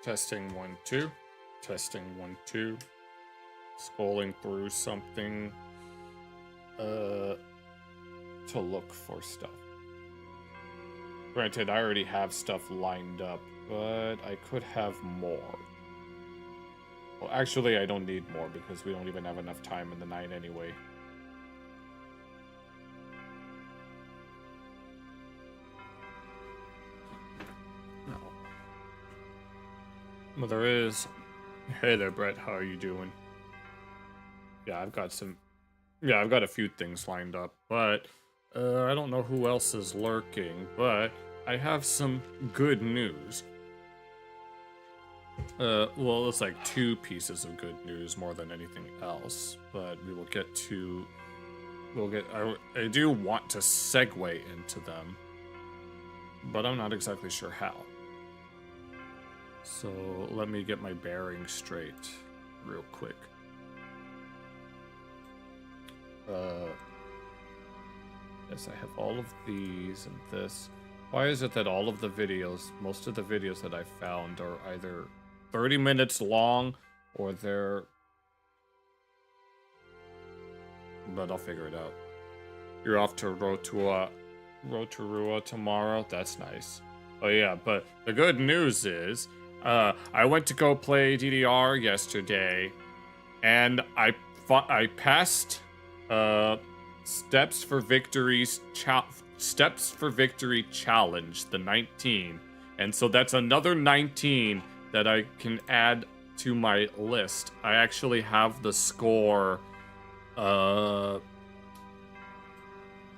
Testing 1, 2. Testing 1, 2. Scrolling through something to look for stuff. Granted, I already have stuff lined up, but I could have more. Well, actually, I don't need more because we don't even have enough time in the night anyway. No. Well, there is. Hey there, Brett. How are you doing? Yeah, I've got a few things lined up, but I don't know who else is lurking, but I have some good news. Well, it's like 2 pieces of good news more than anything else, but we will get to... I do want to segue into them, but I'm not exactly sure how. So let me get my bearings straight real quick. Yes, I have all of these and this. Why is it that all of the videos, most of the videos that I found are either 30 minutes long or they're... But I'll figure it out. You're off to Rotorua tomorrow? That's nice. Oh yeah, but the good news is, I went to go play DDR yesterday, and I passed, Steps for Victory challenge, the 19. And so that's another 19 that I can add to my list. I actually have the score on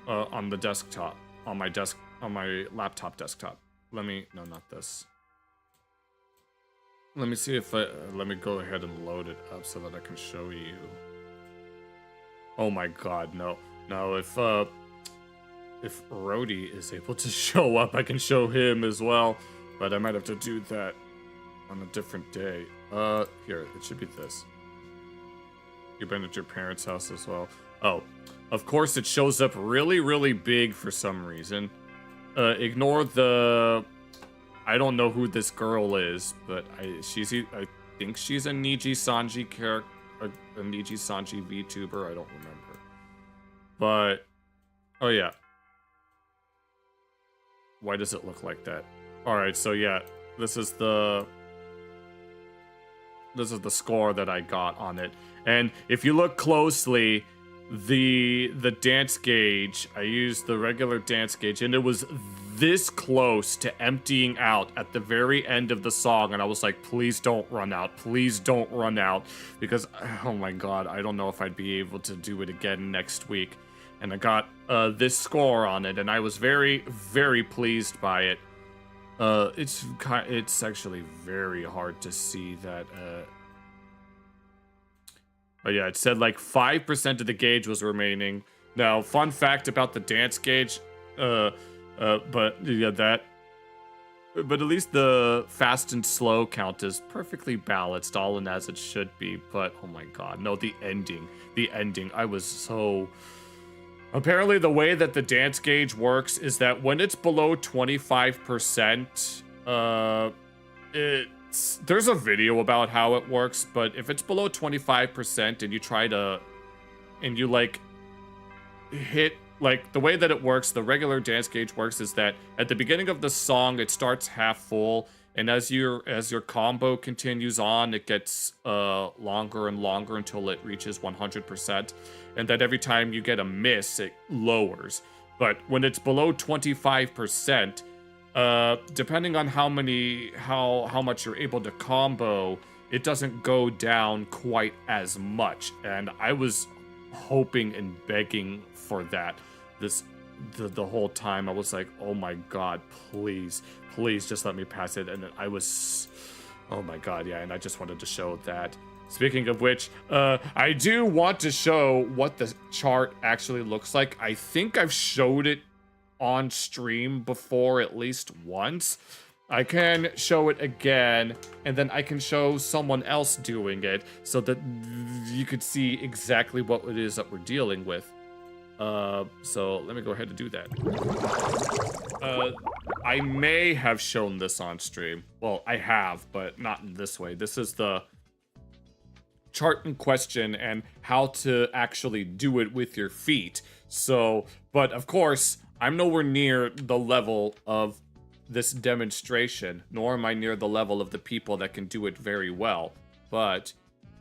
the desktop, on my laptop desktop. No, not this. Let me see if let me go ahead and load it up so that I can show you. Oh my god, no. Now, if Rhodey is able to show up, I can show him as well. But I might have to do that on a different day. Here, it should be this. You've been at your parents' house as well. Oh, of course it shows up really, really big for some reason. Ignore the... I don't know who this girl is, but I think she's a Niji Sanji character, a Niji Sanji VTuber, I don't remember. But, oh yeah. Why does it look like that? Alright, so yeah, this is the score that I got on it. And if you look closely, the dance gauge, I used the regular dance gauge, and it was this close to emptying out at the very end of the song, and I was like, please don't run out, please don't run out, because, oh my god, I don't know if I'd be able to do it again next week. And I got this score on it, and I was very, very pleased by it. It's actually very hard to see that, but yeah, it said like 5% of the gauge was remaining. Now, fun fact about the dance gauge, but yeah, but at least the fast and slow count is perfectly balanced, all in as it should be. But oh my god, no, the ending, I was so... Apparently the way that the dance gauge works is that when it's below 25%, there's a video about how it works, but if it's below 25% and you try to, and you like hit, like the way that it works, the regular dance gauge works is that at the beginning of the song, it starts half full, and as your combo continues on, it gets longer and longer until it reaches 100%, and that every time you get a miss, it lowers. But when it's below 25%, depending on how much you're able to combo, it doesn't go down quite as much. And I was hoping and begging for that the whole time. I was like, oh my god, please just let me pass it. And I was, oh my god, yeah, and I just wanted to show that. Speaking of which, I do want to show what the chart actually looks like. I think I've showed it on stream before at least once. I can show it again, and then I can show someone else doing it so that you could see exactly what it is that we're dealing with. So let me go ahead and do that. I may have shown this on stream. Well, I have, but not in this way. This is the chart in question and how to actually do it with your feet. So, but of course, I'm nowhere near the level of this demonstration, nor am I near the level of the people that can do it very well. But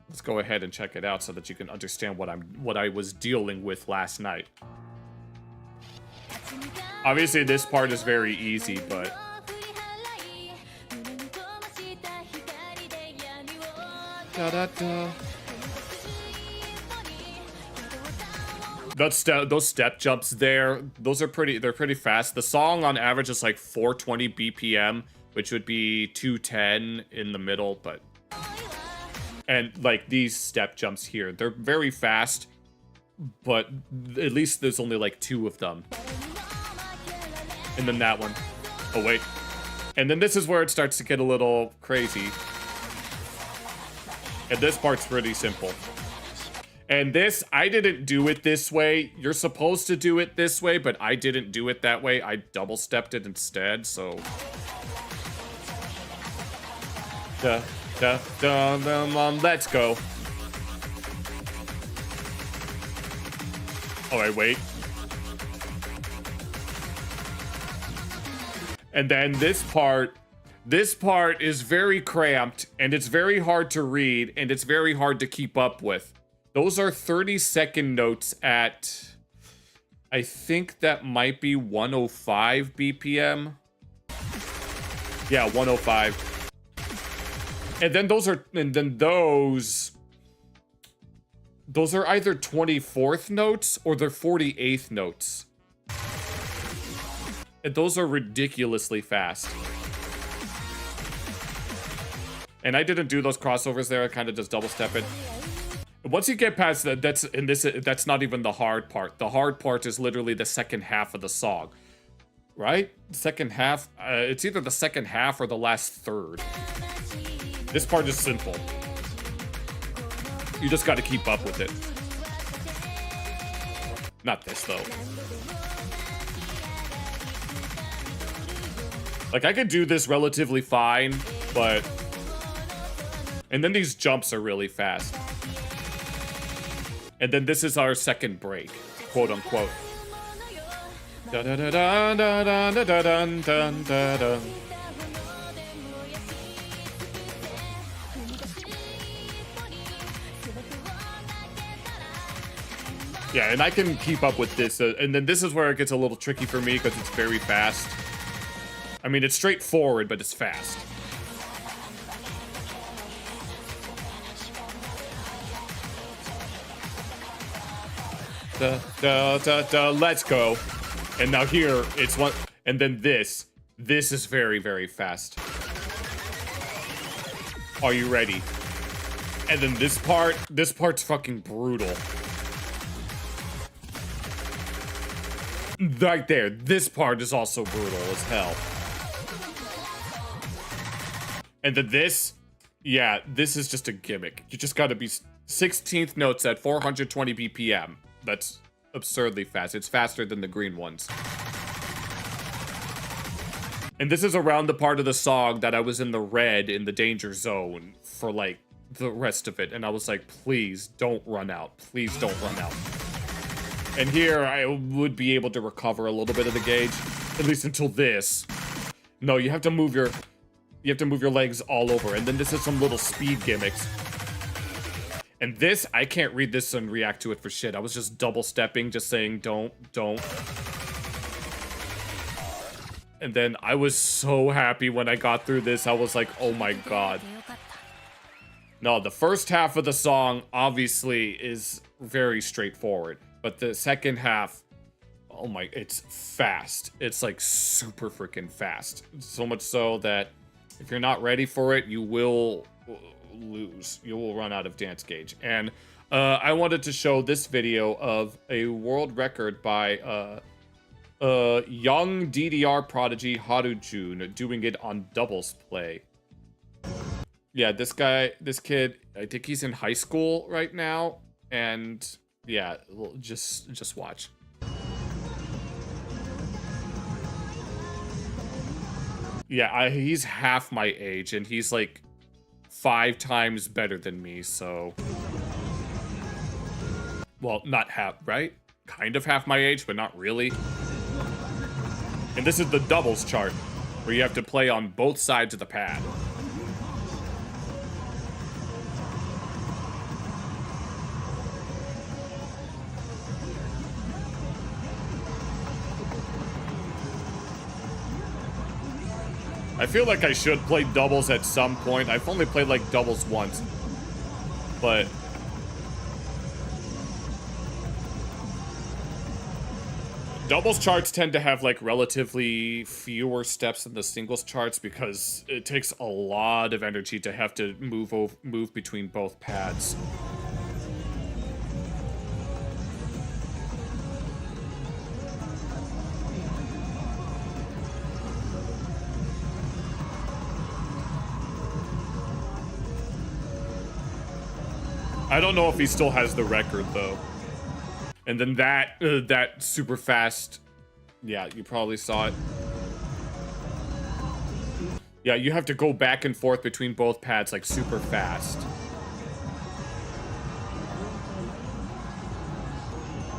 let's go ahead and check it out so that you can understand what I was dealing with last night. Obviously, this part is very easy, but those step jumps there, they're pretty fast. The song on average is like 420 BPM, which would be 210 in the middle, but and like these step jumps here, they're very fast, but at least there's only like 2 of them. And then that one. Oh wait. And then this is where it starts to get a little crazy. And this part's pretty simple. And this, I didn't do it this way. You're supposed to do it this way, but I didn't do it that way. I double stepped it instead, so. Let's go. Alright, wait. And then this part is very cramped, and it's very hard to read, and it's very hard to keep up with. Those are 30-second notes at, I think that might be 105 BPM. Yeah, 105. And then those are either 24th notes or they're 48th notes. And those are ridiculously fast. And I didn't do those crossovers there. I kind of just double step it. Once you get past that, that's not even the hard part. The hard part is literally the second half of the song, right? Second half. It's either the second half or the last third. This part is simple. You just got to keep up with it. Not this though. Like I could do this relatively fine, but and then these jumps are really fast. And then this is our second break, quote unquote. Da da da da da da da da da da da. Yeah, and I can keep up with this, and then this is where it gets a little tricky for me because it's very fast. I mean, it's straightforward, but it's fast. Let's go. And now here, it's one, and then this is very, very fast. Are you ready? And then this part's fucking brutal. Right there, this part is also brutal as hell. And then this, yeah, this is just a gimmick. You just gotta be 16th notes at 420 BPM. That's absurdly fast. It's faster than the green ones. And this is around the part of the song that I was in the red in the danger zone for like the rest of it. And I was like, please don't run out. Please don't run out. And here I would be able to recover a little bit of the gauge, at least until this. No, you have to move your legs all over. And then this is some little speed gimmicks. And this, I can't read this and react to it for shit. I was just double stepping, just saying don't. And then I was so happy when I got through this. I was like, oh my god. No, the first half of the song obviously is very straightforward. But the second half, oh my, it's fast. It's like super freaking fast. So much so that if you're not ready for it, you will lose. You will run out of dance gauge. And I wanted to show this video of a world record by young DDR prodigy Harujun doing it on doubles play. Yeah, this kid, I think he's in high school right now, and yeah, just watch. Yeah, he's half my age, and he's like 5 times better than me, so... Well, not half, right? Kind of half my age, but not really. And this is the doubles chart, where you have to play on both sides of the pad. I feel like I should play doubles at some point. I've only played like doubles once, but doubles charts tend to have like relatively fewer steps than the singles charts because it takes a lot of energy to have to move between both pads. I don't know if he still has the record though. And then that super fast, yeah, you probably saw it. Yeah, you have to go back and forth between both pads like super fast.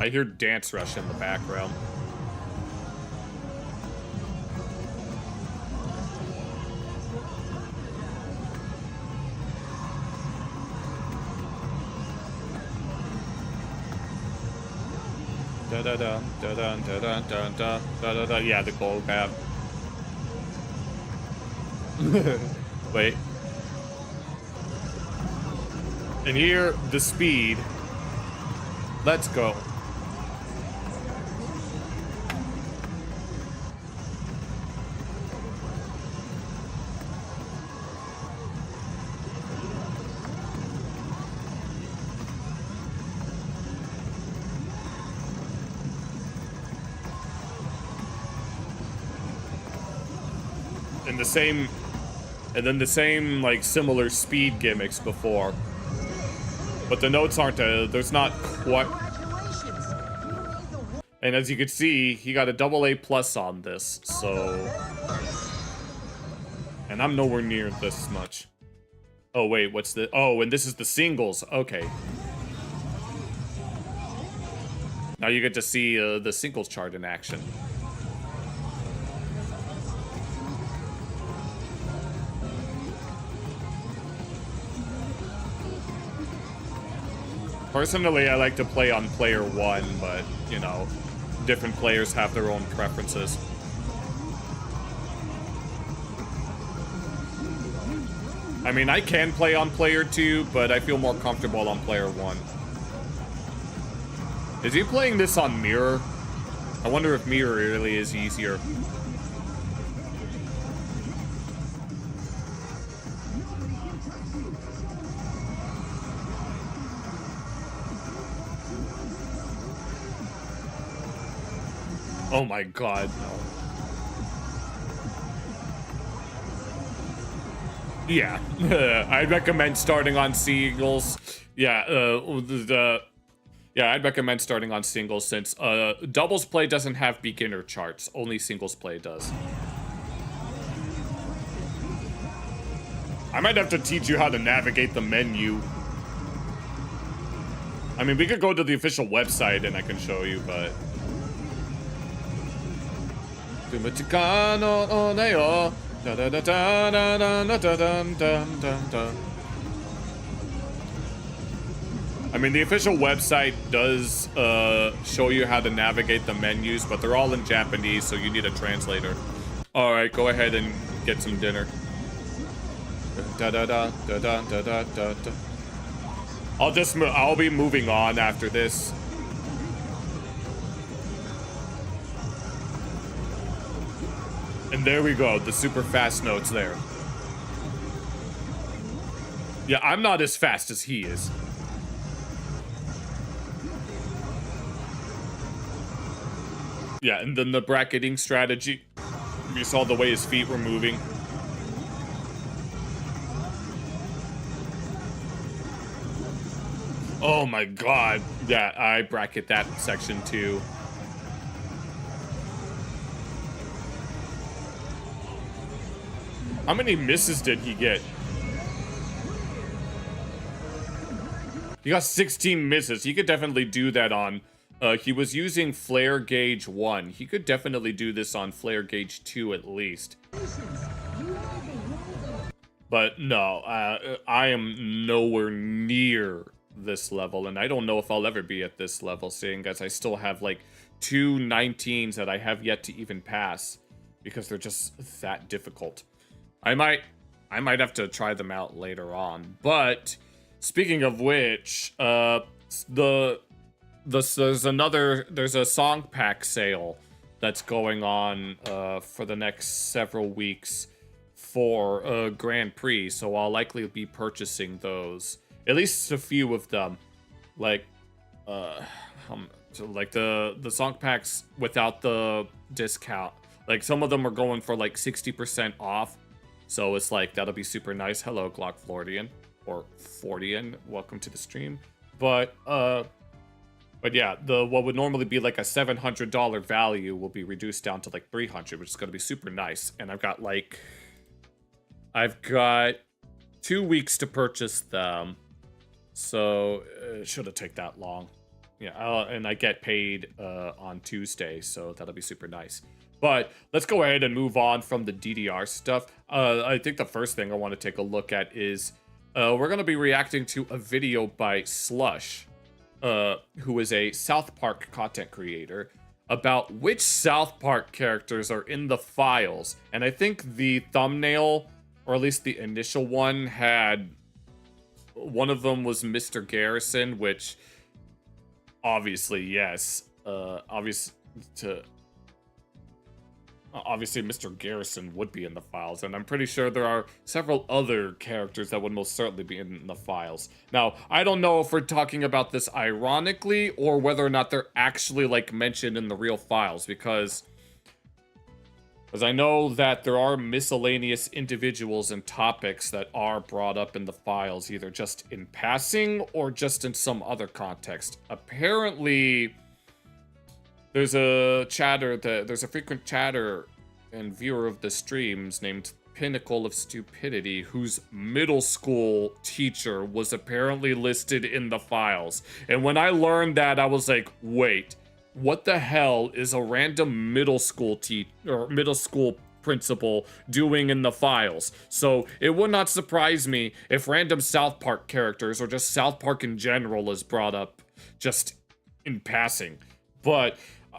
I hear Dance Rush in the background. Da da da da da da da da da da da. Yeah, the gold map. Wait. And here, the speed. Let's go. And the same like similar speed gimmicks before, but the notes aren't there's not quite. And as you can see, he got a AA+ on this, so, and I'm nowhere near this much. Oh wait, what's the? Oh, and this is the singles. Okay. Now you get to see the singles chart in action. Personally, I like to play on player 1, but, you know, different players have their own preferences. I mean, I can play on player 2, but I feel more comfortable on player 1. Is he playing this on mirror? I wonder if mirror really is easier. Oh my god, no. Yeah, I'd recommend starting on singles. Yeah, I'd recommend starting on singles since doubles play doesn't have beginner charts. Only singles play does. I might have to teach you how to navigate the menu. I mean, we could go to the official website and I can show you, but... I mean, the official website does show you how to navigate the menus, but they're all in Japanese, so you need a translator. All right, go ahead and get some dinner. I'll be moving on after this. And there we go, the super fast notes there. Yeah, I'm not as fast as he is. Yeah, and then the bracketing strategy. You saw the way his feet were moving. Oh my god. Yeah, I bracket that section too. How many misses did he get? He got 16 misses. He could definitely do that on... he was using Flare Gauge 1. He could definitely do this on Flare Gauge 2 at least. But no, I am nowhere near this level, and I don't know if I'll ever be at this level, seeing as I still have like 2 19s that I have yet to even pass, because they're just that difficult. I might have to try them out later on. But speaking of which, there's a song pack sale that's going on for the next several weeks for Grand Prix, so I'll likely be purchasing those, at least a few of them, like so like the song packs without the discount. Like some of them are going for like 60% off, so it's like that'll be super nice. Hello, Glock Floridian or Fordian, welcome to the stream. But yeah, what would normally be like a $700 value will be reduced down to like $300, which is gonna be super nice. And I've got 2 weeks to purchase them, so it shouldn't take that long. Yeah, and I get paid on Tuesday, so that'll be super nice. But let's go ahead and move on from the DDR stuff. I think the first thing I want to take a look at is we're going to be reacting to a video by Slush, who is a South Park content creator, about which South Park characters are in the files. And I think the thumbnail, or at least the initial one, had... one of them was Mr. Garrison, which... obviously, yes. Obviously, Mr. Garrison would be in the files, and I'm pretty sure there are several other characters that would most certainly be in the files. Now, I don't know if we're talking about this ironically, or whether or not they're actually, like, mentioned in the real files, because I know that there are miscellaneous individuals and topics that are brought up in the files, either just in passing or just in some other context. Apparently, there's a frequent chatter and viewer of the streams named Pinnacle of Stupidity, whose middle school teacher was apparently listed in the files. And when I learned that, I was like, wait, what the hell is a random middle school principal doing in the files? So it would not surprise me if random South Park characters, or just South Park in general, is brought up just in passing. But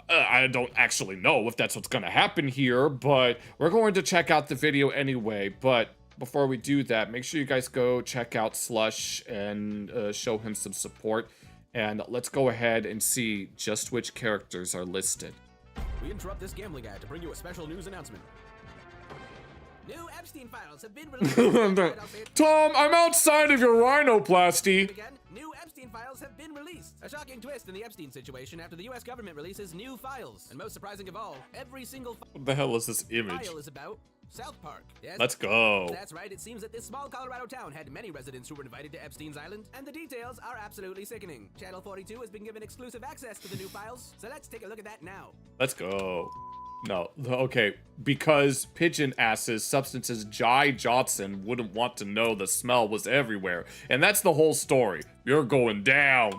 I don't actually know if that's what's gonna happen here, but we're going to check out the video anyway. But before we do that, make sure you guys go check out Slush and show him some support. And let's go ahead and see just which characters are listed. We interrupt this gambling ad to bring you a special news announcement. New Epstein files have been released. Tom, I'm outside of your rhinoplasty. Again, new Epstein files have been released. A shocking twist in the Epstein situation after the US government releases new files. And most surprising of all, every single what the hell is this image? file is about South Park. Yes, let's go. That's right. It seems that this small Colorado town had many residents who were invited to Epstein's Island, and the details are absolutely sickening. Channel 42 has been given exclusive access to the new files, so let's take a look at that now. Let's go. No, okay, because pigeon asses, substances Jai Johnson wouldn't want to know the smell was everywhere. And that's the whole story. You're going down.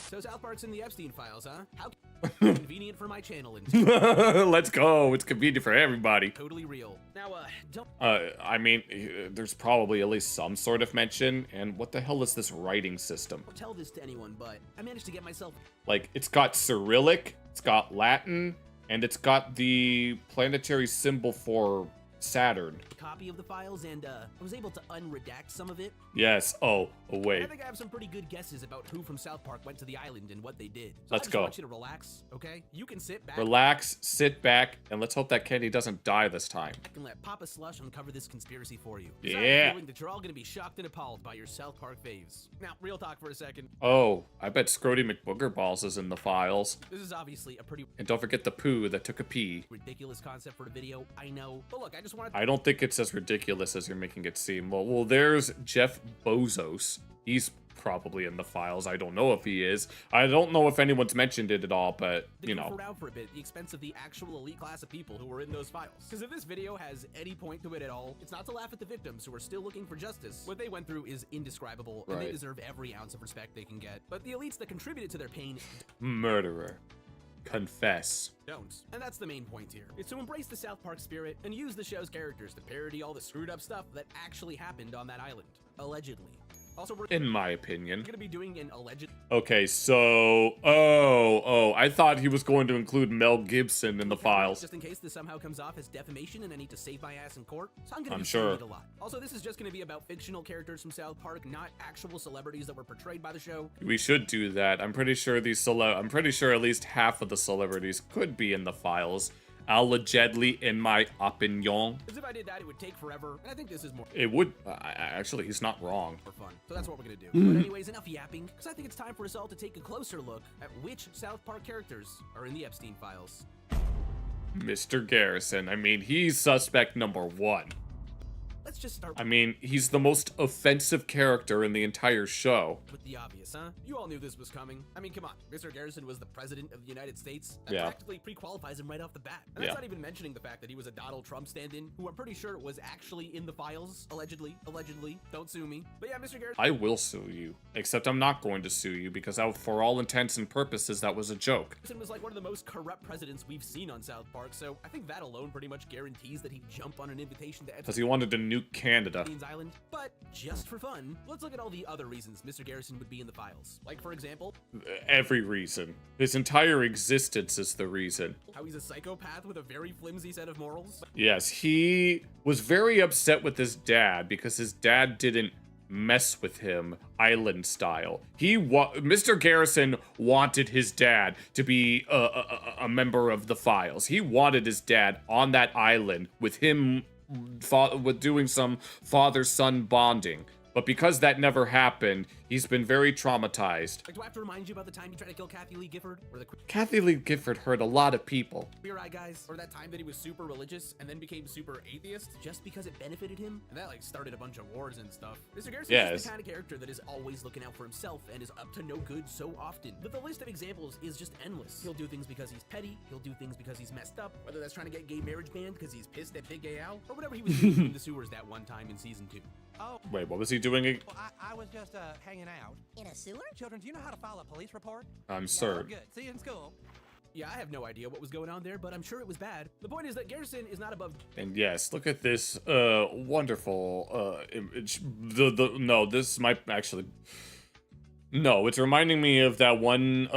So South Park's in the Epstein files, huh? How convenient for my channel. Let's go. It's convenient for everybody. Totally real. Now, don't... I mean, there's probably at least some sort of mention. And what the hell is this writing system? Don't tell this to anyone, but I managed to get myself... like, it's got Cyrillic, it's got Latin, and it's got the planetary symbol for Saturn. A copy of the files, and I was able to unredact some of it. Yes. Oh wait. I think I have some pretty good guesses about who from South Park went to the island and what they did. So Let's I just go. want you to relax, okay? You can sit back. Relax, sit back, and let's hope that Kenny doesn't die this time. I can let Papa Slush uncover this conspiracy for you. Yeah. I have a feeling that you're all gonna be shocked and appalled by your South Park faves. Now, real talk for a second. Oh, I bet Scrody McBoogerballs is in the files. This is obviously a pretty And don't forget the poo that took a pee. ridiculous concept for a video, I know. But look, I just wanted to... I don't think it's as ridiculous as you're making it seem. Well, there's Jeff Bezos. He's probably in the files. I don't know if he is. I don't know if anyone's mentioned it at all, but, you know. Out for a bit, the expense of the actual elite class of people who were in those files. Because if this video has any point to it at all, it's not to laugh at the victims who are still looking for justice. What they went through is indescribable, and they deserve every ounce of respect they can get. But the elites that contributed to their pain... Murderer. Confess. Don't. And that's the main point here. It's to embrace the South Park spirit and use the show's characters to parody all the screwed up stuff that actually happened on that island. Allegedly. Also, we're in my opinion gonna be doing an alleged. Okay, so I thought he was going to include Mel Gibson in the files. Just in case this somehow comes off as defamation and I need to save my ass in court. So I'm gonna be sure. saying it a lot. Also, this is just gonna be about fictional characters from South Park, not actual celebrities that were portrayed by the show. We should do that. I'm pretty sure I'm pretty sure at least half of the celebrities could be in the files. Allegedly, in my opinion. Because if I did that, it would take forever, and I think this is more. It would. Actually, he's not wrong. For fun. So that's what we're gonna do. But anyways, enough yapping, because I think it's time for us all to take a closer look at which South Park characters are in the Epstein files. Mr. Garrison. I mean, he's suspect number 1. Let's just start. I mean, he's the most offensive character in the entire show. With the obvious, huh? You all knew this was coming. I mean, come on. Mr. Garrison was the president of the United States. That practically pre-qualifies him right off the bat. And that's not even mentioning the fact that he was a Donald Trump stand-in, who I'm pretty sure was actually in the files. Allegedly. Allegedly. Don't sue me. But yeah, Mr. Garrison. I will sue you. Except I'm not going to sue you because for all intents and purposes, that was a joke. Garrison was like one of the most corrupt presidents we've seen on South Park, so I think that alone pretty much guarantees that he'd jump on an invitation to because he wanted to nuke Canada. Island. But just for fun, let's look at all the other reasons Mr. Garrison would be in the files. Like, for example, every reason. His entire existence is the reason. How he's a psychopath with a very flimsy set of morals. Yes, he was very upset with his dad because his dad didn't mess with him island style. Mr. Garrison wanted his dad to be a member of the files. He wanted his dad on that island with him with doing some father-son bonding. But because that never happened, he's been very traumatized. Like, do I have to remind you about the time he tried to kill Kathy Lee Gifford? Or the Kathy Lee Gifford hurt a lot of people. Queer Eye guys? Or that time that he was super religious and then became super atheist just because it benefited him? And that, like, started a bunch of wars and stuff. Mr. Garrison is the kind of character that is always looking out for himself and is up to no good so often. But the list of examples is just endless. He'll do things because he's petty. He'll do things because he's messed up. Whether that's trying to get gay marriage banned because he's pissed at Big Gay Al, or whatever he was doing in the sewers that one time in season 2. Oh. Wait, what was he doing? Well, I was just hanging out. In a sewer? Children, do you know how to file a police report? I'm sir. No, good. See you in school. Yeah, I have no idea what was going on there, but I'm sure it was bad. The point is that Garrison is not above. And yes, look at this wonderful image. No, this might actually. No, it's reminding me of that one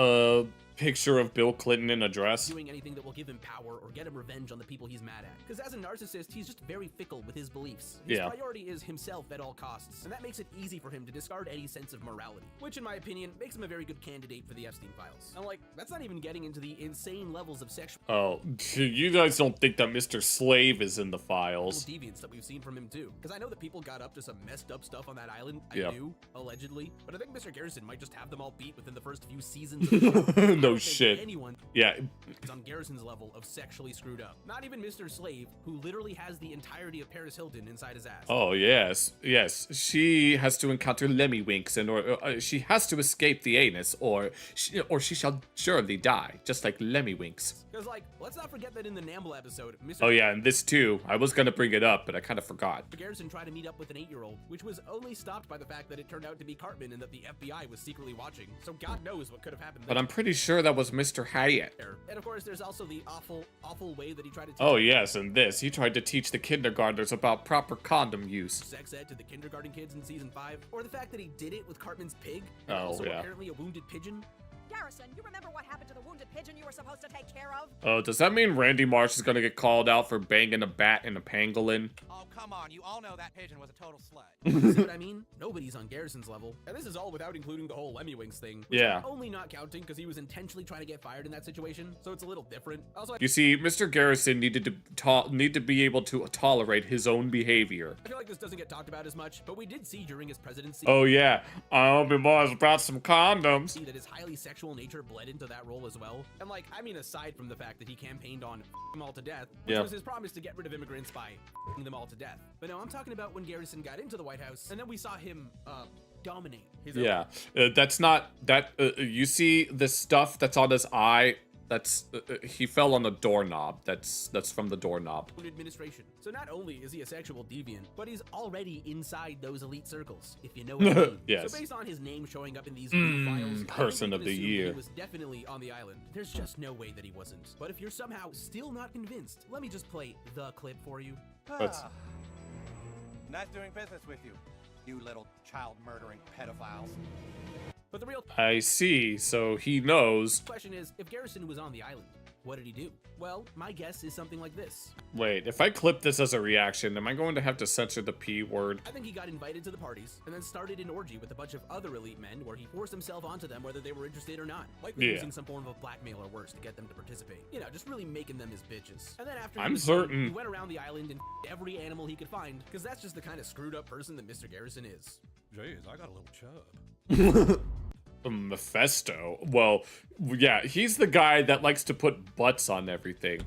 picture of Bill Clinton in a dress. Doing anything that will give him power or get him revenge on the people he's mad at. Because as a narcissist, he's just very fickle with his beliefs. His priority is himself at all costs, and that makes it easy for him to discard any sense of morality, which in my opinion makes him a very good candidate for the Epstein files. And like, that's not even getting into the insane levels of sexual you guys don't think that Mr. Slave is in the files? deviance that we've seen from him too. Because I know that people got up to some messed up stuff on that island. I do, allegedly, but I think Mr. Garrison might just have them all beat within the first few seasons of no shit. Anyone is on Garrison's level of sexually screwed up. Not even Mr. Slave, who literally has the entirety of Paris Hilton inside his ass. Oh yes, yes. She has to encounter Lemmywinks, and or she has to escape the anus, or she shall surely die, just like Lemmywinks. Because like, let's not forget that in the Namble episode, Mr. Oh yeah, and this too. I was gonna bring it up, but I kind of forgot. Garrison tried to meet up with an 8-year-old, which was only stopped by the fact that it turned out to be Cartman and that the FBI was secretly watching. So God knows what could have happened there. But I'm pretty sure that was Mr. Hyatt. And of course, there's also the awful way that he tried to teach yes, and this. He tried to teach the kindergartners about proper condom use. Sex ed to the kindergarten kids in season 5. Or the fact that he did it with Cartman's pig. And also apparently a wounded pigeon. Garrison, you remember what happened to the wounded pigeon you were supposed to take care of? Oh, does that mean Randy Marsh is gonna get called out for banging a bat and a pangolin? Oh, come on. You all know that pigeon was a total slut. See what I mean? Nobody's on Garrison's level. And this is all without including the whole Lemmywinks thing. Yeah. Only not counting because he was intentionally trying to get fired in that situation, so it's a little different. Also, You see, Mr. Garrison needed to be able to tolerate his own behavior. I feel like this doesn't get talked about as much, but we did see during his presidency. Oh yeah, I hope your boys brought some condoms. See that his highly sexual nature bled into that role as well. And like, I mean, aside from the fact that he campaigned on them all to death, which was his promise to get rid of immigrants by them all to death. But no, I'm talking about when Garrison got into the White House, and then we saw him, dominate his Yeah, that's not that. You see the stuff that's on his eye. That's he fell on the doorknob. That's from the doorknob. Administration. So not only is he a sexual deviant, but he's already inside those elite circles, if you know what I mean. Yes. So based on his name showing up in these files, Person of the year. He was definitely on the island. There's just no way that he wasn't. But if you're somehow still not convinced, let me just play the clip for you. Let's- Nice doing business with you, you little child-murdering pedophiles. But the real I see. So he knows. question is, if Garrison was on the island, what did he do? Well, my guess is something like this. Wait, if I clip this as a reaction, am I going to have to censor the P word? I think he got invited to the parties and then started an orgy with a bunch of other elite men where he forced himself onto them whether they were interested or not. Likely Yeah. using some form of blackmail or worse to get them to participate. You know, just really making them his bitches. And then after he I'm was done, certain- he went around the island and every animal he could find because that's just the kind of screwed up person that Mr. Garrison is. Jeez, I got a little chub. Mephisto. Well, yeah, he's the guy that likes to put butts on everything.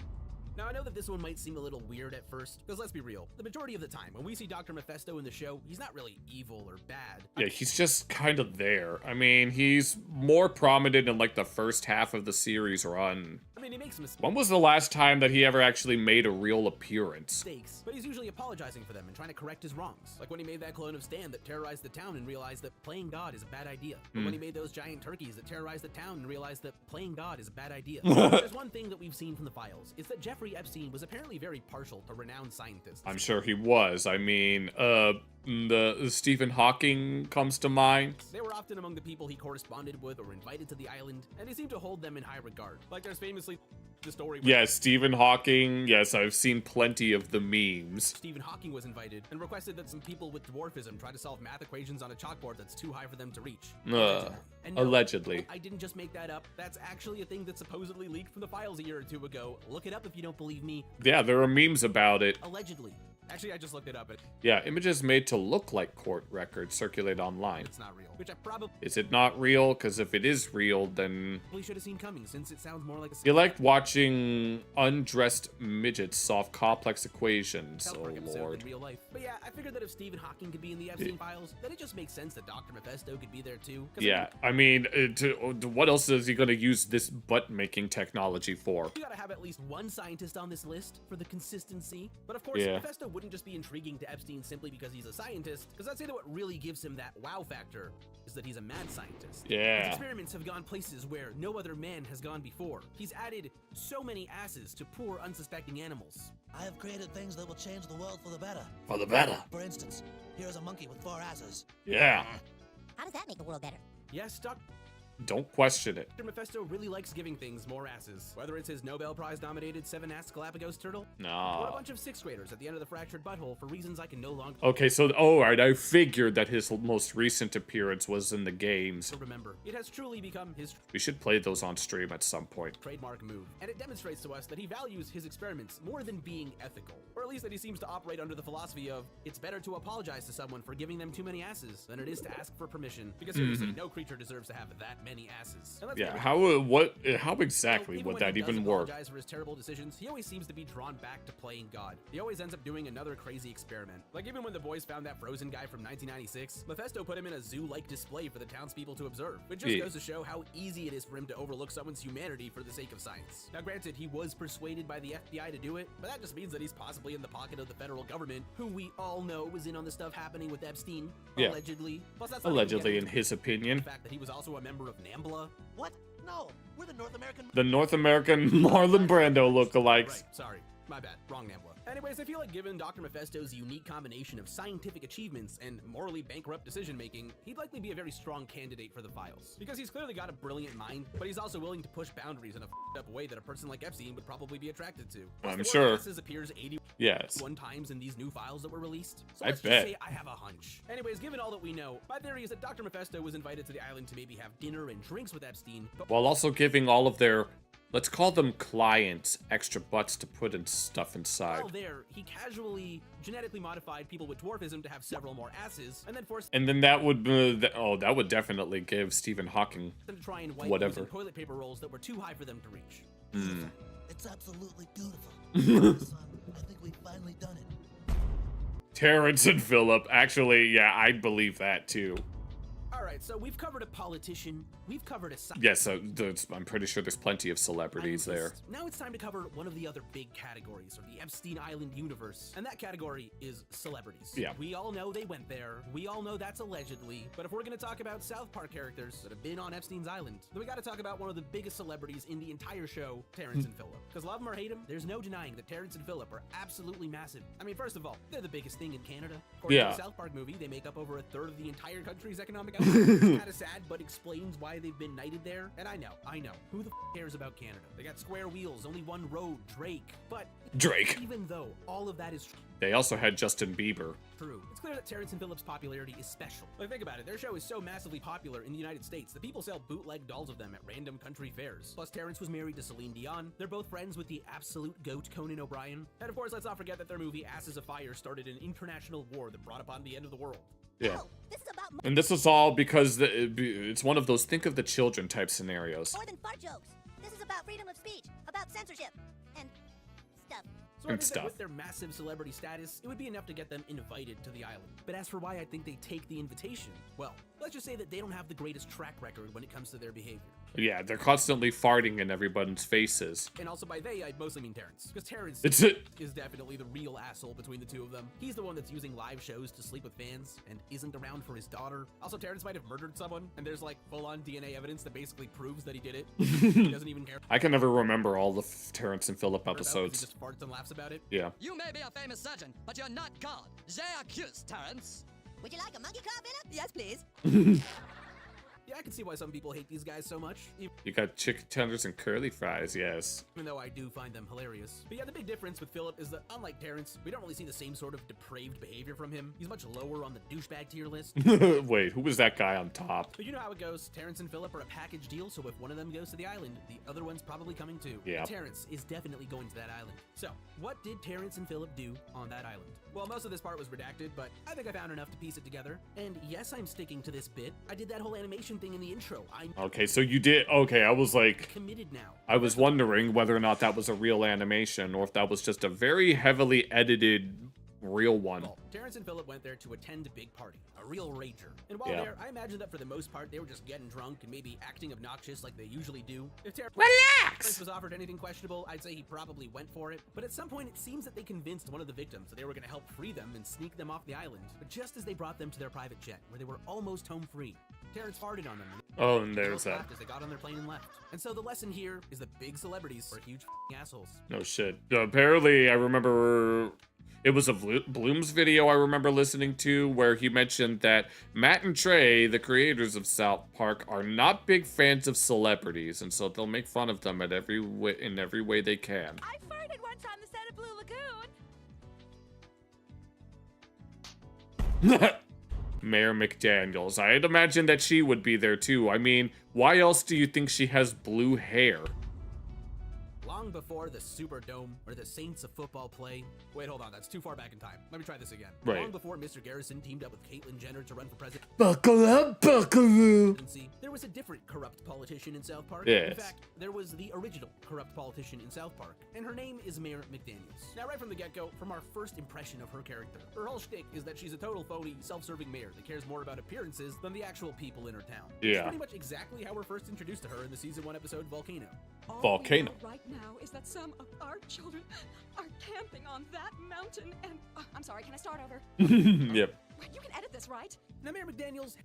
Now, I know that this one might seem a little weird at first, because let's be real, the majority of the time, when we see Dr. Mephisto in the show, he's not really evil or bad. Yeah, he's just kind of there. I mean, he's more prominent in like the first half of the series run. I mean, he makes mistakes. When was the last time that he ever actually made a real appearance? But he's usually apologizing for them and trying to correct his wrongs. Like when he made that clone of Stan that terrorized the town and realized that playing God is a bad idea. Or when he made those giant turkeys that terrorized the town and realized that playing God is a bad idea. There's one thing that we've seen from the files, is that Jeffrey Epstein was apparently very partial to renowned scientists. I'm sure he was. I mean, the Stephen Hawking comes to mind. They were often among the people he corresponded with or invited to the island, and he seemed to hold them in high regard. Like there's famously the story where Yes, Stephen Hawking. Yes, I've seen plenty of the memes. Stephen Hawking was invited and requested that some people with dwarfism try to solve math equations on a chalkboard that's too high for them to reach. And no, Allegedly. I didn't just make that up. That's actually a thing that supposedly leaked from the files a year or two ago. Look it up if you don't believe me. Yeah, there are memes about it. Allegedly. Actually, I just looked it up. Yeah, images made to look like court records circulate online. It's not real. Which I probably Is it not real? Because if it is real, then... should have seen coming, since it sounds more like a... You liked watching undressed midgets solve complex equations. South Oh, Park episode Lord. in real life. But yeah, I figured that if Stephen Hawking could be in the Epstein files, then it just makes sense that Dr. Mephisto could be there too. 'Cause Yeah, I mean, what else is he going to use this butt-making technology for? you gotta have at least one scientist on this list for the consistency. But of course, Yeah. Mephisto wouldn't just be intriguing to Epstein simply because he's a scientist, because I'd say that what really gives him that wow factor is that he's a mad scientist. Yeah. His experiments have gone places where no other man has gone before. He's added so many asses to poor, unsuspecting animals. I have created things that will change the world for the better. For the better. For instance, here's a monkey with 4 asses. Yeah. How does that make the world better? Yes, Dr. Don't question it. Mephisto really likes giving things more asses. Whether it's his Nobel Prize nominated 7-assed Galapagos turtle, or a No. bunch of 6th graders at the end of the fractured butthole for reasons I can no longer Okay, so, oh, alright, I figured that his most recent appearance was in the games. remember. It has truly become his We should play those on stream at some point. trademark move, and it demonstrates to us that he values his experiments more than being ethical, or at least that he seems to operate under the philosophy of it's better to apologize to someone for giving them too many asses than it is to ask for permission, because seriously, no creature deserves to have that many asses. And let's Yeah, be how exactly Even would when that he does even work? apologize for his terrible decisions, he always seems to be drawn back to playing God. He always ends up doing another crazy experiment. Like even when the boys found that frozen guy from 1996, Mephisto put him in a zoo-like display for the townspeople to observe, which just Yeah. goes to show how easy it is for him to overlook someone's humanity for the sake of science. Now granted, he was persuaded by the FBI to do it, but that just means that he's possibly in the pocket of the federal government, who we all know was in on the stuff happening with Epstein, Yeah. allegedly. Plus, that's not even Allegedly, getting in his opinion. the fact that he was also a member of NAMBLA. What? No, we're the North American... The North American Marlon Brando lookalikes. Right, sorry. My bad. Wrong NAMBLA. Anyways, I feel like given Dr. Mephisto's unique combination of scientific achievements and morally bankrupt decision-making, he'd likely be a very strong candidate for the files. Because he's clearly got a brilliant mind, but he's also willing to push boundaries in a f***ed up way that a person like Epstein would probably be attracted to. Plus, I'm the word sure. asses appears 81 Yes. times in these new files that were released. So I let's bet. just say I have a hunch. Anyways, given all that we know, my theory is that Dr. Mephisto was invited to the island to maybe have dinner and drinks with Epstein, but While also giving all of their, let's call them clients, extra butts to put in stuff inside. while there, he casually genetically modified people with dwarfism to have several more asses, and then forced And then that would, that would definitely give Stephen Hawking. them to try and wipe Whatever. using toilet paper rolls that were too high for them to reach. It's absolutely beautiful. Son, I think we've finally done it. Terrence and Philip. Actually, yeah, I'd believe that too. right, so we've covered a politician, we've covered a... Yes, I'm pretty sure there's plenty of celebrities there. Now it's time to cover one of the other big categories, or the Epstein Island universe, and that category is celebrities. Yeah. We all know they went there, we all know that's allegedly, but if we're gonna talk about South Park characters that have been on Epstein's Island, then we gotta talk about one of the biggest celebrities in the entire show, Terrence and Phillip. Because love them or hate them, there's no denying that Terrence and Phillip are absolutely massive. I mean, first of all, they're the biggest thing in Canada. According to the South Park movie, they make up over a third of the entire country's economic output. It's kind of sad, but explains why they've been knighted there. And I know. Who the cares about Canada? They got square wheels, only one road, Drake. But even though all of that is true, they also had Justin Bieber. True. It's clear that Terrence and Phillip's popularity is special. Like, think about it. Their show is so massively popular in the United States that people sell bootleg dolls of them at random country fairs. Plus, Terrence was married to Celine Dion. They're both friends with the absolute goat Conan O'Brien. And of course, let's not forget that their movie Asses of Fire started an international war that brought upon the end of the world. Yeah. Oh, this is about And this is all because it's one of those think of the children type scenarios. more than fart jokes. This is about freedom of speech, about censorship, and stuff. So I think that with their massive celebrity status, it would be enough to get them invited to the island. But as for why I think they take the invitation, well, let's just say that they don't have the greatest track record when it comes to their behavior. Yeah, they're constantly farting in everybody's faces. And also by they, I mostly mean Terrence. Because Terrence is definitely the real asshole between the two of them. He's the one that's using live shows to sleep with fans and isn't around for his daughter. Also, Terrence might have murdered someone, and there's like full-on DNA evidence that basically proves that he did it. He doesn't even care. I can never remember all the Terrence and Phillip episodes. He just farts and laughs about it. Yeah. You may be a famous surgeon, but you're not God. J'ai accused, Terrence. Would you like a monkey claw, Philip? Yes, please. Yeah, I can see why some people hate these guys so much. You got chicken tenders and curly fries, yes. Even though I do find them hilarious. But yeah, the big difference with Phillip is that, unlike Terrence, we don't really see the same sort of depraved behavior from him. He's much lower on the douchebag tier list. Wait, who was that guy on top? But you know how it goes. Terrence and Phillip are a package deal, so if one of them goes to the island, the other one's probably coming too. Yeah. Terrence is definitely going to that island. So, what did Terrence and Phillip do on that island? Well, most of this part was redacted, but I think I found enough to piece it together. And yes, I'm sticking to this bit. I did that whole animation thing in the intro. Okay, so you did. Okay, I was like, committed now. I was wondering whether or not that was a real animation or if that was just a very heavily edited real one. Well, Terrence and Phillip went there to attend a big party, a real rager. And while there, I imagine that for the most part, they were just getting drunk and maybe acting obnoxious like they usually do. If Terrence was offered anything questionable, I'd say he probably went for it. But at some point, it seems that they convinced one of the victims that they were going to help free them and sneak them off the island. But just as they brought them to their private jet, where they were almost home free, Terrence farted on them. Oh, and there's that. As they got on their plane and left. And so the lesson here is that big celebrities are huge assholes. No shit. Apparently, I remember it was a Bloom's video I remember listening to where he mentioned that Matt and Trey, the creators of South Park, are not big fans of celebrities, and so they'll make fun of them in every way they can. I farted once on the set of Blue Lagoon. Mayor McDaniels. I'd imagine that she would be there too. I mean, why else do you think she has blue hair? Long before the Superdome or the Saints of football play. Wait, hold on, that's too far back in time. Let me try this again. Right. Long before Mr. Garrison teamed up with Caitlyn Jenner to run for president. Buckle up, buckaroo. There was a different corrupt politician in South Park. Yes. In fact, there was the original corrupt politician in South Park, and her name is Mayor McDaniels. Now, right from the get-go, from our first impression of her character, her whole shtick is that she's a total phony, self-serving mayor that cares more about appearances than the actual people in her town. Yeah. It's pretty much exactly how we're first introduced to her in the season 1 episode Volcano. Volcano. All we know right now is that some of our children are camping on that mountain and... I'm sorry, can I start over? Yep. You can edit this, right? Now, Mayor McDaniels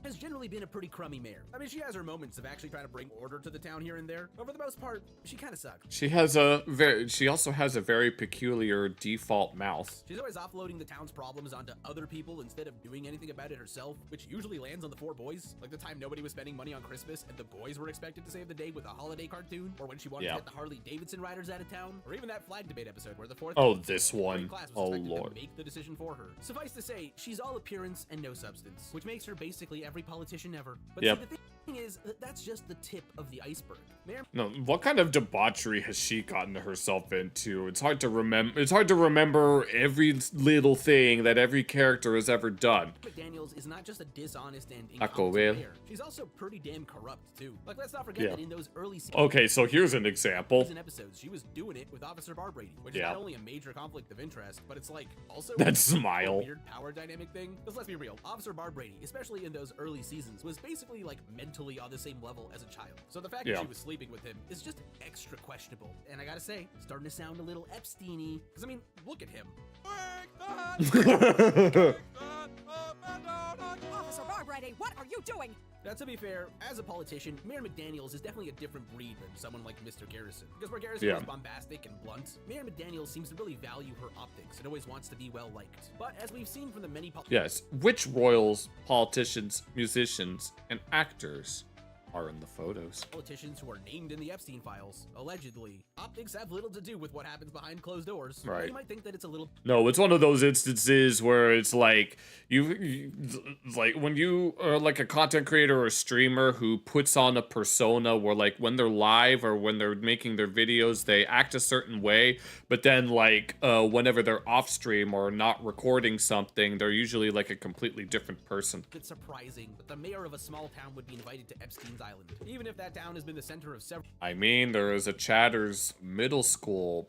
has generally been a pretty crummy mayor. I mean, she has her moments of actually trying to bring order to the town here and there, but for the most part, she kind of sucks. She also has a very peculiar default mouth. She's always offloading the town's problems onto other people instead of doing anything about it herself, which usually lands on the 4 boys. Like the time nobody was spending money on Christmas and the boys were expected to save the day with a holiday cartoon, or when she wanted to get the Harley Davidson riders out of town, or even that flag debate episode where the 4th this one. class Oh was expected lord. to make the decision for her. Suffice to say, she's all appearance and no substance, which makes her basically every politician ever. But see, the thing is that that's just the tip of the iceberg. No, what kind of debauchery has she gotten herself into? It's hard to remember. It's hard to remember every little thing that every character has ever done. McDaniels is not just a dishonest and incompetent mayor. She's also pretty damn corrupt too. Like, let's not forget that in those early Okay, so here's an example. episodes, she was doing it with Officer Barb Brady, which is not only a major conflict of interest, but it's like also that smile. A weird power dynamic thing. Because let's be real, Officer Barb Brady, especially in those early seasons was basically like mentally on the same level as a child. So the fact Yeah. that she was sleeping with him is just extra questionable. And I gotta say, starting to sound a little Epstein-y. Because I mean, look at him. Officer Barbrady, what are you doing? Now, to be fair, as a politician, Mayor McDaniels is definitely a different breed than someone like Mr. Garrison. Because where Garrison Yeah. is bombastic and blunt, Mayor McDaniels seems to really value her optics and always wants to be well liked. But as we've seen from the many Yes. Which royals, politicians, musicians, and actors are in the photos? politicians who are named in the Epstein files, allegedly, optics have little to do with what happens behind closed doors. Right. You might think that it's a little No, it's one of those instances where it's like like when you are like a content creator or a streamer who puts on a persona where like when they're live or when they're making their videos they act a certain way, but then like whenever they're off stream or not recording something, they're usually like a completely different person. bit surprising that the mayor of a small town would be invited to Epstein's Island, even if that town has been the center of several I mean, there is a Chatters middle school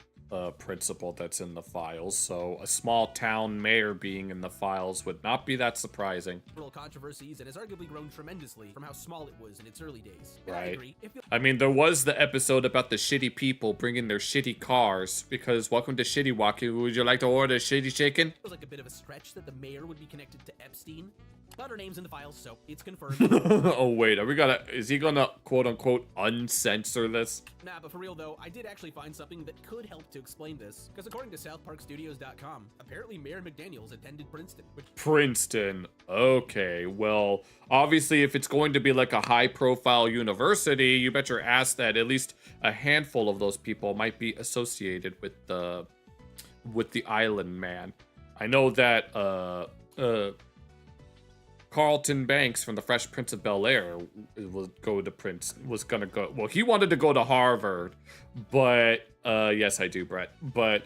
principal that's in the files, so a small town mayor being in the files would not be that surprising. controversies and has arguably grown tremendously from how small it was in its early days. And I Right. agree. It feels I mean, there was the episode about the shitty people bringing their shitty cars, because welcome to Shitty Walkie. Would you like to order shitty chicken? like a bit of a stretch that the mayor would be connected to Epstein. But her name's in the files, so it's confirmed. Oh, wait, is he gonna quote unquote uncensor this? Nah, but for real though, I did actually find something that could help to explain this. Because according to SouthParkStudios.com, apparently Mayor McDaniels attended Princeton, which Princeton. Okay, well, obviously, if it's going to be like a high-profile university, you bet your ass that at least a handful of those people might be associated with the Island Man. I know that Carlton Banks from the Fresh Prince of Bel-Air was gonna go. Well, he wanted to go to Harvard, but yes, I do, Brett. But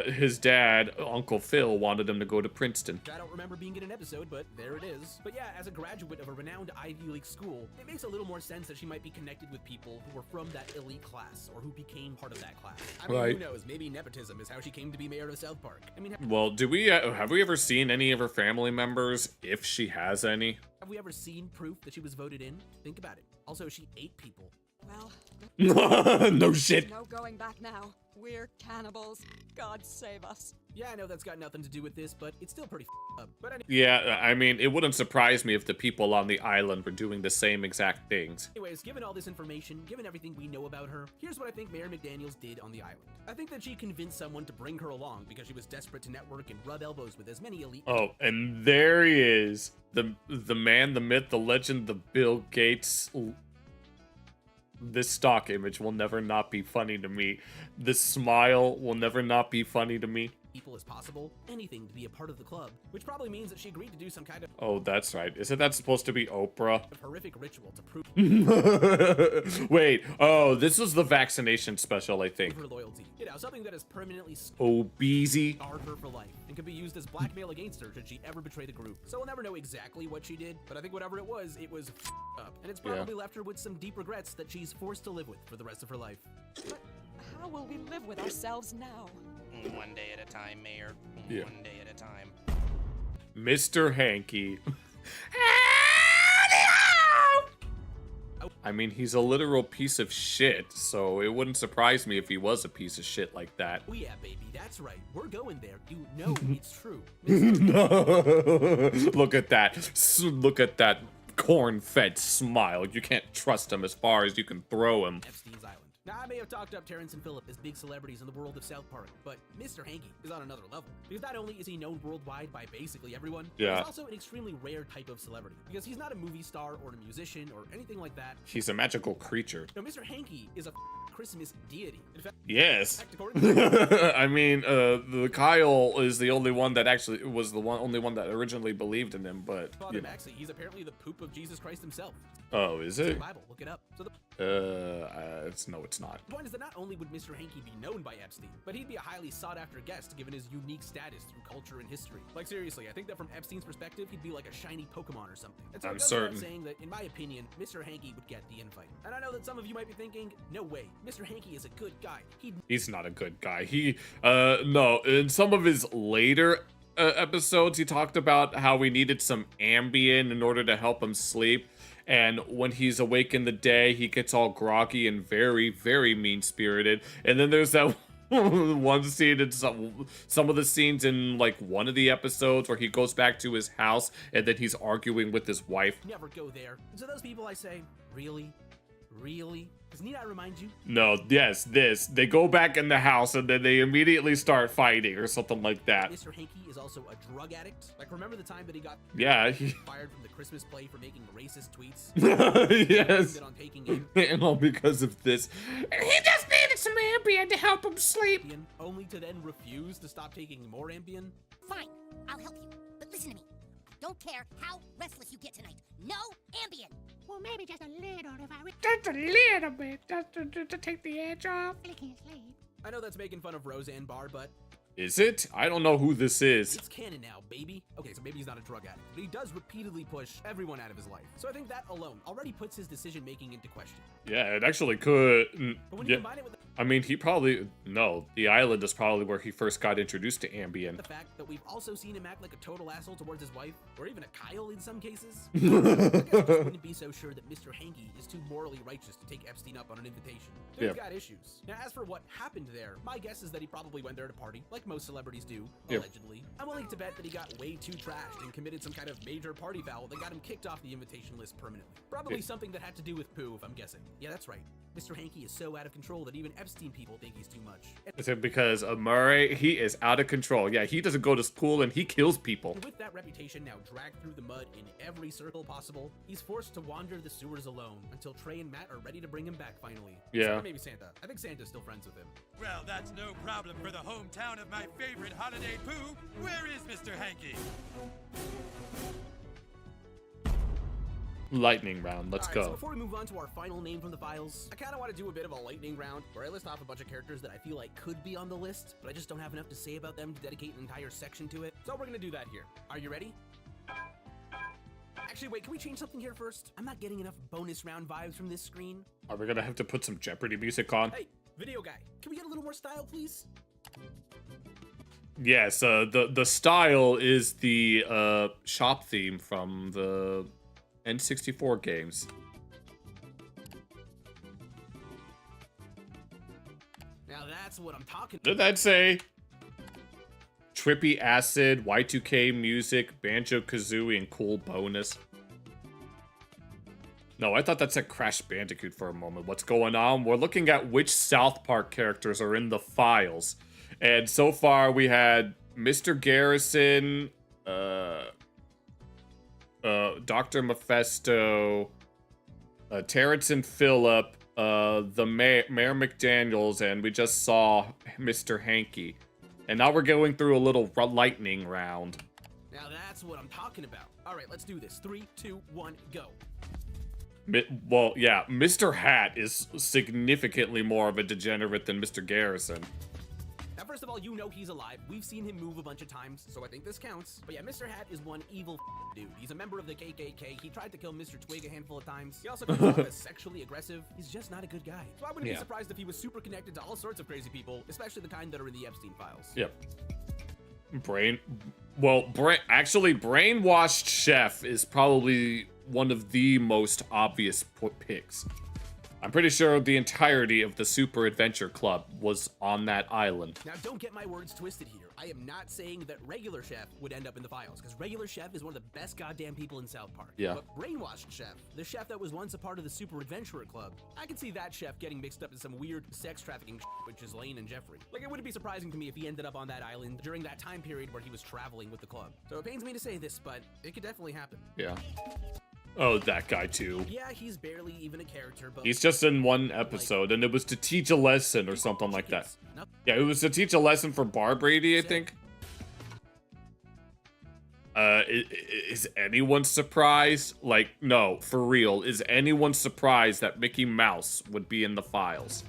his dad, Uncle Phil, wanted him to go to Princeton. I don't remember being in an episode, but there it is. But yeah, as a graduate of a renowned Ivy League school, it makes a little more sense that she might be connected with people who were from that elite class or who became part of that class. I mean, Right. who knows? Maybe nepotism is how she came to be mayor of South Park. I mean, Well, have we ever seen any of her family members, if she has any? have we ever seen proof that she was voted in? Think about it. Also, she ate people. Well, No shit. no going back now. We're cannibals. God save us. Yeah, I know that's got nothing to do with this, but it's still pretty up. But Yeah, I mean, it wouldn't surprise me if the people on the island were doing the same exact things. anyways, given all this information, given everything we know about her, here's what I think Mayor McDaniels did on the island. I think that she convinced someone to bring her along because she was desperate to network and rub elbows with as many elite. Oh, and there he is. The man, the myth, the legend, the Bill Gates. This stock image will never not be funny to me. This smile will never not be funny to me. people as possible, anything to be a part of the club, which probably means that she agreed to do some kind of Oh, that's right. Isn't that supposed to be Oprah? horrific ritual to prove Wait, oh, this was the vaccination special, I think. her loyalty. You know, something that has permanently Obeezy. scarred her for life and could be used as blackmail against her should she ever betray the group. So we'll never know exactly what she did, but I think whatever it was up. And it's probably left her with some deep regrets that she's forced to live with for the rest of her life. But how will we live with ourselves now? One day at a time, Mayor. Yeah. One day at a time. Mr. Hanky. I mean, he's a literal piece of shit, so it wouldn't surprise me if he was a piece of shit like that. Oh yeah, baby, that's right. We're going there. You know it's true. Look at that. Look at that corn-fed smile. You can't trust him as far as you can throw him. Epstein's Island. Now, I may have talked up Terrence and Phillip as big celebrities in the world of South Park, but Mr. Hanky is on another level. Because not only is he known worldwide by basically everyone, Yeah. he's also an extremely rare type of celebrity. Because he's not a movie star or a musician or anything like that. He's a magical creature. No, Mr. Hanky is a Christmas deity. In fact, Yes. according to I mean, the Kyle is the only one that actually was the only one that originally believed in him, but Father you know. Maxey, he's apparently the poop of Jesus Christ himself. Oh, is It's in it? the Bible, look it up. So the No, it's not. point is that not only would Mr. Hanky be known by Epstein, but he'd be a highly sought-after guest given his unique status through culture and history. Like seriously, I think that from Epstein's perspective, he'd be like a shiny Pokemon or something. And so I'm it goes without certain. saying that, in my opinion, Mr. Hanky would get the invite. And I know that some of you might be thinking, no way, Mr. Hanky is a good guy. He'd He's not a good guy. No, in some of his later episodes, he talked about how we needed some Ambien in order to help him sleep. And when he's awake in the day, he gets all groggy and very, very mean-spirited. And then there's that one scene in some of the scenes in like one of the episodes where he goes back to his house and then he's arguing with his wife. Never go there. To those people I say, really? Really? Because need I remind you? No, yes, this. They go back in the house and then they immediately start fighting or something like that. Mr. Hanky is also a drug addict. Like, remember the time that he got fired from the Christmas play for making racist tweets? Yes. On taking in. And all because of this. He just needed some Ambien to help him sleep. Only to then refuse to stop taking more Ambien? Fine, I'll help you. But listen to me. I don't care how restless you get tonight. No Ambien. Well, maybe just a little if I... Just a little bit, just to take the edge off. I can't sleep. I know that's making fun of Roseanne Barr, but... Is it? I don't know who this is. It's canon now, baby. Okay, so maybe he's not a drug addict, but he does repeatedly push everyone out of his life. So I think that alone already puts his decision-making into question. Yeah, it actually could. But when you combine it with I mean, he probably... No, the island is probably where he first got introduced to Ambien. the fact that we've also seen him act like a total asshole towards his wife, or even a Kyle in some cases, I guess I just wouldn't be so sure that Mr. Hanky is too morally righteous to take Epstein up on an invitation. Dude's got issues. Now, as for what happened there, my guess is that he probably went there to party, like most celebrities do, allegedly. I'm willing to bet that he got way too trashed and committed some kind of major party foul that got him kicked off the invitation list permanently. Probably something that had to do with poo, if I'm guessing. Yeah, that's right. Mr. Hanky is so out of control that even Epstein people think he's too much. Is it because of Murray? He is out of control. Yeah, he doesn't go to school and he kills people. And with that reputation now dragged through the mud in every circle possible, he's forced to wander the sewers alone until Trey and Matt are ready to bring him back finally. Yeah. Or maybe Santa. I think Santa's still friends with him. Well, that's no problem for the hometown of my favorite holiday poo. Where is Mr. Hanky? Lightning round. Let's go. So before we move on to our final name from the files, I kind of want to do a bit of a lightning round where I list off a bunch of characters that I feel like could be on the list, but I just don't have enough to say about them to dedicate an entire section to it. So we're gonna do that here. Are you ready? Actually, wait, can we change something here first? I'm not getting enough bonus round vibes from this screen. Are we gonna have to put some Jeopardy music on? Hey, video guy, can we get a little more style, please? Yes, the style is the shop theme from the N64 games. Now that's what I'm talking about. Did that say Trippy Acid, Y2K music, Banjo-Kazooie, and cool bonus? No, I thought that said Crash Bandicoot for a moment. What's going on? We're looking at which South Park characters are in the files. And so far we had Mr. Garrison, Dr. Mephisto, Terrence and Phillip, the Mayor McDaniels, and we just saw Mr. Hanky. And now we're going through a little lightning round. Now that's what I'm talking about. All right, let's do this. 3, 2, 1, go. Well, yeah, Mr. Hat is significantly more of a degenerate than Mr. Garrison. Now, first of all, you know he's alive. We've seen him move a bunch of times, so I think this counts. But yeah, Mr. Hat is one evil dude. He's a member of the KKK. He tried to kill Mr. Twig a handful of times. He also comes off as sexually aggressive. He's just not a good guy. So I wouldn't be surprised if he was super connected to all sorts of crazy people, especially the kind that are in the Epstein files. Yep. Actually, Brainwashed Chef is probably one of the most obvious picks. I'm pretty sure the entirety of the Super Adventure Club was on that island. Now, don't get my words twisted here. I am not saying that Regular Chef would end up in the files, because Regular Chef is one of the best goddamn people in South Park. Yeah. But Brainwashed Chef, the chef that was once a part of the Super Adventurer Club, I can see that chef getting mixed up in some weird sex trafficking with Ghislaine and Jeffrey. Like, it wouldn't be surprising to me if he ended up on that island during that time period where he was traveling with the club. So it pains me to say this, but it could definitely happen. Yeah. Oh, that guy too. Yeah, he's barely even a character, but... He's just in one episode, and it was to teach a lesson or something like that. Yeah, it was to teach a lesson for Bar Brady, I think. Is anyone surprised? Like, no, for real. Is anyone surprised that Mickey Mouse would be in the files?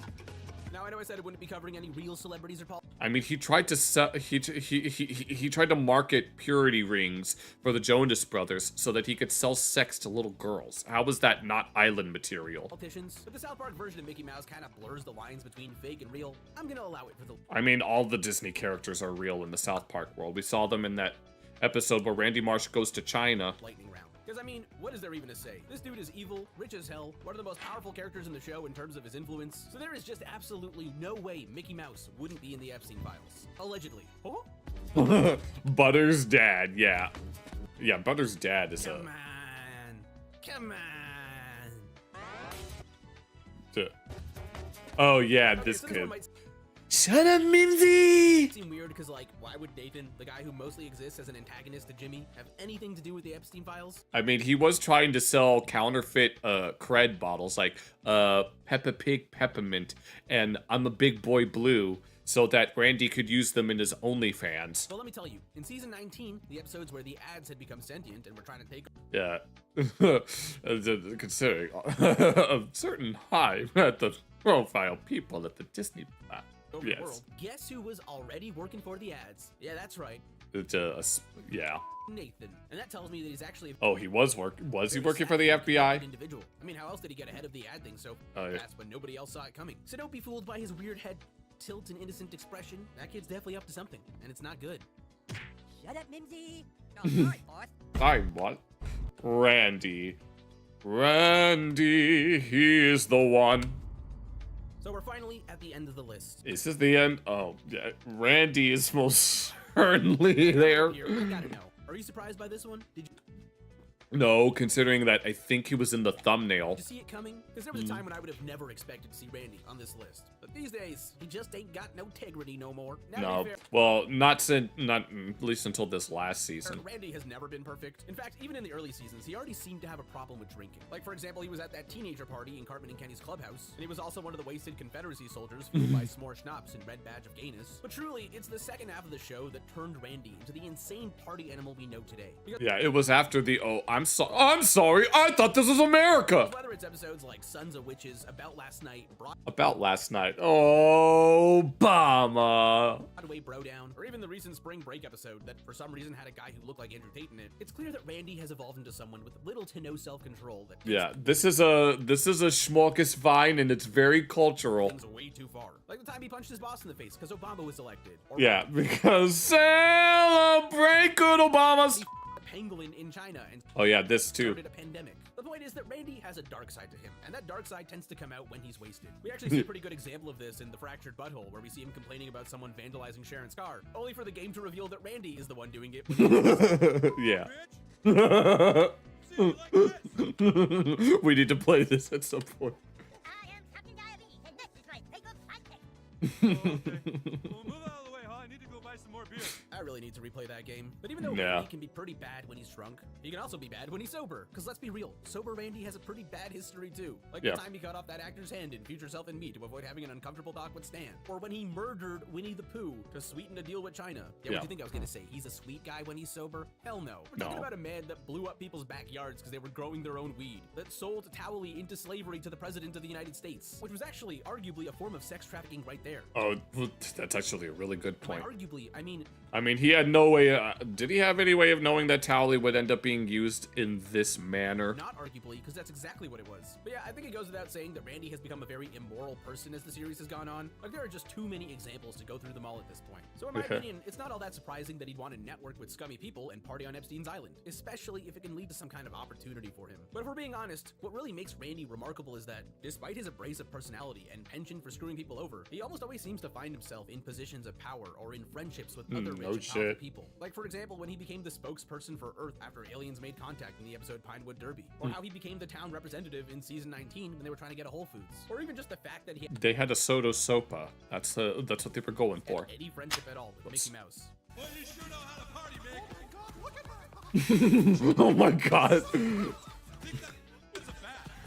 Now, I know I said it wouldn't be covering any real celebrities or I mean, he tried to sell, he tried to market purity rings for the Jonas Brothers so that he could sell sex to little girls. How was that not island material? politicians, but the South Park version of Mickey Mouse kind of blurs the lines between fake and real. I'm gonna allow it for the I mean, all the Disney characters are real in the South Park world. We saw them in that episode where Randy Marsh goes to China. lightning round. Because I mean, what is there even to say? This dude is evil, rich as hell, one of the most powerful characters in the show in terms of his influence. So there is just absolutely no way Mickey Mouse wouldn't be in the Epstein files. Allegedly. Oh? Butter's dad, yeah. Yeah, Butter's dad is Come on. Come on. Oh yeah, Okay, this so kid. one might Shut up, Mimsy! seem weird because, like, why would Nathan, the guy who mostly exists as an antagonist to Jimmy, have anything to do with the Epstein files? I mean, he was trying to sell counterfeit cred bottles like Peppa Pig Peppermint and I'm a Big Boy Blue so that Randy could use them in his OnlyFans. Well, let me tell you, in season 19, the episodes where the ads had become sentient and were trying to take Yeah. Considering a certain high at the profile people at the Disney platform. over the Yes. world, guess who was already working for the ads? Yeah, that's right, Yeah. Nathan. And that tells me that he's actually Oh, he was working. Was he very working for the savvy, FBI? connected individual. I mean, how else did he get ahead of the ad thing so Oh, yeah. fast when nobody else saw it coming? So don't be fooled by his weird head tilt and innocent expression. That kid's definitely up to something, and it's not good. Shut up, Mimsy. No, sorry, boss. I what? Randy. Randy, he is the one. So we're finally at the end of the list. Is this the end? Oh, yeah. Randy is most certainly there. Here, I gotta know. Are you surprised by this one? Did you No, considering that I think he was in the thumbnail. see it coming? Because there was a time when I would have never expected to see Randy on this list. But these days, he just ain't got no integrity no more. Now, No, to be fair, well, not at least until this last season. Randy has never been perfect. In fact, even in the early seasons, he already seemed to have a problem with drinking. Like, for example, he was at that teenager party in Cartman and Kenny's clubhouse, and he was also one of the wasted Confederacy soldiers fueled by s'more schnapps and red badge of gayness. But truly, it's the second half of the show that turned Randy into the insane party animal we know today. Because Yeah, it was after the I'm sorry, I thought this was America. whether it's episodes like Sons of Witches, About Last Night, About last night. Oh, Obama. Broadway Brodown, or even the recent Spring Break episode that for some reason had a guy who looked like Andrew Tate in it, it's clear that Randy has evolved into someone with little to no self-control that takes Yeah, this is a schmorkas vine and it's very cultural. things way too far. Like the time he punched his boss in the face because Obama was elected. Or Yeah, because celebrate good Obamas. he a pangolin in China and Oh yeah, this too. started a pandemic. The point is that Randy has a dark side to him, and that dark side tends to come out when he's wasted. We actually see a pretty good example of this in The Fractured Butthole, where we see him complaining about someone vandalizing Sharon's car, only for the game to reveal that Randy is the one doing it. When Yeah. We need to play this at some point. I am Captain Diabetes, and this is my favorite sidekick. Well, move out of the way, huh? I need to go buy some more beer. I really need to replay that game. But even though Yeah. Randy can be pretty bad when he's drunk, he can also be bad when he's sober. Because let's be real, sober Randy has a pretty bad history too. Like Yeah. the time he cut off that actor's hand in Future Self and Me to avoid having an uncomfortable talk with Stan. Or when he murdered Winnie the Pooh to sweeten a deal with China. Yeah, Yeah. what do you think I was gonna say? He's a sweet guy when he's sober? Hell no. We're talking No. about a man that blew up people's backyards because they were growing their own weed. That sold Towley into slavery to the President of the United States. Which was actually arguably a form of sex trafficking right there. Oh, well, that's actually a really good By point. arguably, I mean, I mean, he had no way. Did he have any way of knowing that Towley would end up being used in this manner? not arguably, because that's exactly what it was. But yeah, I think it goes without saying that Randy has become a very immoral person as the series has gone on. Like, there are just too many examples to go through them all at this point. So in my Yeah. opinion, it's not all that surprising that he'd want to network with scummy people and party on Epstein's island, especially if it can lead to some kind of opportunity for him. But if we're being honest, what really makes Randy remarkable is that, despite his abrasive personality and penchant for screwing people over, he almost always seems to find himself in positions of power or in friendships with other rich no and powerful shit. people. Like, for example, when he became the spokesperson for Earth after aliens made contact in the episode Pinewood Derby, or how he became the town representative in season 19 when they were trying to get a Whole Foods, or even just the fact that he had They had a Soto Sopa. That's what they were going for. any friendship at all with Whoops. Mickey Mouse. Well, you sure know how to party, Mick. Oh my god.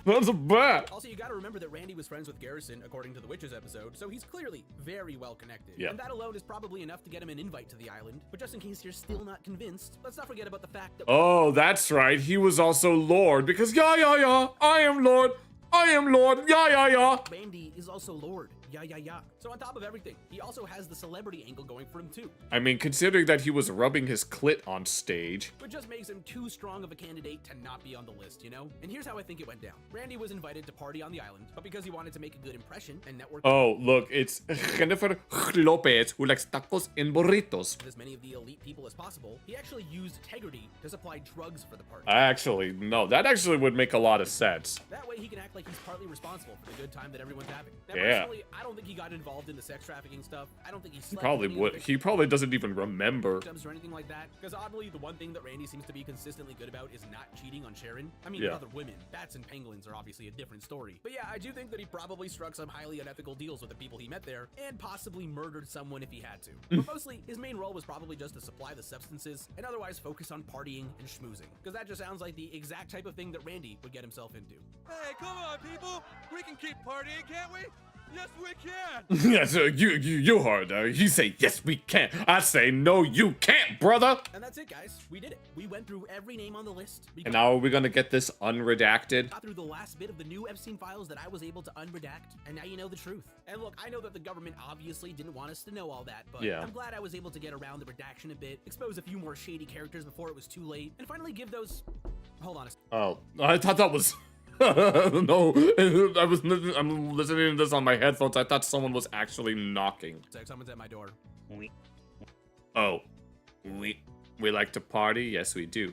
That's a bat. Also, you gotta remember that Randy was friends with Garrison, according to the Witches episode, so he's clearly very well connected. Yeah. And that alone is probably enough to get him an invite to the island. But just in case you're still not convinced, let's not forget about the fact that Oh, that's right. He was also Lord because yeah, I am Lord. I am Lord. Yeah. Randy is also Lord. Yeah. So on top of everything, he also has the celebrity angle going for him too. I mean, considering that he was rubbing his clit on stage. Which just makes him too strong of a candidate to not be on the list, you know? And here's how I think it went down. Randy was invited to party on the island, but because he wanted to make a good impression and network— Oh, look, it's Jennifer Lopez, who likes tacos and burritos. As many of the elite people as possible, he actually used integrity to supply drugs for the party. Actually, no, that actually would make a lot of sense. That way he can act like he's partly responsible for the good time that everyone's having. Now, Yeah. personally, I don't think he got involved in the sex trafficking stuff. I don't think he slept Probably with any would. of the He probably doesn't even remember. victims or anything like that. Because oddly, the one thing that Randy seems to be consistently good about is not cheating on Sharon. I mean, Yeah. other women. Bats and penguins are obviously a different story. But yeah, I do think that he probably struck some highly unethical deals with the people he met there, and possibly murdered someone if he had to. But mostly, his main role was probably just to supply the substances and otherwise focus on partying and schmoozing. Because that just sounds like the exact type of thing that Randy would get himself into. Hey, come on, people. We can keep partying, can't we? Yes, we can. Yes, you heard her. You say, yes, we can. I say, no, you can't, brother. And that's it, guys. We did it. We went through every name on the list. And now are we going to get this unredacted? Got through the last bit of the new Epstein files that I was able to unredact, and now you know the truth. And look, I know that the government obviously didn't want us to know all that, but Yeah. I'm glad I was able to get around the redaction a bit, expose a few more shady characters before it was too late, and finally give those— hold on a Oh, I thought that was... No, I'm listening to this on my headphones. I thought someone was actually knocking. someone's at my door. Oh, we like to party? Yes, we do.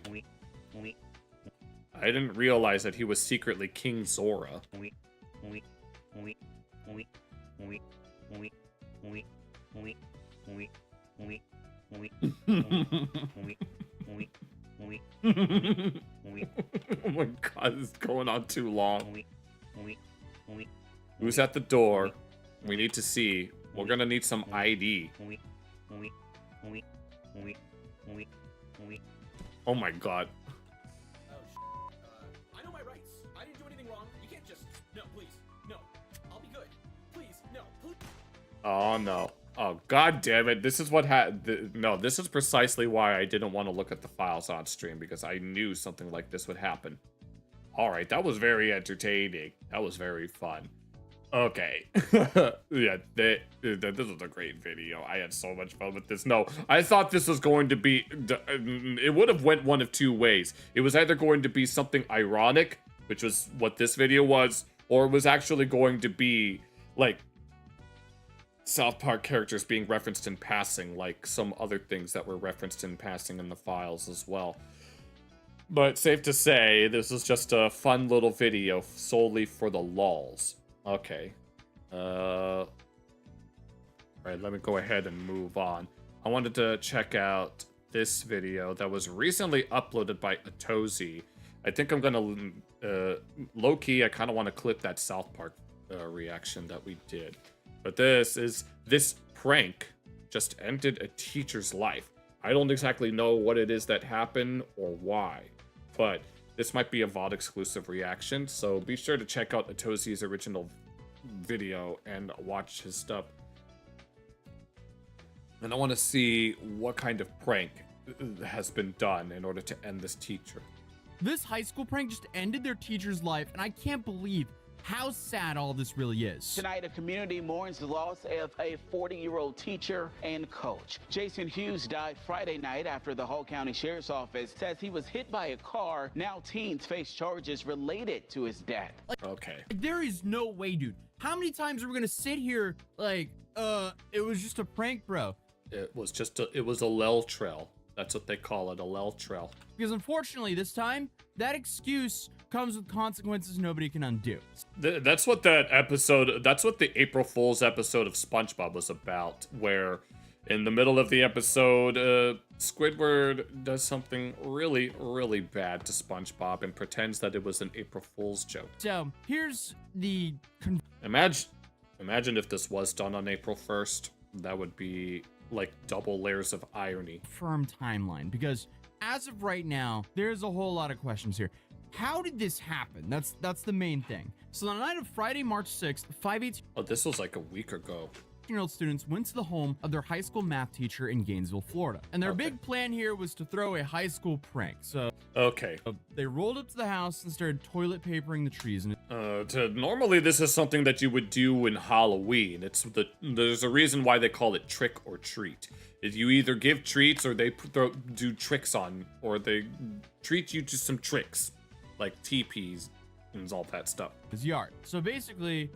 I didn't realize that he was secretly King Zora. Oh my god, this is going on too long. Who's at the door? We need to see. We're gonna need some ID. Oh my god. I know my rights. I didn't do anything wrong. You can't just— no, please. No. I'll be good. Please. No. Please. Oh no. Oh god damn it. This is what no, this is precisely why I didn't want to look at the files on stream, because I knew something like this would happen. Alright, that was very entertaining. That was very fun. Okay. Yeah, this was a great video. I had so much fun with this. No, I thought this was going to be... It would have went one of two ways. It was either going to be something ironic, which was what this video was, or it was actually going to be, like, South Park characters being referenced in passing, like some other things that were referenced in passing in the files as well. But safe to say, this is just a fun little video solely for the lulz. Okay. Right, let me go ahead and move on. I wanted to check out this video that was recently uploaded by Atozi. I think I'm gonna, low-key, I kind of want to clip that South Park reaction that we did. But this prank just ended a teacher's life. I don't exactly know what it is that happened or why, but this might be a VOD exclusive reaction, so be sure to check out Atozi's original video and watch his stuff. And I want to see what kind of prank has been done in order to end this teacher. This high school prank just ended their teacher's life, and I can't believe how sad all this really is. Tonight, a community mourns the loss of a 40-year-old teacher and coach. Jason Hughes died Friday night after the Hull County Sheriff's Office says he was hit by a car. Now teens face charges related to his death. Okay. There is no way, dude. How many times are we gonna sit here like, it was just a prank, bro? It was a lel trail. That's what they call it, a lel trail. Because unfortunately, this time, that excuse comes with consequences nobody can undo. That's what that episode, that's what the April Fool's episode of SpongeBob was about, where in the middle of the episode, Squidward does something really, really bad to SpongeBob and pretends that it was an April Fool's joke. So, here's the... Imagine if this was done on April 1st. That would be like double layers of irony. Firm timeline, because as of right now, there's a whole lot of questions here. How did this happen? That's the main thing. So the night of Friday, March 6th, 5:18. Oh, this was like a week ago. 16-year-old students went to the home of their high school math teacher in Gainesville, Florida. And their big plan here was to throw a high school prank. So they rolled up to the house and started toilet papering the trees. And normally this is something that you would do in Halloween. There's a reason why they call it trick or treat. Is you either give treats or they do tricks on, or they treat you to some tricks, like teepees and all that stuff. His yard. So basically,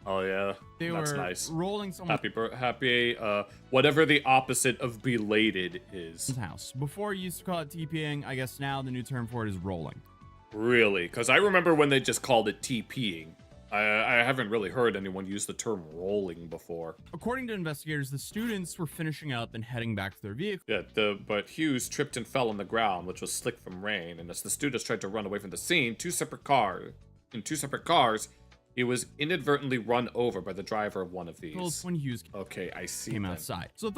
oh yeah, they that's were nice. Rolling someone happy, whatever the opposite of belated is. House. Before you used to call it TPing, I guess now the new term for it is rolling. Really? Because I remember when they just called it TPing. I haven't really heard anyone use the term rolling before. According to investigators, the students were finishing up and heading back to their vehicle. Yeah, but Hughes tripped and fell on the ground, which was slick from rain, and as the students tried to run away from the scene, two separate cars, he was inadvertently run over by the driver of one of these. When Hughes I see. Came outside. So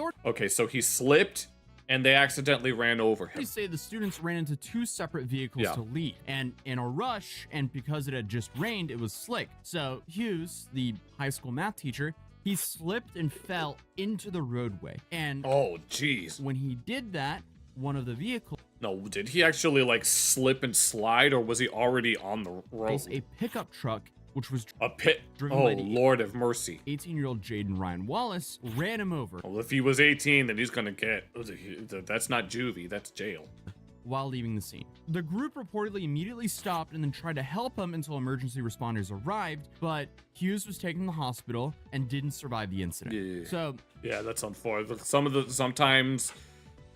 so he slipped, and they accidentally ran over him. They say the students ran into two separate vehicles to leave, and in a rush, and because it had just rained, it was slick. So Hughes, the high school math teacher, he slipped and fell into the roadway. And oh, jeez. When he did that, one of the vehicles. No, did he actually like slip and slide, or was he already on the road? A pickup truck, which was driven by Lord of mercy. 18-year-old Jaden Ryan Wallace ran him over. Well, if he was 18, then he's gonna get, that's not juvie, that's jail. While leaving the scene. The group reportedly immediately stopped and then tried to help him until emergency responders arrived, but Hughes was taken to the hospital and didn't survive the incident. Yeah, that's unfortunate. Sometimes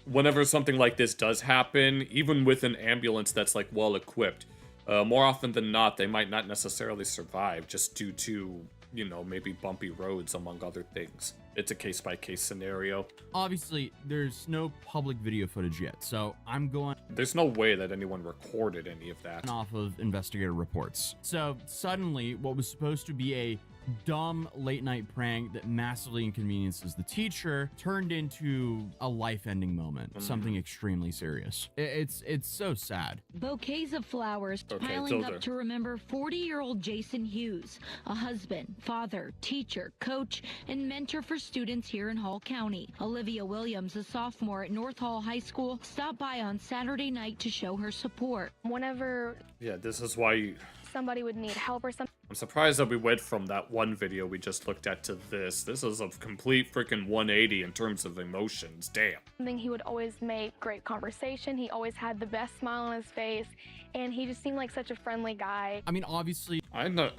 whenever something like this does happen, even with an ambulance that's like well equipped, more often than not, they might not necessarily survive just due to, maybe bumpy roads, among other things. It's a case-by-case scenario. Obviously, there's no public video footage yet, so I'm going... There's no way that anyone recorded any of that. Off of investigator reports. So, suddenly, what was supposed to be a dumb late-night prank that massively inconveniences the teacher turned into a life-ending moment. Something extremely serious. It's so sad. Bouquets of flowers piling up to remember 40-year-old Jason Hughes, a husband, father, teacher, coach, and mentor for students here in Hall County. Olivia Williams, a sophomore at North Hall High School, stopped by on Saturday night to show her support. Whenever this is why somebody would need help or something. I'm surprised that we went from that one video we just looked at to this. This is a complete freaking 180 in terms of emotions. Damn. He would always make great conversation. He always had the best smile on his face, and he just seemed like such a friendly guy. I mean, obviously, I'm not.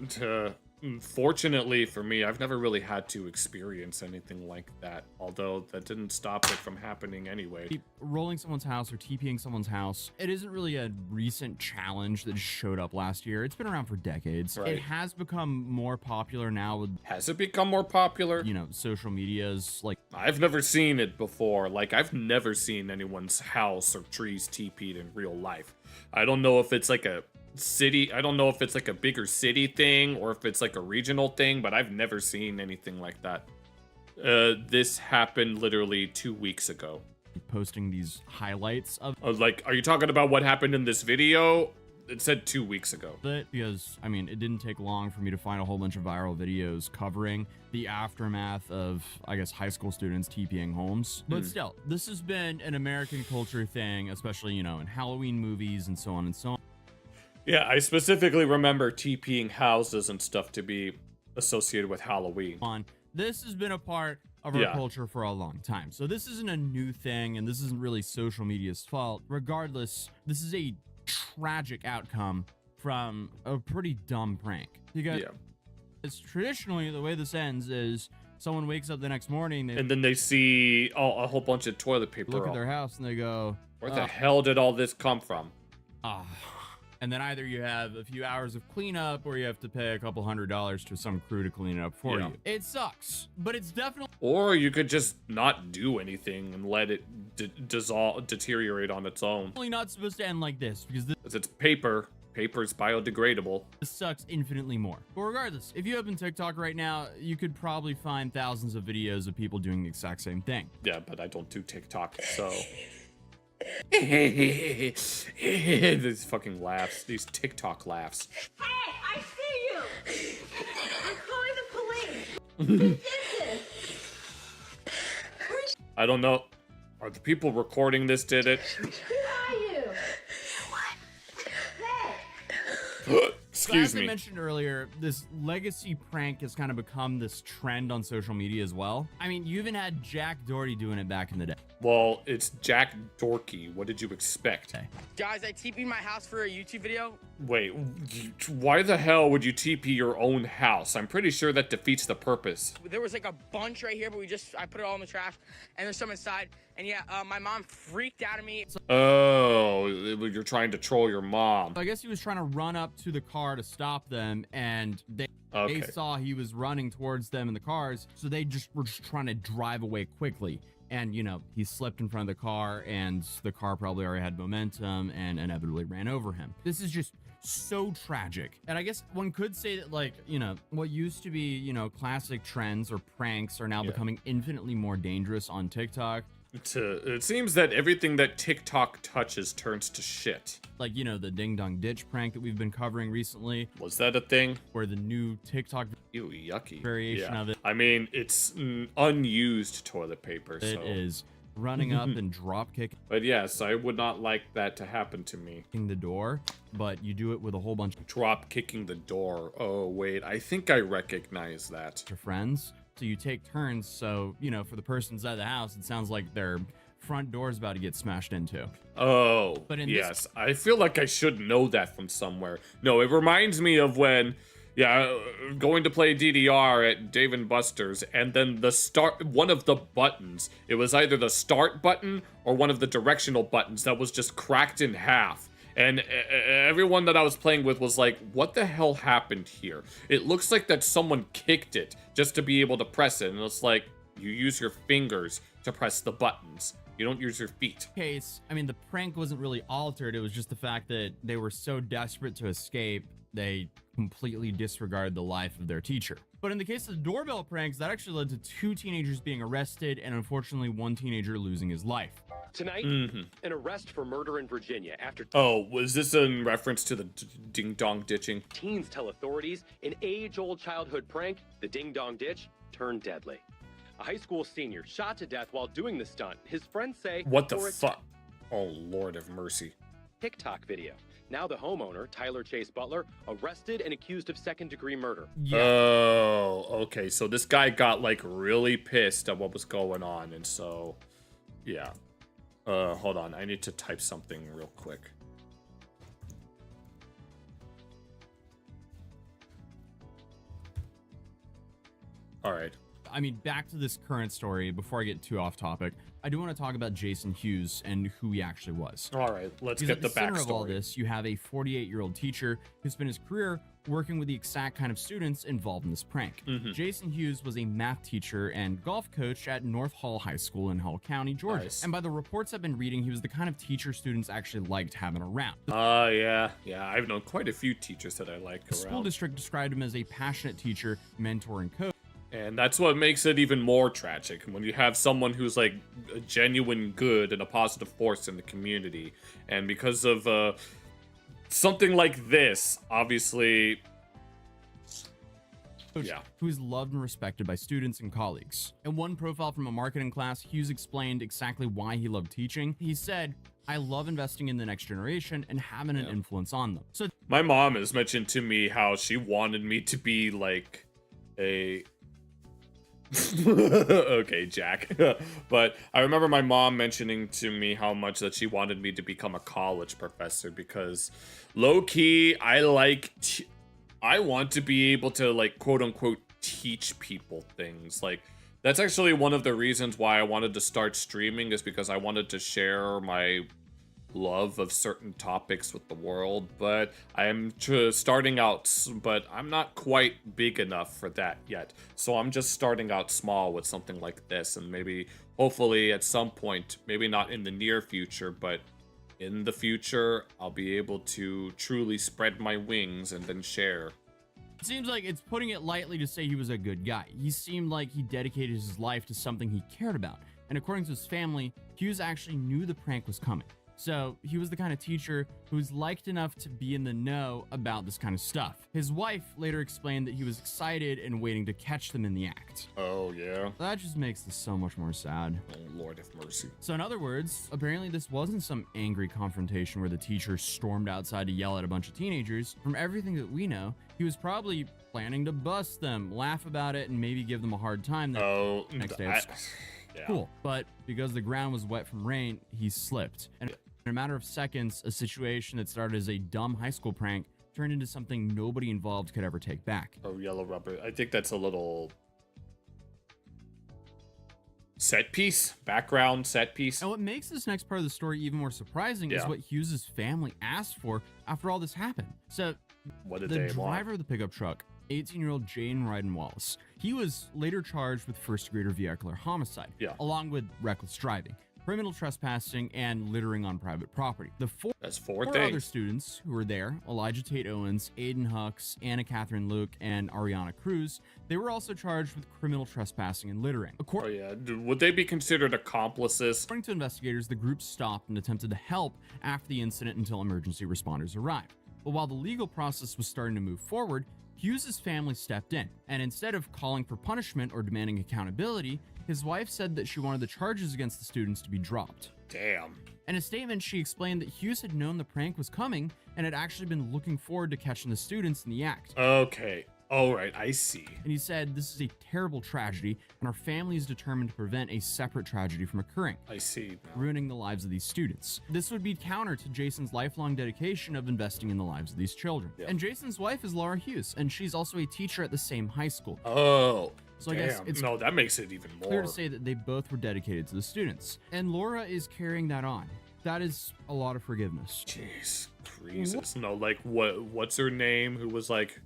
Fortunately for me, I've never really had to experience anything like that, although that didn't stop it from happening anyway. Rolling someone's house or TPing someone's house, it isn't really a recent challenge that just showed up last year. It's been around for decades. Right. It has become more popular now with... Has it become more popular? Social medias, like... I've never seen it before. Like, I've never seen anyone's house or trees TP'd in real life. I don't know if it's like a city, I don't know if it's like a bigger city thing or if it's like a regional thing, but I've never seen anything like that. This happened literally 2 weeks ago. Posting these highlights of like, are you talking about what happened in this video? It said 2 weeks ago. Because, I mean, it didn't take long for me to find a whole bunch of viral videos covering the aftermath of, I guess, high school students TPing homes. But still, this has been an American culture thing, especially, in Halloween movies and so on and so on. Yeah, I specifically remember TPing houses and stuff to be associated with Halloween. This has been a part of our culture for a long time. So this isn't a new thing, and this isn't really social media's fault. Regardless, this is a tragic outcome from a pretty dumb prank. It's traditionally, the way this ends is someone wakes up the next morning, and then they see a whole bunch of toilet paper. Look at their house, and they go, where the hell did all this come from? And then either you have a few hours of cleanup or you have to pay a couple $100s to some crew to clean it up for you. It sucks, but it's definitely... Or you could just not do anything and let it deteriorate on its own. It's not supposed to end like this because it's paper. Paper is biodegradable. This sucks infinitely more. But regardless, if you open TikTok right now, you could probably find thousands of videos of people doing the exact same thing. Yeah, but I don't do TikTok, so... These fucking laughs. These TikTok laughs. Hey, I see you! I'm calling the police! I don't know. Are the people recording this did it? Excuse As me. I mentioned earlier, this legacy prank has kind of become this trend on social media as well. I mean, you even had Jack Doherty doing it back in the day. Well, it's Jack Dorky. What did you expect? Guys, I TP'd my house for a YouTube video. Wait, why the hell would you TP your own house? I'm pretty sure that defeats the purpose. There was like a bunch right here, but I put it all in the trash, and there's some inside. And yeah, my mom freaked out at me. Oh, you're trying to troll your mom. I guess he was trying to run up to the car to stop them, and they saw he was running towards them in the cars, so they were just trying to drive away quickly. And, you know, he slipped in front of the car, and the car probably already had momentum and inevitably ran over him. This is just so tragic. And I guess one could say that, like, you know, what used to be, you know, classic trends or pranks are now becoming infinitely more dangerous on TikTok. It seems that everything that TikTok touches turns to shit. Like, you know, the ding dong ditch prank that we've been covering recently. Was that a thing? Or the new TikTok yucky variation of it. I mean, it's unused toilet paper. It is running up and drop kicking. But yes, I would not like that to happen to me. The door, but you do it with a whole bunch of drop kicking the door. Oh wait, I think I recognize that. Your friends. So you take turns, so, you know, for the person inside the house, it sounds like their front door is about to get smashed into. Oh, but yes. I feel like I should know that from somewhere. No, it reminds me of when, going to play DDR at Dave & Buster's, and then one of the buttons, it was either the start button or one of the directional buttons that was just cracked in half. And everyone that I was playing with was like, what the hell happened here? It looks like that someone kicked it just to be able to press it. And it's like, you use your fingers to press the buttons. You don't use your feet. Case, I mean, the prank wasn't really altered. It was just the fact that they were so desperate to escape, they completely disregarded the life of their teacher. But in the case of the doorbell pranks, that actually led to 2 teenagers being arrested and unfortunately 1 teenager losing his life. Tonight, an arrest for murder in Virginia after... Oh, was this in reference to the ding-dong ditching? Teens tell authorities an age-old childhood prank, the ding-dong ditch, turned deadly. A high school senior shot to death while doing the stunt. His friends say... What the fuck? Oh, Lord have mercy. TikTok video. Now the homeowner, Tyler Chase Butler, arrested and accused of second-degree murder. Yeah. Oh, okay. So this guy got, like, really pissed at what was going on, and so... Yeah. Hold on. I need to type something real quick. All right. I mean, back to this current story, before I get too off topic, I do want to talk about Jason Hughes and who he actually was. All right, let's get the backstory. At the center of all this, you have a 48-year-old teacher who spent his career working with the exact kind of students involved in this prank. Jason Hughes was a math teacher and golf coach at North Hall High School in Hall County, Georgia. Nice. And by the reports I've been reading, he was the kind of teacher students actually liked having around. Yeah. I've known quite a few teachers that I like around. The school district described him as a passionate teacher, mentor, and coach. And that's what makes it even more tragic, when you have someone who's like a genuine good and a positive force in the community. And because of something like this, obviously, who is loved and respected by students and colleagues. In one profile from a marketing class, Hughes explained exactly why he loved teaching. He said, "I love investing in the next generation and having an influence on them." So my mom has mentioned to me how she wanted me to be like a... Okay, Jack. But I remember my mom mentioning to me how much that she wanted me to become a college professor because low-key, I want to be able to, like, quote-unquote teach people things. Like, that's actually one of the reasons why I wanted to start streaming, is because I wanted to share my love of certain topics with the world. But I am starting out, but I'm not quite big enough for that yet. So I'm just starting out small with something like this, and maybe, hopefully at some point, maybe not in the near future, but in the future, I'll be able to truly spread my wings and then share. It seems like it's putting it lightly to say he was a good guy. He seemed like he dedicated his life to something he cared about. And according to his family, Hughes actually knew the prank was coming. So he was the kind of teacher who's liked enough to be in the know about this kind of stuff. His wife later explained that he was excited and waiting to catch them in the act. Oh, yeah. That just makes this so much more sad. Oh, Lord have mercy. So in other words, apparently this wasn't some angry confrontation where the teacher stormed outside to yell at a bunch of teenagers. From everything that we know, he was probably planning to bust them, laugh about it, and maybe give them a hard time the next day of school. Yeah. Cool. But because the ground was wet from rain, he slipped. And in a matter of seconds, a situation that started as a dumb high school prank turned into something nobody involved could ever take back. Oh, yellow rubber. I think that's a little set piece, background set piece. And what makes this next part of the story even more surprising is what Hughes's family asked for after all this happened. So what did the they driver want? of the pickup truck, 18-year-old Jane Ryden Wallace, he was later charged with first-degree vehicular homicide, along with reckless driving, criminal trespassing, and littering on private property. The four other students who were there, Elijah Tate Owens, Aiden Hucks, Anna Catherine Luke, and Ariana Cruz, they were also charged with criminal trespassing and littering. Would they be considered accomplices? According to investigators, the group stopped and attempted to help after the incident until emergency responders arrived. But while the legal process was starting to move forward, Hughes's family stepped in, and instead of calling for punishment or demanding accountability, his wife said that she wanted the charges against the students to be dropped. Damn. In a statement, she explained that Hughes had known the prank was coming and had actually been looking forward to catching the students in the act. Okay. All right, I see. And he said, "This is a terrible tragedy, and our family is determined to prevent a separate tragedy from occurring." I see. Ruining the lives of these students. This would be counter to Jason's lifelong dedication of investing in the lives of these children. Yeah. And Jason's wife is Laura Hughes, and she's also a teacher at the same high school. Oh, so damn. I guess it's no, that makes it even more clear to say that they both were dedicated to the students. And Laura is carrying that on. That is a lot of forgiveness. Jeez, Jesus. No, like what's her name? Who was like,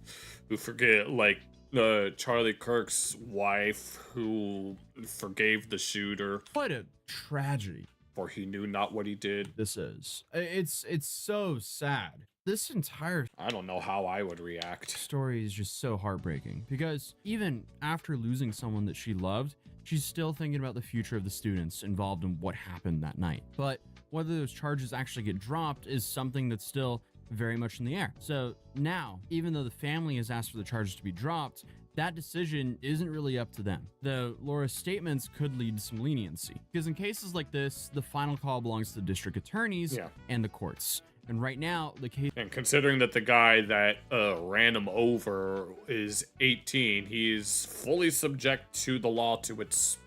who forget like Charlie Kirk's wife who forgave the shooter. What a tragedy. For he knew not what he did. This is. It's so sad. This entire I don't know how I would react. Story is just so heartbreaking because even after losing someone that she loved, she's still thinking about the future of the students involved in what happened that night. But whether those charges actually get dropped is something that's still very much in the air. So now, even though the family has asked for the charges to be dropped, that decision isn't really up to them, though Laura's statements could lead to some leniency. Because in cases like this, the final call belongs to the district attorneys and the courts. And right now, the case... And considering that the guy that ran him over is 18, he's fully subject to the law to its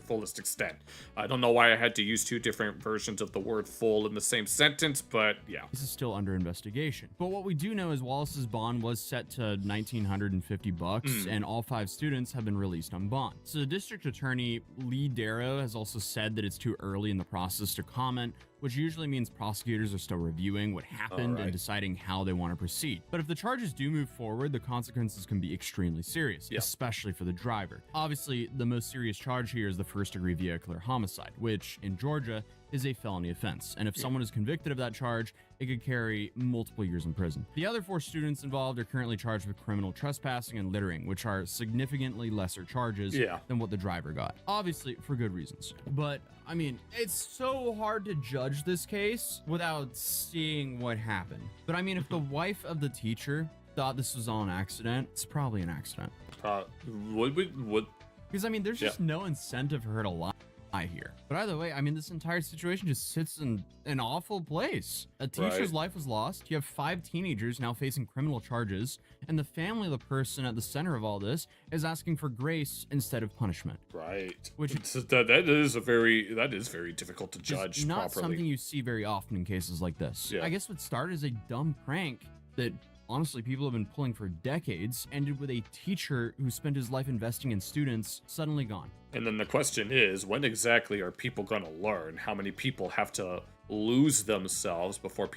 fullest extent. I don't know why I had to use two different versions of the word full in the same sentence, but yeah. This is still under investigation. But what we do know is Wallace's bond was set to $1,950, and all 5 students have been released on bond. So the district attorney, Lee Darrow, has also said that it's too early in the process to comment, which usually means prosecutors are still reviewing what happened and deciding how they want to proceed. But if the charges do move forward, the consequences can be extremely serious, especially for the driver. Obviously, the most serious charge here is the first-degree vehicular homicide, which in Georgia is a felony offense. And if someone is convicted of that charge, it could carry multiple years in prison. The other 4 students involved are currently charged with criminal trespassing and littering, which are significantly lesser charges than what the driver got. Obviously, for good reasons. But, I mean, it's so hard to judge this case without seeing what happened. But I mean, if the wife of the teacher thought this was all an accident, it's probably an accident. Would? Because, I mean, there's just no incentive for her to lie here. But either way, I mean, this entire situation just sits in an awful place. A teacher's life was lost. You have 5 teenagers now facing criminal charges, and the family of the person at the center of all this is asking for grace instead of punishment. Right. Which that is very difficult to judge is not properly. something you see very often in cases like this. I guess what started as a dumb prank that honestly people have been pulling for decades ended with a teacher who spent his life investing in students suddenly gone. And then the question is, when exactly are people going to learn? How many people have to lose themselves before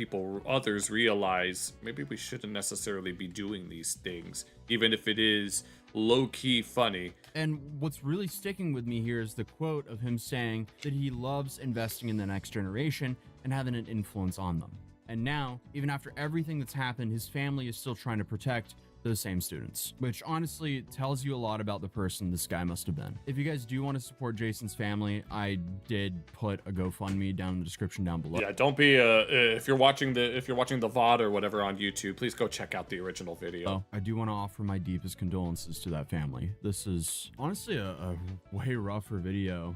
others realize maybe we shouldn't necessarily be doing these things, even if it is low-key funny. And what's really sticking with me here is the quote of him saying that he loves investing in the next generation and having an influence on them. And now, even after everything that's happened, his family is still trying to protect those same students, which honestly tells you a lot about the person this guy must have been. If you guys do want to support Jason's family, I did put a GoFundMe down in the description down below. Yeah, don't be if you're watching the VOD or whatever on YouTube, please go check out the original video. I do want to offer my deepest condolences to that family. This is honestly a way rougher video.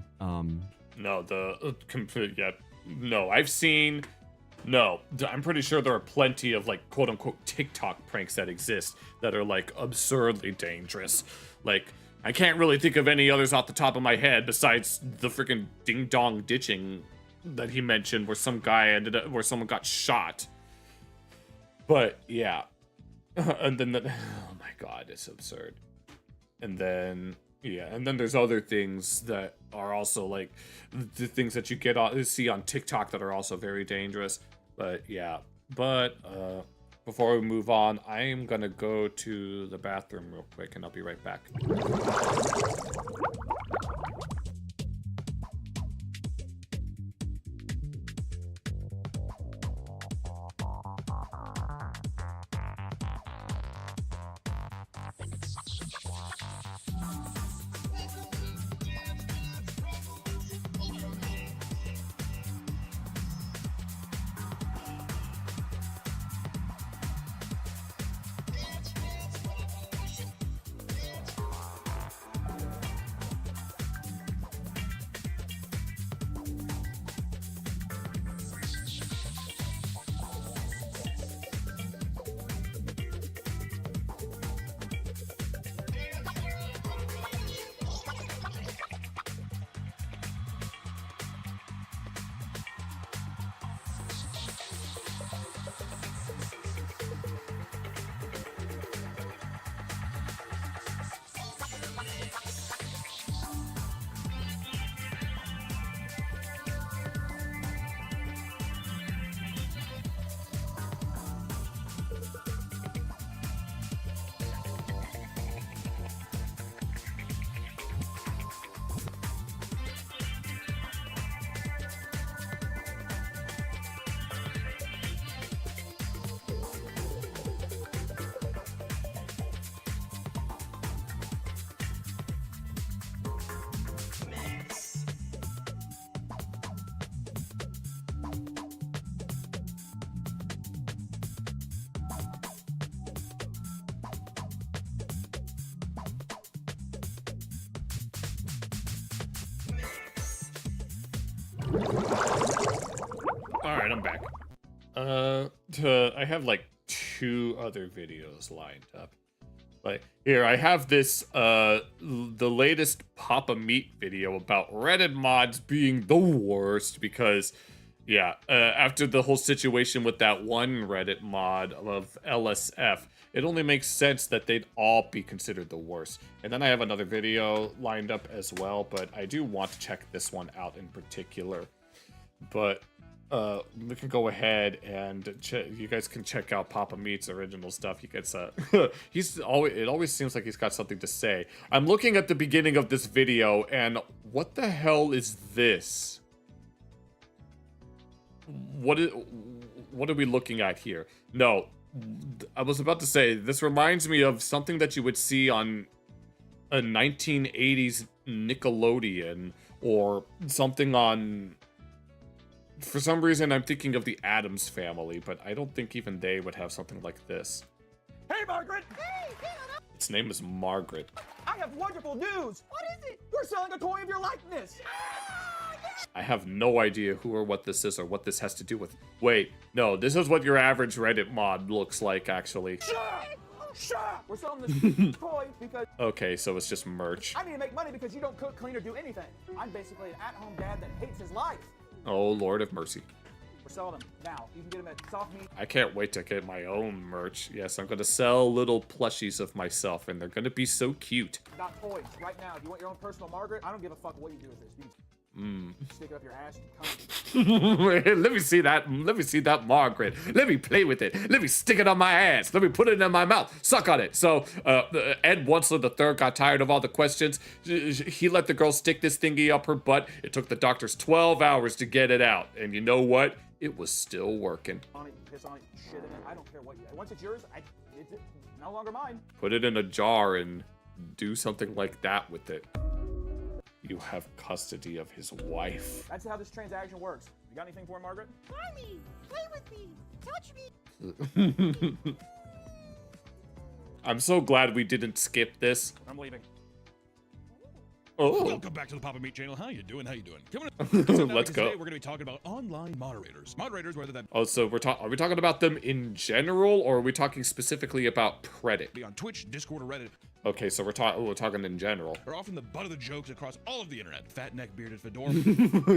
No, I'm pretty sure there are plenty of like quote unquote TikTok pranks that exist that are like absurdly dangerous. Like, I can't really think of any others off the top of my head besides the freaking ding dong ditching that he mentioned, where someone got shot. But yeah, and then oh my god, it's absurd. And then there's other things that are also like the things that you see on TikTok that are also very dangerous. But yeah, before we move on, I am gonna go to the bathroom real quick and I'll be right back. Alright, I'm back. I have like 2 other videos lined up. Like, here, I have this, the latest Papa Meat video about Reddit mods being the worst because, yeah, after the whole situation with that one Reddit mod of LSF, it only makes sense that they'd all be considered the worst. And then I have another video lined up as well, but I do want to check this one out in particular. But we can go ahead and you guys can check out Papa Meat's original stuff. You guys, it always seems like he's got something to say. I'm looking at the beginning of this video, and what the hell is this? What are we looking at here? No, I was about to say, this reminds me of something that you would see on a 1980s Nickelodeon or something on... For some reason, I'm thinking of the Addams Family, but I don't think even they would have something like this. Hey, Margaret! Hey, Its name is Margaret. I have wonderful news! What is it? We're selling a toy of your likeness! I have no idea who or what this is or what this has to do with... Wait, no, this is what your average Reddit mod looks like, actually. Shut! We're selling this toy because... Okay, so it's just merch. I need to make money because you don't cook, clean, or do anything. I'm basically an at-home dad that hates his life. Oh, Lord of mercy. We're selling them now. You can get them at Soft Meat. I can't wait to get my own merch. Yes, I'm going to sell little plushies of myself, and they're going to be so cute. Not toys. Right now, if you want your own personal Margaret, I don't give a fuck what you do with this. You stick it up your ass and come. Let me see that. Let me see that Margaret. Let me play with it. Let me stick it on my ass. Let me put it in my mouth. Suck on it. So Ed Wunsler III got tired of all the questions. He let the girl stick this thingy up her butt. It took the doctors 12 hours to get it out. And you know what? It was still working. On it, piss on it, shit in it. I don't care what you... Once it's yours, No longer mine. Put it in a jar and do something like that with it. You have custody of his wife. That's how this transaction works. You got anything for him, Margaret? Mommy, play with me. Touch me. I'm so glad we didn't skip this. I'm leaving. Oh. Welcome back to the Papa Meat channel. How you doing? Coming up, Let's go. Today we're going to be talking about online moderators. Moderators, whether that Oh, so are we talking about them in general, or are we talking specifically about Reddit? be on Twitch, Discord, or Reddit. Okay, so we're talking in general. Are often the butt of the jokes across all of the internet. Fat neck, bearded fedora.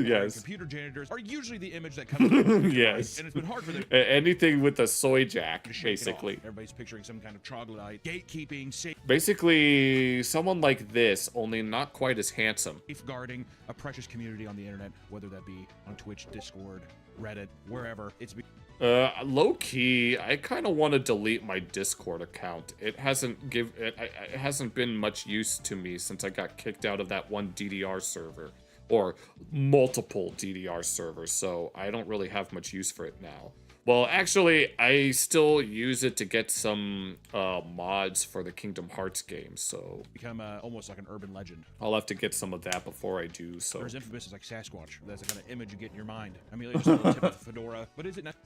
Yes. Computer janitors are usually the image that comes up. Yes. And it's been hard for them. Anything with a soy jack, to shake it basically. off. Everybody's picturing some kind of troglodyte, gatekeeping, Basically, someone like this, only not quite as handsome. safeguarding a precious community on the internet, whether that be on Twitch, Discord, Reddit, wherever. It's Low key, I kind of want to delete my Discord account. It hasn't it hasn't been much use to me since I got kicked out of that one DDR server, or multiple DDR servers. So I don't really have much use for it now. Well, actually, I still use it to get some mods for the Kingdom Hearts game. So become almost like an urban legend. I'll have to get some of that before I do. So There's infamous as like Sasquatch. That's the kind of image you get in your mind. I mean, just a little tip of the fedora. But is it not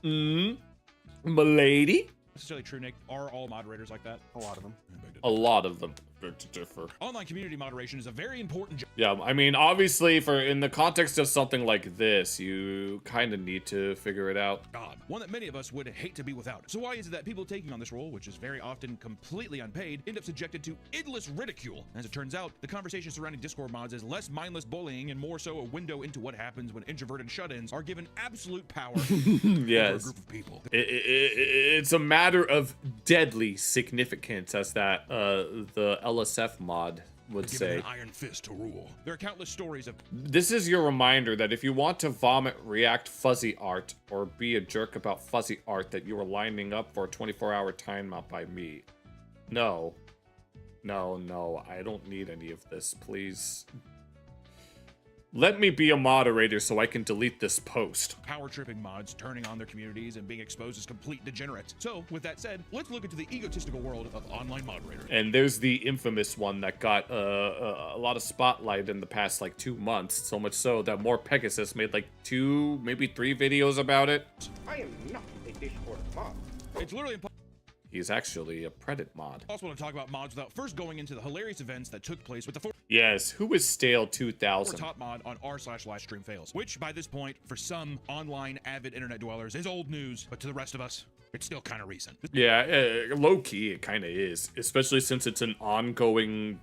Milady? necessarily true, Nick? Are all moderators like that? A lot of them. A lot of them. Beg to differ. Online community moderation is a very important job. Yeah, I mean, obviously, in the context of something like this, you kind of need to figure it out. One that many of us would hate to be without. So why is it that people taking on this role, which is very often completely unpaid, end up subjected to endless ridicule? As it turns out, the conversation surrounding Discord mods is less mindless bullying and more so a window into what happens when introverted shut-ins are given absolute power Yes. over a group of people. It's a matter of deadly significance, as that the LSF mod would Given say. an iron fist to rule. There are countless stories of This is your reminder that if you want to vomit react fuzzy art or be a jerk about fuzzy art, that you are lining up for a 24-hour timeout by me. No, I don't need any of this. Please let me be a moderator so I can delete this post. power tripping mods turning on their communities and being exposed as complete degenerates. So, with that said, let's look into the egotistical world of online moderators. And there's the infamous one that got a lot of spotlight in the past like 2 months, so much so that More Pegasus made like 2, maybe 3 videos about it. I am not a Discord mod. It's literally impossible. He's actually a Predator mod. Also want to talk about mods without first going into the hilarious events that took place with the Yes, who is Stale 2000? top mod on r/livestream fails, which by this point, for some online avid internet dwellers, is old news, but to the rest of us, it's still kind of recent. Yeah, low key it kind of is, especially since it's an ongoing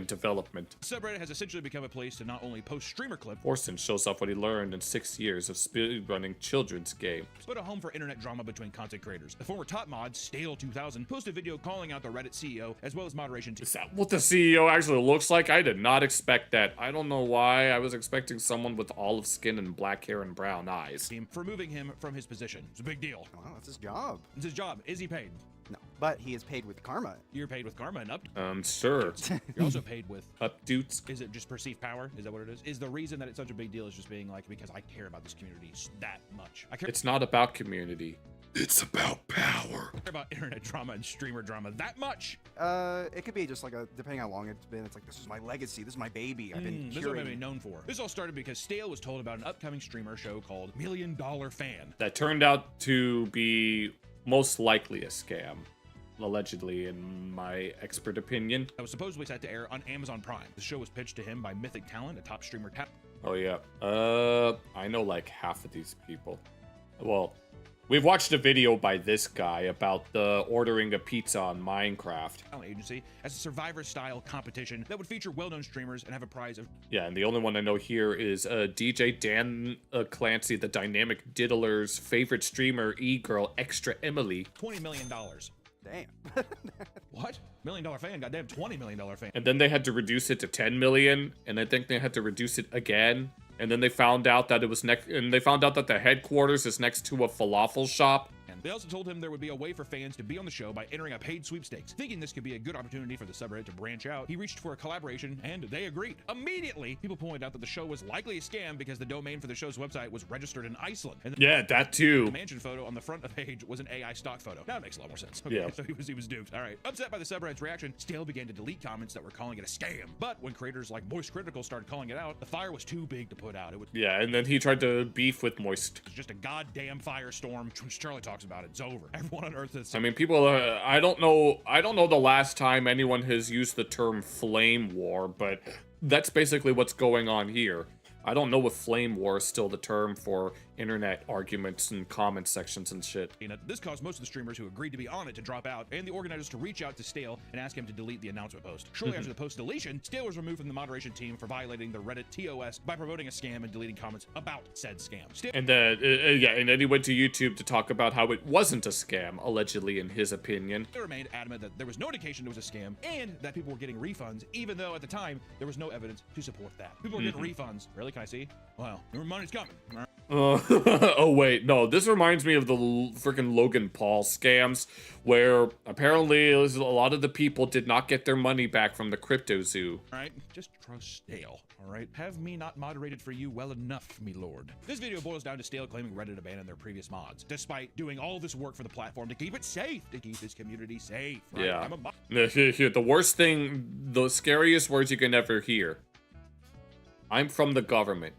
development. Subreddit has essentially become a place to not only post streamer clips, Orson shows off what he learned in 6 years of speedrunning children's game. but a home for internet drama between content creators. The former top mod, Stale 2000, posted a video calling out the Reddit CEO as well as moderation team. Is that what the CEO actually looks like? I did not expect that. I don't know why. I was expecting someone with olive skin and black hair and brown eyes. For removing him from his position. It's a big deal. Well, that's his job. It's his job. Is he paid? No, but he is paid with karma. You're paid with karma and up. Sure. You're also paid with updutes. Is it just perceived power? Is that what it is? Is the reason that it's such a big deal is just being like, because I care about this community that much. I care. It's not about community. It's about power. I care about internet drama and streamer drama that much. It could be just like depending how long it's been. It's like, this is my legacy. This is my baby. I've been This is what curating. I've been known for. This all started because Stale was told about an upcoming streamer show called $1 Million Fan. That turned out to be most likely a scam. Allegedly, in my expert opinion. That was supposedly set to air on Amazon Prime. The show was pitched to him by Mythic Talent, a top streamer. Oh yeah. I know like half of these people. Well, we've watched a video by this guy about ordering a pizza on Minecraft. Agency as a Survivor-style competition that would feature well-known streamers and have a prize of. Yeah, and the only one I know here is DJ Dan Clancy, the Dynamic Diddler's favorite streamer, E-Girl Extra Emily. $20 million. Damn. What? $1 Million Fan? Goddamn, $20 million fan. And then they had to reduce it to 10 million, and I think they had to reduce it again. And then they found out that it was and they found out that the headquarters is next to a falafel shop. They also told him there would be a way for fans to be on the show by entering a paid sweepstakes. Thinking this could be a good opportunity for the subreddit to branch out, he reached for a collaboration, and they agreed. Immediately, people pointed out that the show was likely a scam because the domain for the show's website was registered in Iceland. And yeah, that too. The mansion photo on the front of the page was an AI stock photo. Now it makes a lot more sense. Okay, yeah. So he was duped. All right. Upset by the subreddit's reaction, Stale began to delete comments that were calling it a scam. But when creators like Moist Critical started calling it out, the fire was too big to put out. It was and then he tried to beef with Moist. It's just a goddamn firestorm. When Charlie talks about it, it's over. Everyone on Earth is. I mean, people. I don't know the last time anyone has used the term flame war, but that's basically what's going on here. I don't know if flame war is still the term for internet arguments and comment sections and shit. This caused most of the streamers who agreed to be on it to drop out, and the organizers to reach out to Stale and ask him to delete the announcement post. Shortly after the post deletion, Stale was removed from the moderation team for violating the Reddit TOS by promoting a scam and deleting comments about said scam. And then he went to YouTube to talk about how it wasn't a scam, allegedly in his opinion. They remained adamant that there was no indication it was a scam and that people were getting refunds, even though at the time there was no evidence to support that. People were getting refunds. Really? Can I see? Well, your money's coming. Oh wait, no, this reminds me of the freaking Logan Paul scams, where apparently a lot of the people did not get their money back from the crypto zoo. All right, just trust Stale, all right? Have me not moderated for you well enough, me lord. This video boils down to Stale claiming Reddit abandoned their previous mods, despite doing all this work for the platform to keep it safe, to keep his community safe. Right? Yeah. The worst thing, the scariest words you can ever hear. I'm from the government.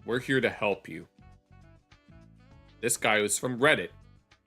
We're here to help you. This guy was from Reddit.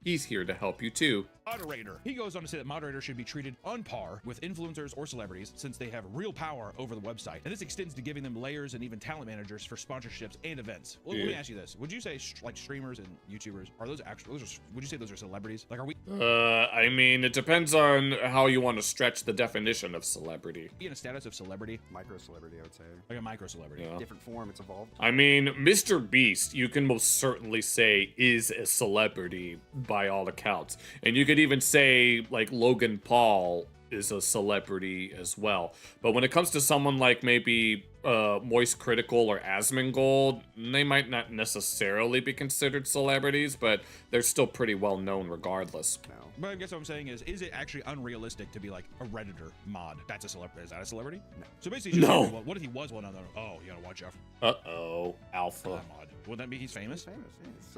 He's here to help you too. Moderator. He goes on to say that moderators should be treated on par with influencers or celebrities since they have real power over the website. And this extends to giving them layers and even talent managers for sponsorships and events. Well, let me ask you this. Would you say like streamers and YouTubers, are those actually, would you say those are celebrities? Like, are we? I mean, it depends on how you want to stretch the definition of celebrity. In a status of celebrity? Micro-celebrity, I would say. Like a micro-celebrity. Yeah. Different form, it's evolved. I mean, Mr. Beast, you can most certainly say is a celebrity by all accounts. And you could even say like Logan Paul is a celebrity as well. But when it comes to someone like maybe Moist Critical or Asmongold, they might not necessarily be considered celebrities, but they're still pretty well known regardless. No. But I guess what I'm saying is it actually unrealistic to be like a Redditor mod? That's a celebrity. Is that a celebrity? No. So basically, no. Well, what if he was one? Oh, you gotta watch out. Uh-oh, Alpha. Mod. Would that mean he's famous? He's famous,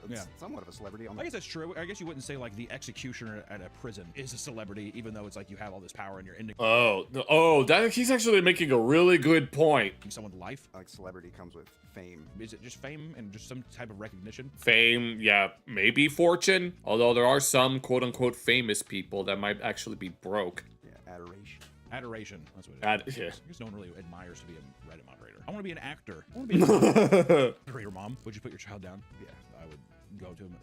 yeah. It's somewhat of a celebrity. I guess that's true. I guess you wouldn't say like the executioner at a prison is a celebrity, even though it's like you have all this power and you're ending. He's actually making a really good point. Someone's life? Like celebrity comes with fame. Is it just fame and just some type of recognition? Fame, yeah, maybe fortune. Although there are some quote-unquote famous people that might actually be broke. Yeah, adoration. Adoration. That's what it is. Yeah. I guess no one really admires to be a Reddit moderator. I want to be an actor. I want to be an moderator. Mom, would you put your child down? Yeah, I would go to them.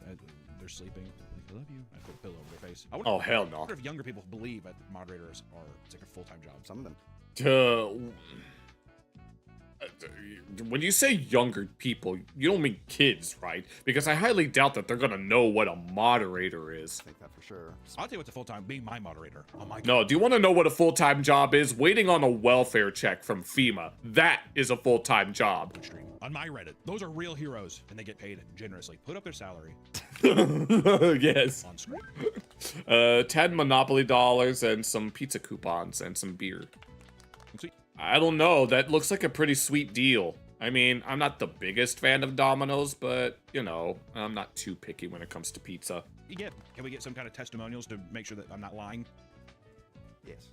They're sleeping. I love you. I put a pillow over their face. Oh, hell no. I wonder if younger people believe that moderators are, it's like a full-time job. Some of them. When you say younger people, you don't mean kids, right? Because I highly doubt that they're gonna know what a moderator is. I think that for sure. I'll tell you what's a full-time, being my moderator. Oh my God. No, do you want to know what a full-time job is? Waiting on a welfare check from FEMA. That is a full-time job. On my Reddit, those are real heroes, and they get paid generously. Put up their salary. Yes. On screen. 10 Monopoly dollars and some pizza coupons and some beer. I don't know. That looks like a pretty sweet deal. I mean, I'm not the biggest fan of Domino's, but, you know, I'm not too picky when it comes to pizza. Can we get some kind of testimonials to make sure that I'm not lying? Yes.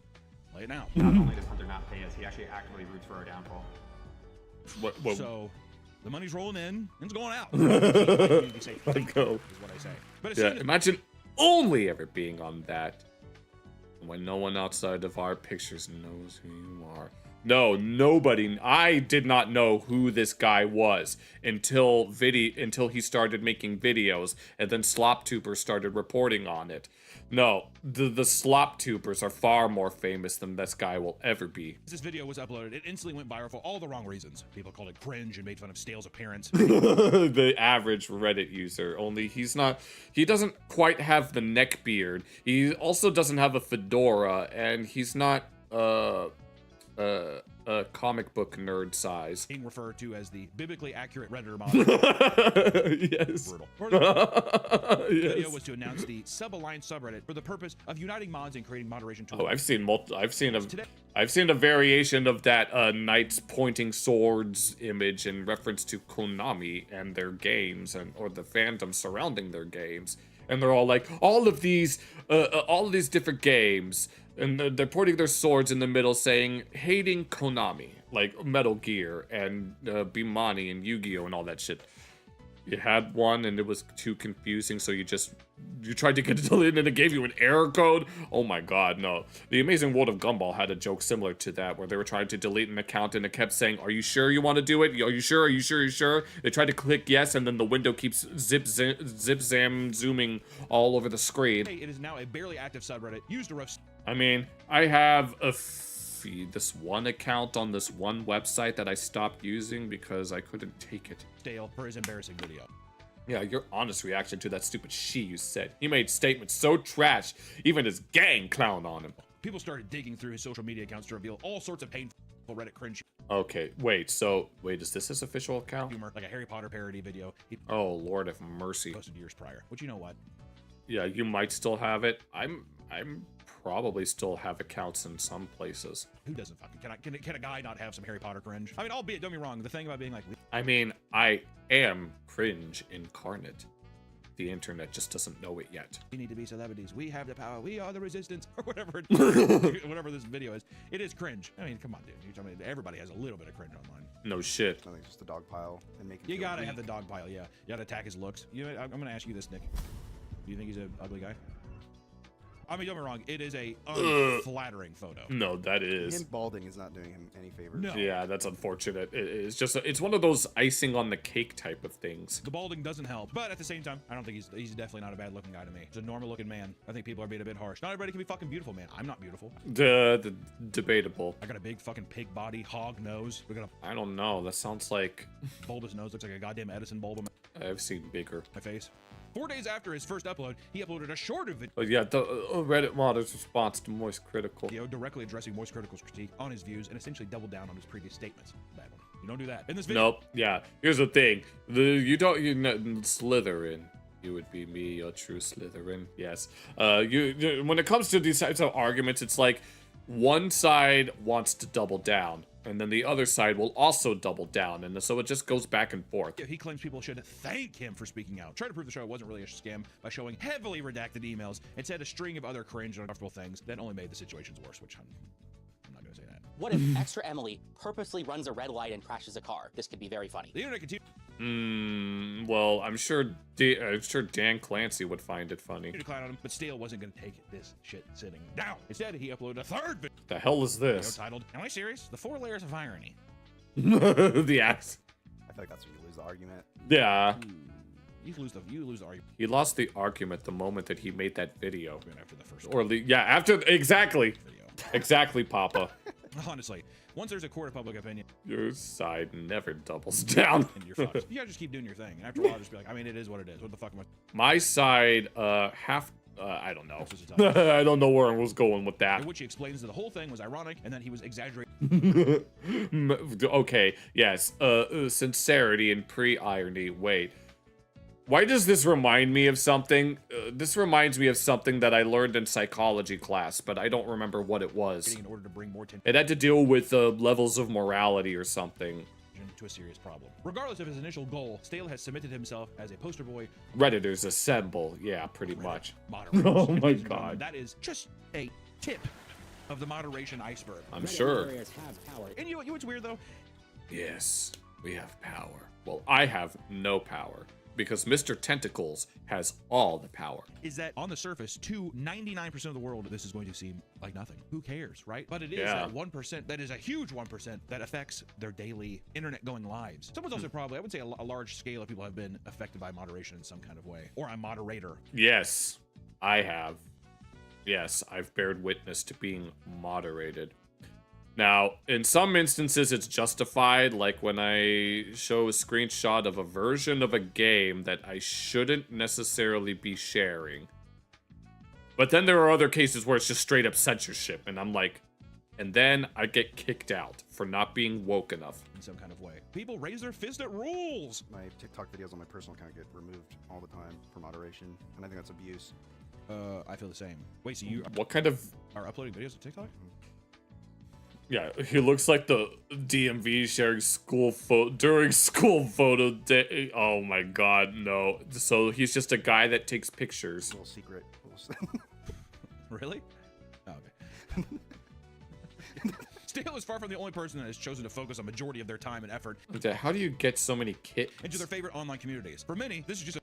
Lay it now. Not only does Hunter not pay us, he actually actively roots for our downfall. What? So, the money's rolling in, and it's going out. Let go. Is what I say. But yeah, imagine only ever being on that. When no one outside of our pictures knows who you are. No, nobody. I did not know who this guy was until he started making videos, and then SlopTubers started reporting on it. No, the SlopTubers are far more famous than this guy will ever be. This video was uploaded. It instantly went viral for all the wrong reasons. People called it cringe and made fun of Stale's appearance. The average Reddit user. Only he doesn't quite have the neck beard. He also doesn't have a fedora, and he's not comic book nerd size. Being referred to as the biblically accurate Redditor mod. Yes. Brutal. The video was to announce the sub-alliance subreddit for the purpose of uniting mods and creating moderation tools. Oh, I've seen a variation of that knights pointing swords image in reference to Konami and their games or the fandom surrounding their games. And they're all like, all of these different games, and they're pointing their swords in the middle saying, hating Konami, like Metal Gear and Bimani and Yu-Gi-Oh! And all that shit. You had one and it was too confusing, so you tried to get it deleted and it gave you an error code? Oh my god, no. The Amazing World of Gumball had a joke similar to that, where they were trying to delete an account and it kept saying, are you sure you want to do it? Are you sure? Are you sure? Are you sure? They tried to click yes, and then the window keeps zip-zam zooming all over the screen. It is now a barely active subreddit used to roast. I mean, I have this one account on this one website that I stopped using because I couldn't take it. Stale for his embarrassing video. Yeah, your honest reaction to that stupid shit you said. He made statements so trash, even his gang clowned on him. People started digging through his social media accounts to reveal all sorts of painful Reddit cringe. Okay, wait, is this his official account? Humor, like a Harry Potter parody video. Oh, Lord have mercy. Posted years prior, which you know what? Yeah, you might still have it. I'm probably still have accounts in some places. Who doesn't fucking can a guy not have some Harry Potter cringe? I mean, albeit, don't be wrong, the thing about being like, I mean, I am cringe incarnate. The internet just doesn't know it yet. We need to be celebrities. We have the power. We are the resistance, or whatever whatever this video is. It is cringe. I mean, come on, dude. You tell me everybody has a little bit of cringe online. No shit. I think it's just the dog pile and make. You gotta have the dog pile. Yeah, you gotta attack his looks. I'm gonna ask you this, Nick. Do you think he's an ugly guy? I mean, don't get me wrong, it is a unflattering photo. No, that is. Him balding is not doing him any favors. No. Yeah, that's unfortunate. It's one of those icing on the cake type of things. The balding doesn't help, but at the same time, I don't think he's definitely not a bad looking guy to me. He's a normal looking man. I think people are being a bit harsh. Not everybody can be fucking beautiful, man. I'm not beautiful. Debatable. I got a big fucking pig body, hog nose. I don't know. That sounds like bulbous nose looks like a goddamn Edison bulb. I've seen bigger. My face. 4 days after his first upload, he uploaded a shorter video. Oh yeah, the Reddit modder's response to Moist Critical. Directly addressing Moist Critical's critique on his views and essentially doubled down on his previous statements. Bad one. You don't do that in this video. Nope. Yeah. Here's the thing. You Slytherin. You would be me, a true Slytherin. Yes. When it comes to these types of arguments, it's like one side wants to double down, and then the other side will also double down, and so it just goes back and forth. He claims people should thank him for speaking out. Try to prove the show wasn't really a scam by showing heavily redacted emails and said a string of other cringe and uncomfortable things that only made the situations worse, which I'm not going to say that. What if Extra Emily purposely runs a red light and crashes a car? This could be very funny. The internet continues. Well, I'm sure Dan Clancy would find it funny. To clown on him, but Stale wasn't going to take this shit sitting down. Instead, he uploaded a third video. The hell is this? Titled, "Am I serious? The 4 layers of irony." The axe. I feel like that's when you lose the argument. Yeah. You lose the argument. He lost the argument the moment that he made that video. After the first. Exactly. Exactly, Papa. Honestly, once there's a court of public opinion, your side never doubles down. And you're fucked. You gotta just keep doing your thing. And after a while, just be like, I mean, it is what it is. What the fuck am I? My side, I don't know. I don't know where I was going with that. In which he explains that the whole thing was ironic and that he was exaggerating. Okay, yes. Sincerity and pre-irony. Wait. Why does this remind me of something? This reminds me of something that I learned in psychology class, but I don't remember what it was. In order to bring more it had to deal with levels of morality or something. To a serious problem. Regardless of his initial goal, Stale has submitted himself as a poster boy. Redditors assemble. Yeah, pretty much. Oh my god. That is just a tip of the moderation iceberg. I'm sure. And you know what's weird though? Yes, we have power. Well, I have no power. Because Mr. Tentacles has all the power. Is that on the surface, to 99% of the world, this is going to seem like nothing. Who cares, right? But it is that 1%, that is a huge 1% that affects their daily internet-going lives. Someone's also probably, I would say a large scale of people have been affected by moderation in some kind of way. Or a moderator. Yes, I have. Yes, I've bared witness to being moderated. Now, in some instances, it's justified, like when I show a screenshot of a version of a game that I shouldn't necessarily be sharing. But then there are other cases where it's just straight up censorship, and I'm like, and then I get kicked out for not being woke enough. In some kind of way. People raise their fist at rules! My TikTok videos on my personal account get removed all the time for moderation, and I think that's abuse. I feel the same. Wait, so you what kind of are uploading videos to TikTok? Yeah, he looks like the DMV sharing school during school photo day. Oh my god, no. So he's just a guy that takes pictures. Little secret. Really? Oh, okay. Stale is far from the only person that has chosen to focus a majority of their time and effort How do you get so many kittens? into their favorite online communities. For many, this is just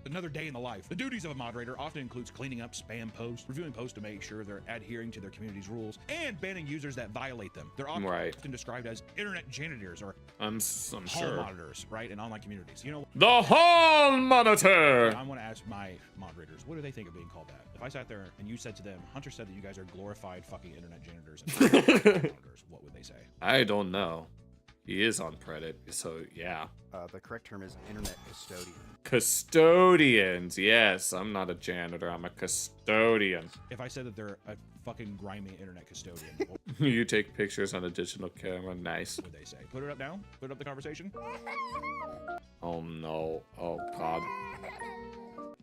another day in the life. The duties of a moderator often includes cleaning up spam posts, reviewing posts to make sure they're adhering to their community's rules, and banning users that violate them. They're often described as internet janitors or I'm hall sure. monitors, right, in online communities. You know, The hall monitor! I want to ask my moderators, what do they think of being called that? If I sat there and you said to them, Hunter said that you guys are glorified fucking internet janitors and monitors, what would they say? I don't know. He is on Reddit, so yeah. The correct term is internet custodian. Custodians, yes. I'm not a janitor, I'm a custodian. If I said that they're a fucking grimy internet custodian, what You take pictures on a digital camera, nice. would they say? Put it up now? Put up the conversation? Oh no, oh god.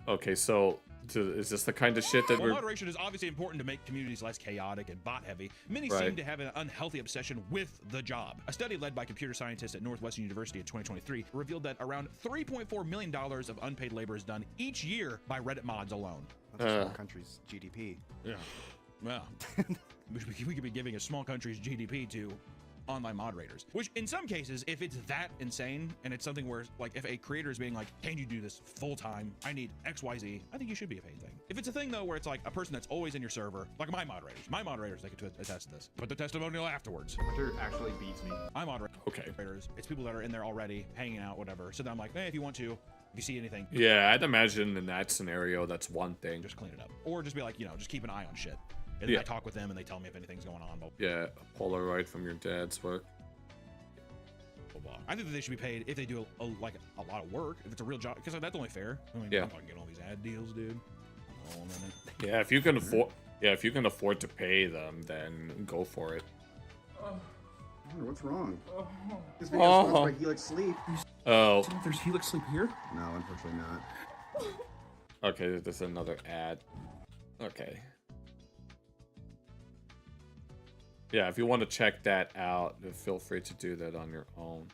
Okay, so is this the kind of shit that While we're... moderation is obviously important to make communities less chaotic and bot-heavy, many Right. seem to have an unhealthy obsession with the job. A study led by computer scientists at Northwestern University in 2023 revealed that around $3.4 million of unpaid labor is done each year by Reddit mods alone. That's a small country's GDP. Yeah. Well, we could be giving a small country's GDP to online moderators, which in some cases, if it's that insane and it's something where like if a creator is being like, can you do this full time? I need XYZ. I think you should be a paid thing. If it's a thing though, where it's like a person that's always in your server, like my moderators, they could attest to this, but the testimonial afterwards. Hunter actually beats me. My moderators, Okay. it's people that are in there already hanging out, whatever. So then I'm like, hey, if you want to, if you see anything, Yeah, I'd imagine in that scenario, that's one thing. just clean it up, or just be like, just keep an eye on shit. And then I talk with them and they tell me if anything's going on. But Yeah, a Polaroid from your dad's work. I think that they should be paid if they do a lot of work, if it's a real job, because that's only fair. I mean, Yeah. I'm fucking getting all these ad deals, dude. Oh, man. Yeah, if you can afford... Yeah, if you can afford to pay them, then go for it. What's wrong? This video is sponsored by Helix Sleep. Oh. There's Helix Sleep here? No, unfortunately not. Okay, there's another ad. Okay. Yeah, if you want to check that out, feel free to do that on your own.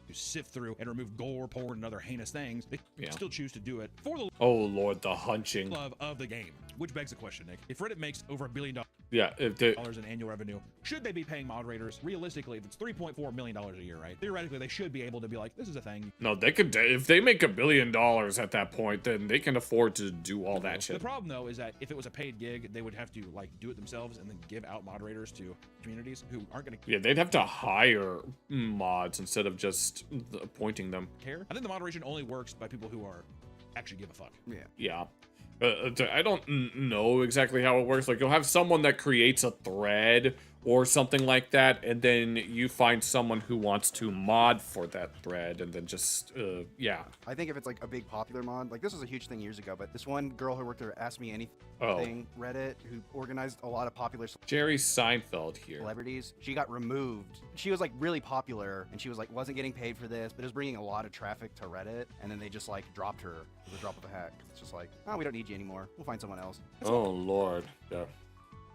You sift through and remove gore, porn, and other heinous things. They still choose to do it for the Oh lord, the hunching. love of the game. Which begs the question, Nick. If Reddit makes over $1 billion Yeah, if they... in annual revenue, should they be paying moderators? Realistically, if it's $3.4 million a year, right? Theoretically, they should be able to be like, this is a thing. No, they could... If they make $1 billion at that point, then they can afford to do all that The shit. problem, though, is that if it was a paid gig, they would have to like do it themselves and then give out moderators to communities who aren't going to Yeah, they'd have to hire mods instead of just appointing them. care. I think the moderation only works by people who are actually give a fuck. Yeah. I don't know exactly how it works. Like, you'll have someone that creates a thread or something like that, and then you find someone who wants to mod for that thread, and then just, yeah. I think if it's like a big popular mod, like this was a huge thing years ago, but this one girl who worked there asked me anything, Reddit, who organized a lot of popular Jerry Seinfeld here. celebrities. She got removed. She was like really popular, and she was like wasn't getting paid for this, but it was bringing a lot of traffic to Reddit, and then they just like dropped her with a drop of a hat. It's just like, oh, we don't need you anymore. We'll find someone else. Oh, Lord. Yeah.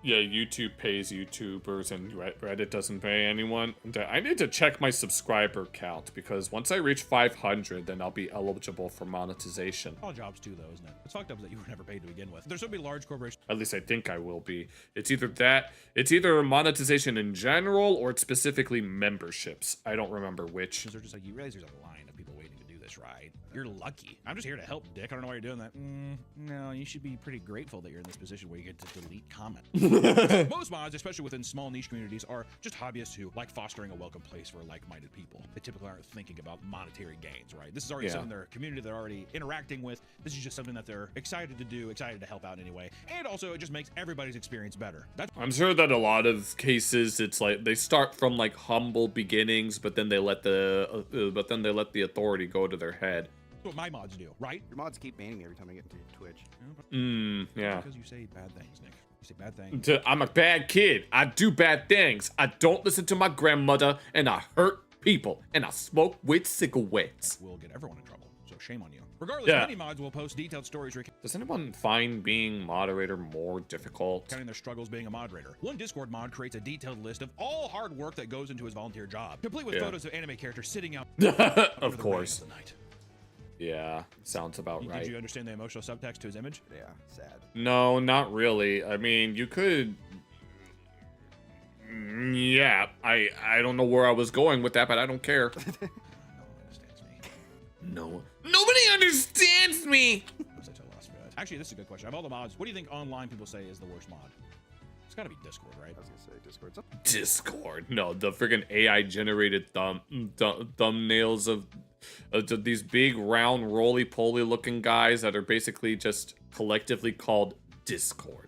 Yeah, YouTube pays YouTubers and Reddit doesn't pay anyone. I need to check my subscriber count because once I reach 500, then I'll be eligible for monetization. All jobs too, though, isn't it? It's fucked up that you were never paid to begin with. There's so many large corporations. At least I think I will be. It's either that, it's either monetization in general or it's specifically memberships. I don't remember which. They're just like, you realize there's a line of people waiting to do this, right? You're lucky. I'm just here to help, Dick. I don't know why you're doing that. No, you should be pretty grateful that you're in this position where you get to delete comments. Most mods, especially within small niche communities, are just hobbyists who like fostering a welcome place for like-minded people. They typically aren't thinking about monetary gains, right? This is already something their community they're already interacting with. This is just something that they're excited to do, excited to help out anyway. And also, it just makes everybody's experience better. I'm sure that a lot of cases, it's like they start from like humble beginnings, but then they let the authority go to their head. That's what my mods do, right? Your mods keep banning me every time I get into Twitch. Yeah. Because you say bad things, Nick. You say bad things. I'm a bad kid. I do bad things. I don't listen to my grandmother, and I hurt people, and I smoke with cigarettes. We'll get everyone in trouble, so shame on you. Regardless, many mods will post detailed stories. Does anyone find being moderator more difficult? Counting their struggles being a moderator. One Discord mod creates a detailed list of all hard work that goes into his volunteer job, complete with photos of anime characters sitting out. Of course. Yeah, sounds about right. Did you understand the emotional subtext to his image? Yeah, sad. No, not really. I mean, you could. Yeah, I don't know where I was going with that, but I don't care. No. Nobody understands me! Such a lost bet. Actually, this is a good question. Of all the mods, what do you think online people say is the worst mod? It's gotta be Discord, right? I was gonna say Discord. Discord. No, the friggin' AI generated thumbnails of these big, round, roly-poly looking guys that are basically just collectively called Discord.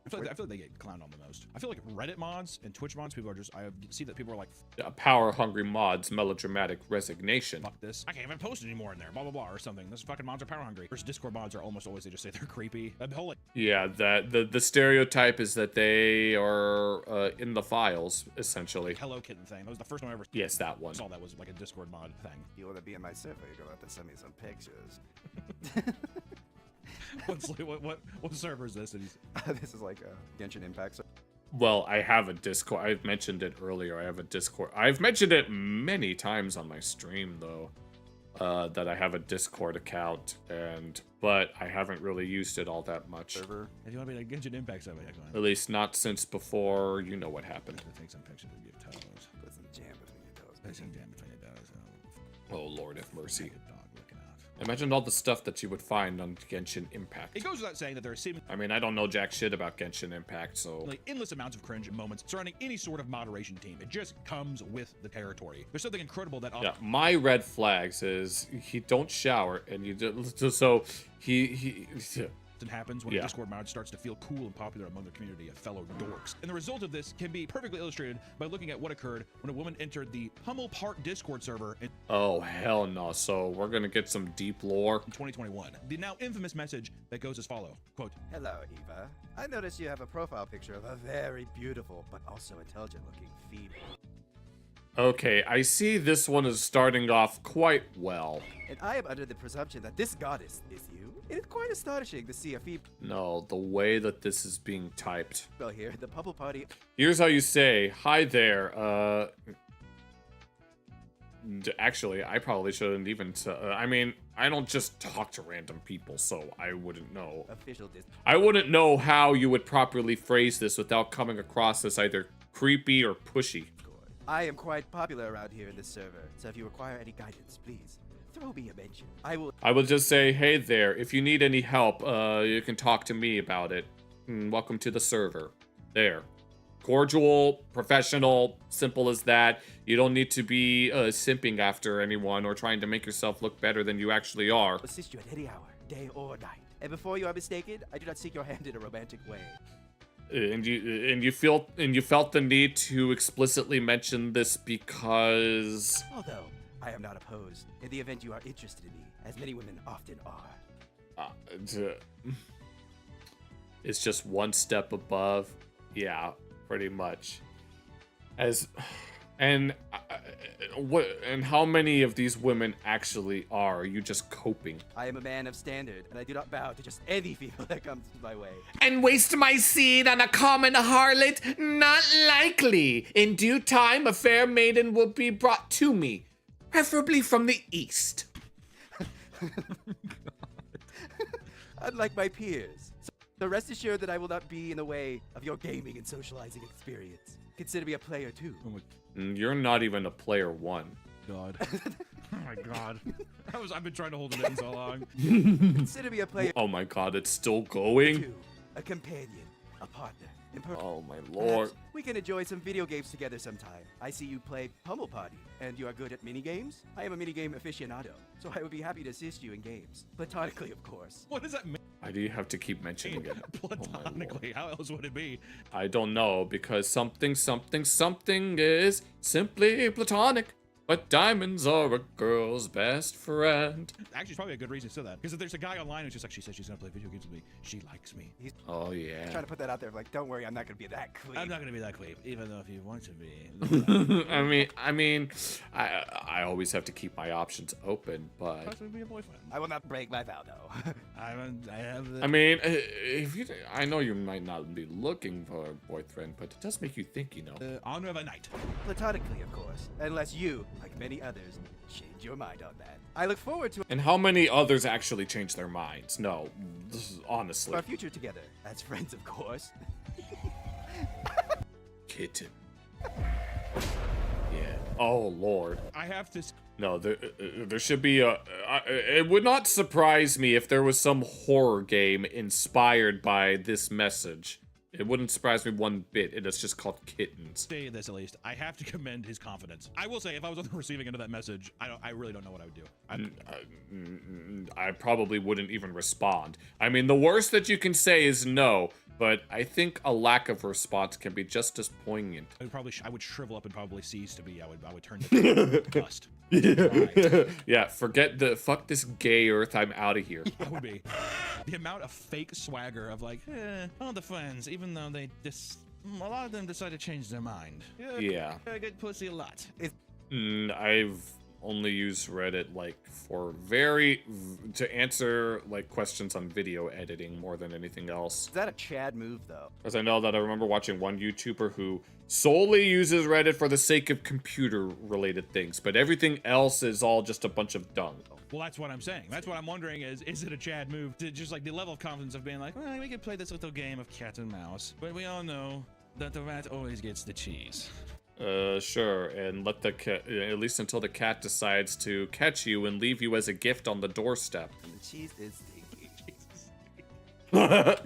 I feel like they get clowned on the most. I feel like Reddit mods and Twitch mods, people are just, I see that people are like, power-hungry mods, melodramatic resignation. Fuck this. I can't even post anymore in there, blah, blah, blah, or something. This fucking mods are power-hungry. Versus Discord mods are almost always, they just say they're creepy. The whole, like, yeah, the stereotype is that they are in the files, essentially. Hello Kitten thing. That was the first one I ever Yes, that one. saw that was like a Discord mod thing. You want to be in my server, you're gonna have to send me some pictures. What server is this? This is like a Genshin Impact. Well, I have a Discord. I've mentioned it earlier. I have a Discord. I've mentioned it many times on my stream, though, that I have a Discord account, but I haven't really used it all that much. Server. If you want to be like Genshin Impact server, yeah, go ahead. At least not since before you know what happened. Take some pictures of your toes. Put some jam between your toes. Put some jam between your toes. Oh, Lord have mercy. Dog looking out. Imagine all the stuff that you would find on Genshin Impact. It goes without saying that there are seemingly, I mean, I don't know jack shit about Genshin Impact, so... like endless amounts of cringe moments surrounding any sort of moderation team. It just comes with the territory. There's something incredible that... Yeah, my red flags is he don't shower, and you just... So, he happens when a Discord mod starts to feel cool and popular among the community of fellow dorks. And the result of this can be perfectly illustrated by looking at what occurred when a woman entered the Hummel Park Discord server in oh, hell no. So we're gonna get some deep lore. In 2021. The now infamous message that goes as follow, quote, "Hello, Eva. I noticed you have a profile picture of a very beautiful, but also intelligent looking female. Okay, I see this one is starting off quite well. And I am under the presumption that this goddess is you. It is quite astonishing to see a female. No, the way that this is being typed. Well, here, the Pummel Party. Here's how you say, hi there, actually, I probably shouldn't even, I mean, I don't just talk to random people, so I wouldn't know. I wouldn't know how you would properly phrase this without coming across as either creepy or pushy. I am quite popular around here in this server, so if you require any guidance, please throw me a mention. I will just say, hey there, if you need any help, you can talk to me about it. Welcome to the server. There. Cordial, professional, simple as that. You don't need to be simping after anyone or trying to make yourself look better than you actually are. Assist you at any hour, day or night. And before you are mistaken, I do not seek your hand in a romantic way. And you felt the need to explicitly mention this because... Although, I am not opposed in the event you are interested in me, as many women often are. It's just one step above. Yeah, pretty much. And how many of these women actually are you just coping? I am a man of standard, and I do not bow to just any female that comes my way. And waste my seed on a common harlot? Not likely. In due time, a fair maiden will be brought to me, preferably from the east. Unlike my peers. So rest assured that I will not be in the way of your gaming and socializing experience. Consider me a player too. You're not even a player one. God. Oh my god. I've been trying to hold it in so long. Consider me a player. Oh my god, it's still going? Two, a companion, a partner. Oh my lord. Perhaps we can enjoy some video games together sometime. I see you play Pummel Party, and you are good at minigames? I am a minigame aficionado, so I would be happy to assist you in games. Platonically, of course. What does that mean? Why do you have to keep mentioning it? Platonically, how else would it be? I don't know, because something is simply platonic. But diamonds are a girl's best friend. Actually, it's probably a good reason to say that. Because if there's a guy online who's just like, she says she's gonna play video games with me, she likes me. Oh yeah. Trying to put that out there, like, don't worry, I'm not gonna be that creep. I'm not gonna be that creep, even though if you want to be. I mean, I always have to keep my options open, but Possibly be a boyfriend. I will not break my vow, though. I mean, if you, I know you might not be looking for a boyfriend, but it does make you think, you know. Honor of a knight. Platonically, of course. Unless you, like many others, change your mind on that. I look forward to And how many others actually change their minds? No, this is honestly. our future together. As friends, of course. Kitten. Yeah. Oh Lord. I have to. No, there should be a. It would not surprise me if there was some horror game inspired by this message. It wouldn't surprise me one bit. It is just called Kittens. Say this at least. I have to commend his confidence. I will say, if I was on the receiving end of that message, I really don't know what I would do. I probably wouldn't even respond. I mean, the worst that you can say is no, but I think a lack of response can be just as poignant. I would shrivel up and probably cease to be. I would turn to dust. Yeah, fuck this gay earth, I'm out of here. That would be. The amount of fake swagger of like, all the friends, even though they a lot of them decide to change their mind. Yeah. I get pussy a lot. I've only used Reddit like for to answer like questions on video editing more than anything else. Is that a Chad move though? Because I know that I remember watching one YouTuber who solely uses Reddit for the sake of computer related things, but everything else is all just a bunch of dung. Well, that's what I'm saying. That's what I'm wondering is it a Chad move to just like the level of confidence of being like, well, we could play this little game of cat and mouse, but we all know that the rat always gets the cheese. Sure, and let the cat, at least until the cat decides to catch you and leave you as a gift on the doorstep. And the cheese is stinky.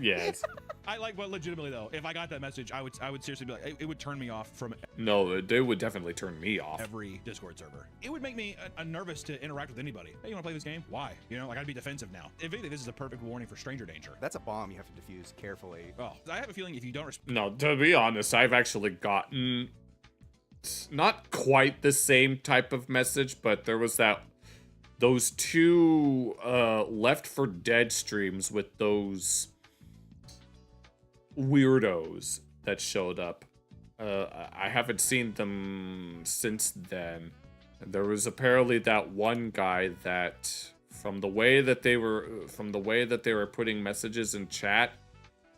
Yes. I like, but legitimately though, if I got that message, I would seriously be like, it would turn me off from No, they would definitely turn me off. every Discord server. It would make me nervous to interact with anybody. Hey, you wanna play this game? Why? You know, like I'd be defensive now. If anything, this is a perfect warning for stranger danger. That's a bomb you have to defuse carefully. Oh, I have a feeling if you don't No, to be honest, I've actually gotten not quite the same type of message, but there was those two Left 4 Dead streams with those weirdos that showed up. I haven't seen them since then. There was apparently that one guy that from the way that they were putting messages in chat,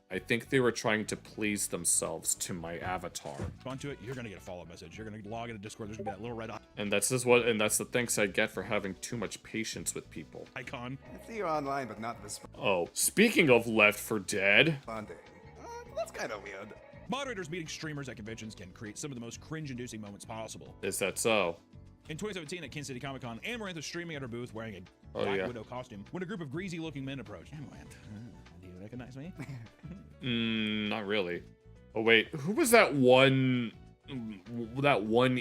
I think they were trying to please themselves to my avatar. Onto it, you're gonna get a follow message. You're gonna log into Discord. There's gonna be that little red And that's the thanks I get for having too much patience with people. icon. I see you online, but not this. Oh, speaking of Left 4 Dead. Bonding. That's kind of weird. Moderators meeting streamers at conventions can create some of the most cringe-inducing moments possible. Is that so? In 2017 at Kansas City Comic-Con, Amaranth was streaming at her booth wearing a Black Widow costume when a group of greasy-looking men approached. Amaranth, do you recognize me? Not really. Oh wait, who was that one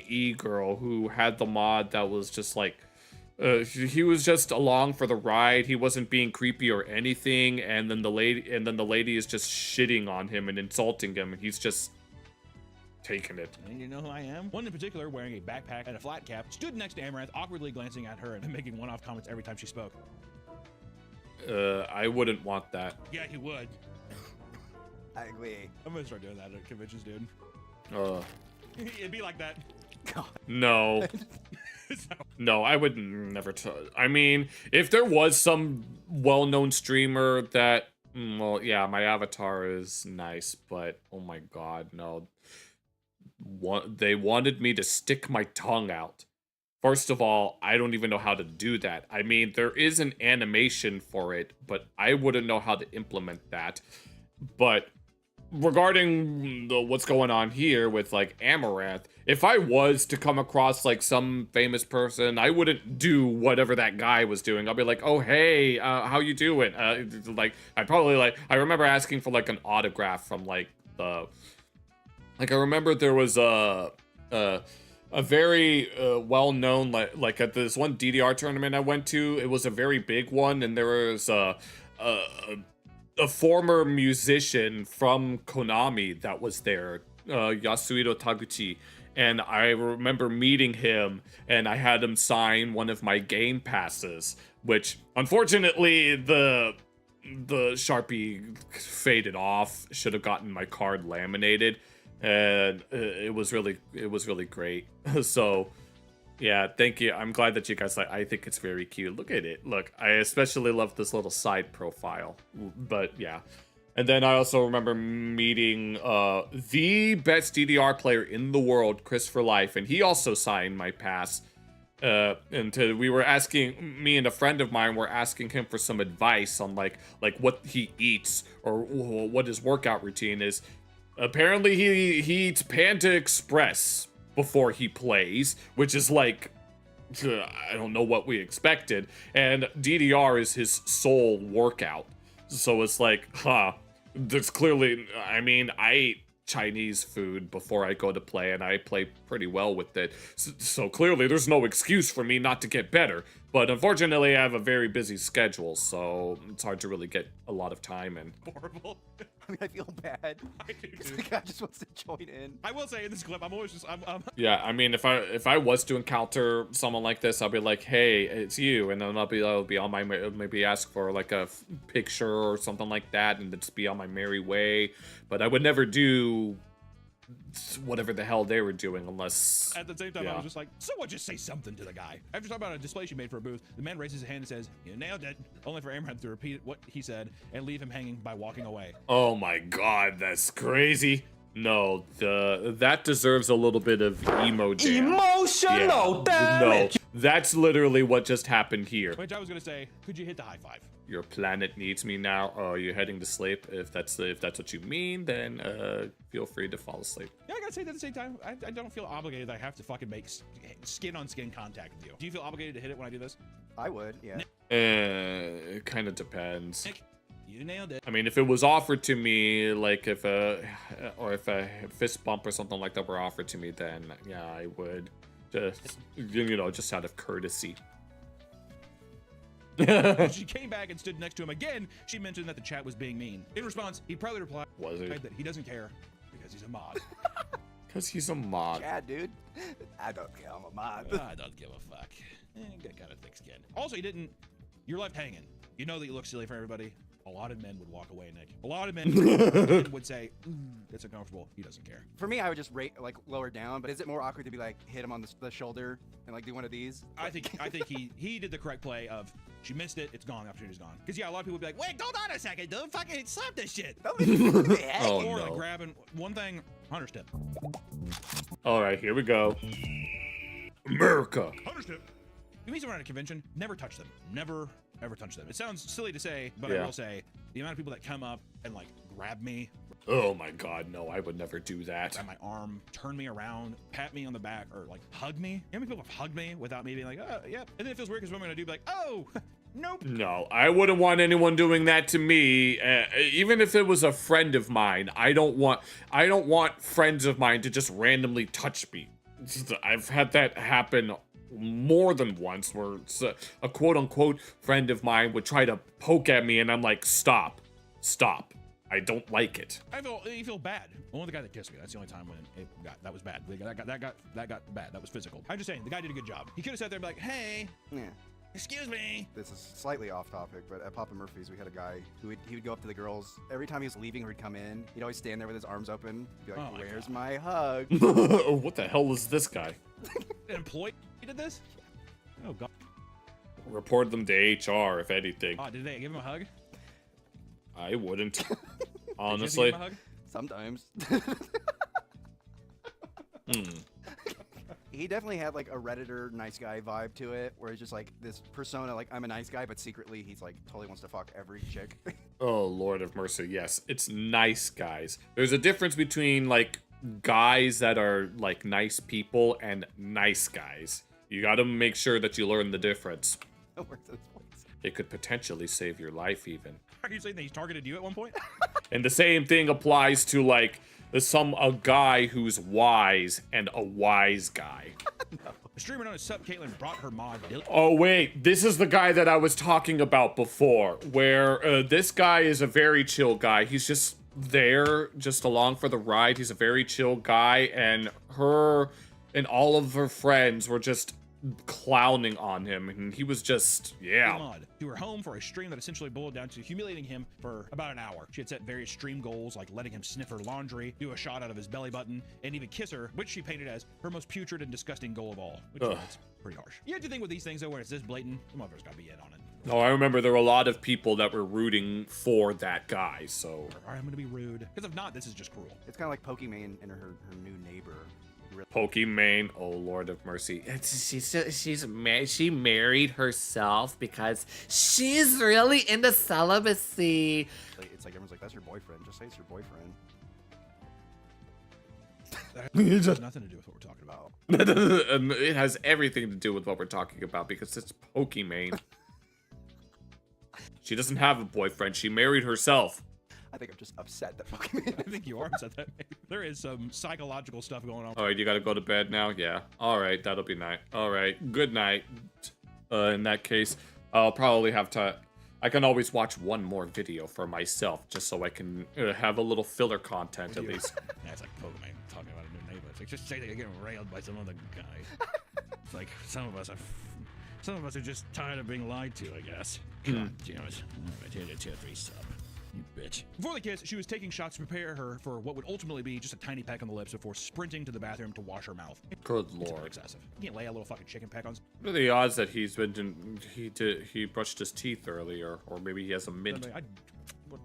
e-girl who had the mod that was just like, he was just along for the ride. He wasn't being creepy or anything, and then the lady is just shitting on him and insulting him, and he's just taking it. And you know who I am? One in particular, wearing a backpack and a flat cap, stood next to Amaranth, awkwardly glancing at her and making one-off comments every time she spoke. I wouldn't want that. Yeah, he would. I agree. I'm gonna start doing that at conventions, dude. It'd be like that. No. No, I would never I mean, if there was some well-known streamer that, well, yeah, my avatar is nice, but oh my god, no. They wanted me to stick my tongue out. First of all, I don't even know how to do that. I mean, there is an animation for it, but I wouldn't know how to implement that. But regarding what's going on here with like Amaranth, if I was to come across like some famous person, I wouldn't do whatever that guy was doing. I'll be like, oh hey, how you doing? Like I remember asking for like an autograph from like I remember there was a very well-known like at this one DDR tournament I went to. It was a very big one, and there was a former musician from Konami that was there, Yasuhiro Taguchi, and I remember meeting him, and I had him sign one of my game passes, which unfortunately the Sharpie faded off. Should have gotten my card laminated, and it was really great. So yeah, thank you. I'm glad that you guys like. I think it's very cute. Look at it. Look, I especially love this little side profile. But yeah. And then I also remember meeting the best DDR player in the world, Chris for Life, and he also signed my pass. We were asking, me and a friend of mine were asking him for some advice on like what he eats or what his workout routine is. Apparently he eats Panda Express before he plays, which is like, I don't know what we expected. And DDR is his sole workout. So it's like, there's clearly, I mean, I eat Chinese food before I go to play, and I play pretty well with it. So clearly there's no excuse for me not to get better. But unfortunately, I have a very busy schedule, so it's hard to really get a lot of time in. Horrible. I mean, I feel bad. I do too. The guy just wants to join in. I will say in this clip, I'm always just, Yeah, I mean, if I was to encounter someone like this, I'll be like, hey, it's you, and then I'll be on my, maybe ask for like a picture or something like that, and just be on my merry way. But I would never do whatever the hell they were doing unless... At the same time, I was just like, so what, just say something to the guy. After talking about a display she made for a booth, the man raises his hand and says, you nailed it, only for Amram to repeat what he said and leave him hanging by walking away. Oh my god, that's crazy. No, that deserves a little bit of emo jam. Emotional damage! No, that's literally what just happened here. Which I was gonna say, could you hit the high five? Your planet needs me now. Oh, you're heading to sleep. If that's what you mean, then feel free to fall asleep. Yeah, I gotta say that at the same time, I don't feel obligated that I have to fucking make skin-on-skin contact with you. Do you feel obligated to hit it when I do this? I would, yeah. It kind of depends. Nick, you nailed it. I mean, if it was offered to me, like if a fist bump or something like that were offered to me, then yeah, I would. Just, you know, just out of courtesy. When she came back and stood next to him again, she mentioned that the chat was being mean. In response, he proudly replied that he doesn't care because he's a mod. Because he's a mod. Yeah, dude. I don't care. I'm a mod. I don't give a fuck. Got kind of thick skin. Also, you're left hanging. You know that you look silly for everybody. A lot of men would walk away, Nick. A lot of men would say, that's uncomfortable. He doesn't care. For me, I would just like lower down, but is it more awkward to be like, hit him on the shoulder and like do one of these? I think he did the correct play of, she missed it, it's gone, the opportunity's gone. Because yeah, a lot of people would be like, wait, hold on a second, dude, fucking slap this shit. Oh, or no. like grabbing one thing, Hunter step. All right, here we go. America. Hunter step. You meet someone at a convention, never touch them. Never, ever touch them. It sounds silly to say, but I will say, the amount of people that come up and like grab me. Oh my god, no, I would never do that. Grab my arm, turn me around, pat me on the back, or like hug me. How many people have hugged me without me being like, oh, yep. And then it feels weird because what I'm gonna do, be like, oh, nope. No, I wouldn't want anyone doing that to me. Even if it was a friend of mine, I don't want friends of mine to just randomly touch me. I've had that happen more than once where a quote-unquote friend of mine would try to poke at me and I'm like, stop, I don't like it. You feel bad. Only the guy that kissed me, that's the only time when that was bad. That got bad. That was physical. I'm just saying, the guy did a good job. He could have sat there and be like, hey, excuse me. This is slightly off topic, but at Papa Murphy's, we had a guy who he would go up to the girls. Every time he was leaving or he'd come in, he'd always stand there with his arms open. Be like, where's my hug? What the hell is this guy? An employee did this? Oh, God. Report them to HR, if anything. Oh, did they give him a hug? I wouldn't. Honestly. Did you give him a hug? Sometimes. He definitely had like a Redditor nice guy vibe to it, where it's just like this persona, like I'm a nice guy, but secretly he's like totally wants to fuck every chick. Oh, Lord of mercy, yes. It's nice guys. There's a difference between like guys that are like nice people and nice guys. You gotta make sure that you learn the difference. It could potentially save your life even. Are you saying that he's targeted you at one point? And the same thing applies to like a guy who's wise and a wise guy. No. A streamer known as Sup Caitlin brought her mod. Oh wait, this is the guy that I was talking about before, where this guy is a very chill guy. He's just there, just along for the ride. He's a very chill guy, and her and all of her friends were just clowning on him, and he was just, yeah. To her home for a stream that essentially boiled down to humiliating him for about an hour. She had set various stream goals, like letting him sniff her laundry, do a shot out of his belly button, and even kiss her, which she painted as her most putrid and disgusting goal of all, which is pretty harsh. You have to think with these things, though, where it's this blatant, the motherfucker's got to be in on it. No, I remember there were a lot of people that were rooting for that guy, so. All right, I'm going to be rude. Because if not, this is just cruel. It's kind of like Pokimane and her new neighbor. Pokimane, oh Lord of mercy. She married herself because she's really into celibacy. It's like everyone's like, that's your boyfriend. Just say it's your boyfriend. That has nothing to do with what we're talking about. It has everything to do with what we're talking about because it's Pokimane. She doesn't have a boyfriend. She married herself. I think I'm just upset that Pokimane. I think you are upset that there is some psychological stuff going on. All right, you gotta go to bed now? Yeah. All right, that'll be night. All right, good night. In that case, I'll probably have to... I can always watch one more video for myself just so I can have a little filler content at least. Yeah, it's like Pokimane talking about a new neighbor. It's like, just say they're getting railed by some other guy. It's like, some of us are just tired of being lied to, I guess. God damn it. Right here to tier 3 sub. You bitch. Before the kiss, she was taking shots to prepare her for what would ultimately be just a tiny peck on the lips before sprinting to the bathroom to wash her mouth. Good It's Lord. excessive. You can't lay a little fucking chicken peck on. What are the odds that he brushed his teeth earlier, or maybe he has a mint?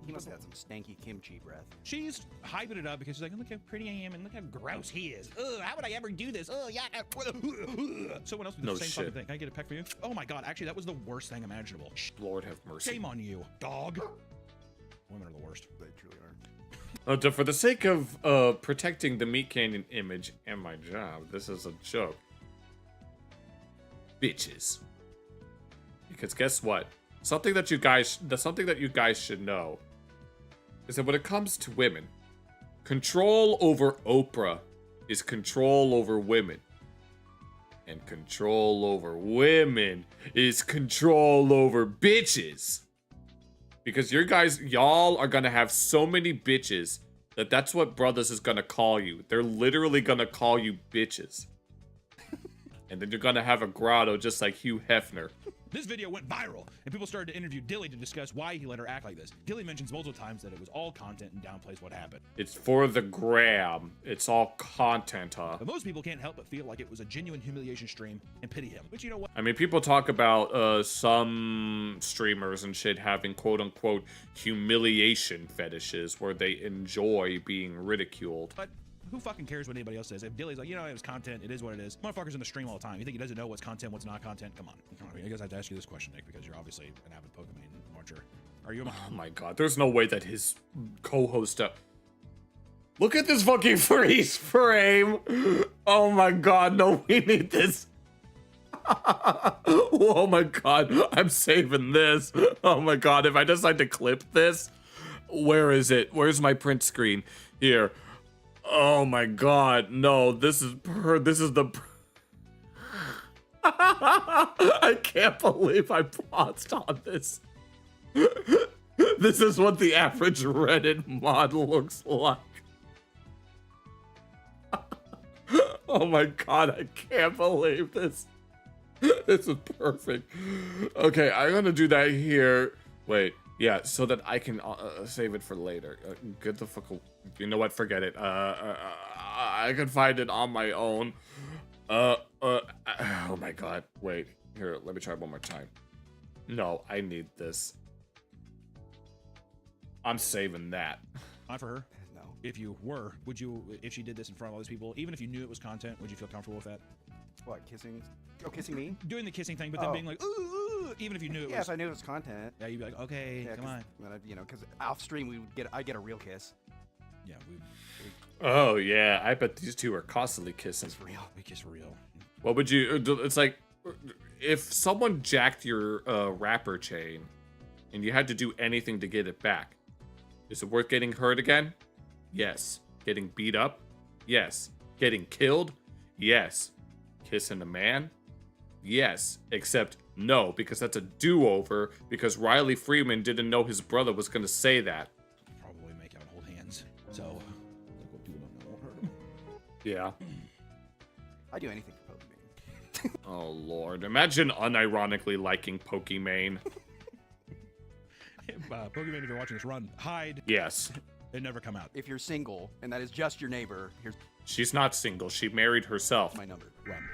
He must have had some stanky kimchi breath. She's hyping it up because she's like, look how pretty I am and look how gross he is. Ugh, how would I ever do this? Ugh, yeah. Someone else would do the same fucking thing. Can I get a peck for you? Oh my God, actually, that was the worst thing imaginable. Lord have mercy. Shame on you, dog. Women are the worst. They truly are. For the sake of protecting the Meat Canyon image and my job, this is a joke. Bitches. Because guess what? Something that you guys should know is that when it comes to women, control over Oprah is control over women. And control over women is control over bitches. Because y'all are gonna have so many bitches that's what Brothers is gonna call you. They're literally gonna call you bitches. And then you're gonna have a grotto just like Hugh Hefner. This video went viral, and people started to interview Dilly to discuss why he let her act like this. Dilly mentions multiple times that it was all content and downplays what happened. It's for the gram. It's all content, huh? But most people can't help but feel like it was a genuine humiliation stream and pity him. But you know what? I mean, people talk about some streamers and shit having quote-unquote humiliation fetishes where they enjoy being ridiculed. But who fucking cares what anybody else says? If Dilly's like, you know, it was content, it is what it is. Motherfucker's in the stream all the time. You think he doesn't know what's content, what's not content? Come on. I guess I have to ask you this question, Nick, because you're obviously an avid Pokimane watcher. Are you a Oh my God, there's no way that his co-host... Look at this fucking freeze frame! Oh my God, no, we need this. Oh my God, I'm saving this. Oh my God, if I decide to clip this, where is it? Where's my print screen? Here. Oh my God, no, this is the... I can't believe I paused on this. This is what the average Reddit mod looks like. Oh my God, I can't believe this. This is perfect. Okay, I'm gonna do that here. Wait, yeah, so that I can save it for later. Get the fuck... You know what? Forget it. I can find it on my own. Oh my God. Wait. Here, let me try one more time. No, I need this. I'm saving that. Not for her? No. If you were, would you, if she did this in front of all these people, even if you knew it was content, would you feel comfortable with that? What, kissing? Oh, kissing me? Doing the kissing thing, but then being like, ooh, even if you knew it was... Yeah, if I knew it was content. Yeah, you'd be like, okay, come on. You know, because off stream, I get a real kiss. Yeah, Oh, yeah. I bet these two are constantly kissing. It's real. We kiss real. What would you... It's like, if someone jacked your rapper chain and you had to do anything to get it back, is it worth getting hurt again? Yes. Getting beat up? Yes. Getting killed? Yes. Kissing a man? Yes. Except no, because that's a do-over, because Riley Freeman didn't know his brother was going to say that. Probably make out and hold hands. So, yeah. I do anything for Pokemon. Oh lord, imagine unironically liking Pokemon. Pokemon, if you're watching this, run, hide. Yes. And never come out. If you're single and that is just your neighbor, here's She's not single. She married herself. my number. Run.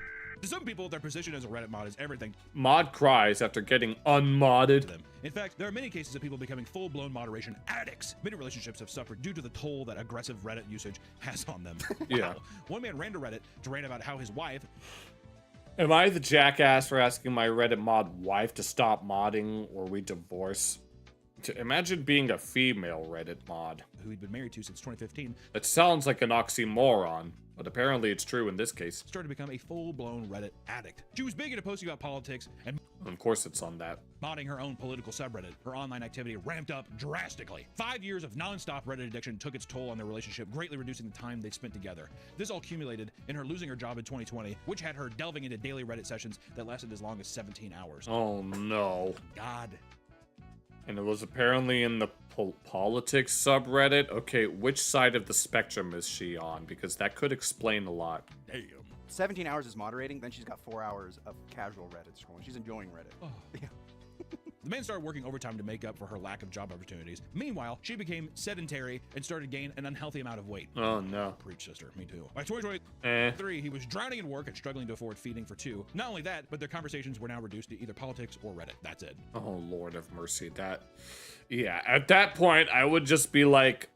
To some people, their position as a Reddit mod is everything. Mod cries after getting unmodded. In fact, there are many cases of people becoming full-blown moderation addicts. Many relationships have suffered due to the toll that aggressive Reddit usage has on them. Yeah. Wow. One man ran to Reddit to rant about how his wife... Am I the jackass for asking my Reddit mod wife to stop modding or we divorce? Imagine being a female Reddit mod. Who he'd been married to since 2015. That sounds like an oxymoron, but apparently it's true in this case. Started to become a full-blown Reddit addict. She was big into posting about politics and... Of course it's on that. Modding her own political subreddit. Her online activity ramped up drastically. 5 years of non-stop Reddit addiction took its toll on their relationship, greatly reducing the time they spent together. This all accumulated in her losing her job in 2020, which had her delving into daily Reddit sessions that lasted as long as 17 hours. Oh no. God. And it was apparently in the politics subreddit. Okay, which side of the spectrum is she on? Because that could explain a lot. Damn. 17 hours is moderating, then she's got 4 hours of casual Reddit scrolling. She's enjoying Reddit. Oh. Yeah. The man started working overtime to make up for her lack of job opportunities. Meanwhile, she became sedentary and started to gain an unhealthy amount of weight. Oh no. Preach, sister. Me too. By 2023, he was drowning in work and struggling to afford feeding for two. Not only that, but their conversations were now reduced to either politics or Reddit. That's it. Oh Lord have mercy. Yeah, at that point I would just be like,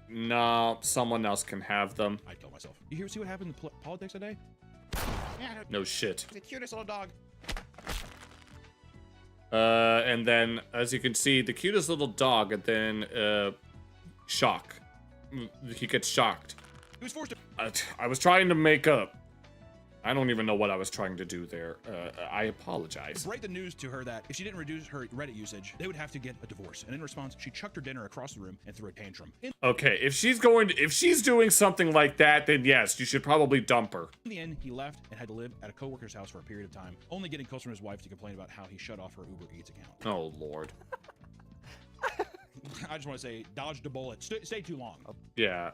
no, someone else can have them. I'd kill myself. You see what happened in politics today? Yeah, no shit. The cutest little dog. And then, as you can see, the cutest little dog, and then, shock. He gets shocked. He was forced to... I was trying to make up. I don't even know what I was trying to do there. I apologize. Break the news to her that if she didn't reduce her Reddit usage, they would have to get a divorce. And in response, she chucked her dinner across the room and threw a tantrum. Okay, if she's doing something like that, then yes, you should probably dump her. In the end, he left and had to live at a coworker's house for a period of time, only getting calls from his wife to complain about how he shut off her Uber Eats account. Oh Lord. I just want to say, dodged a bullet. Stay too long. Yeah.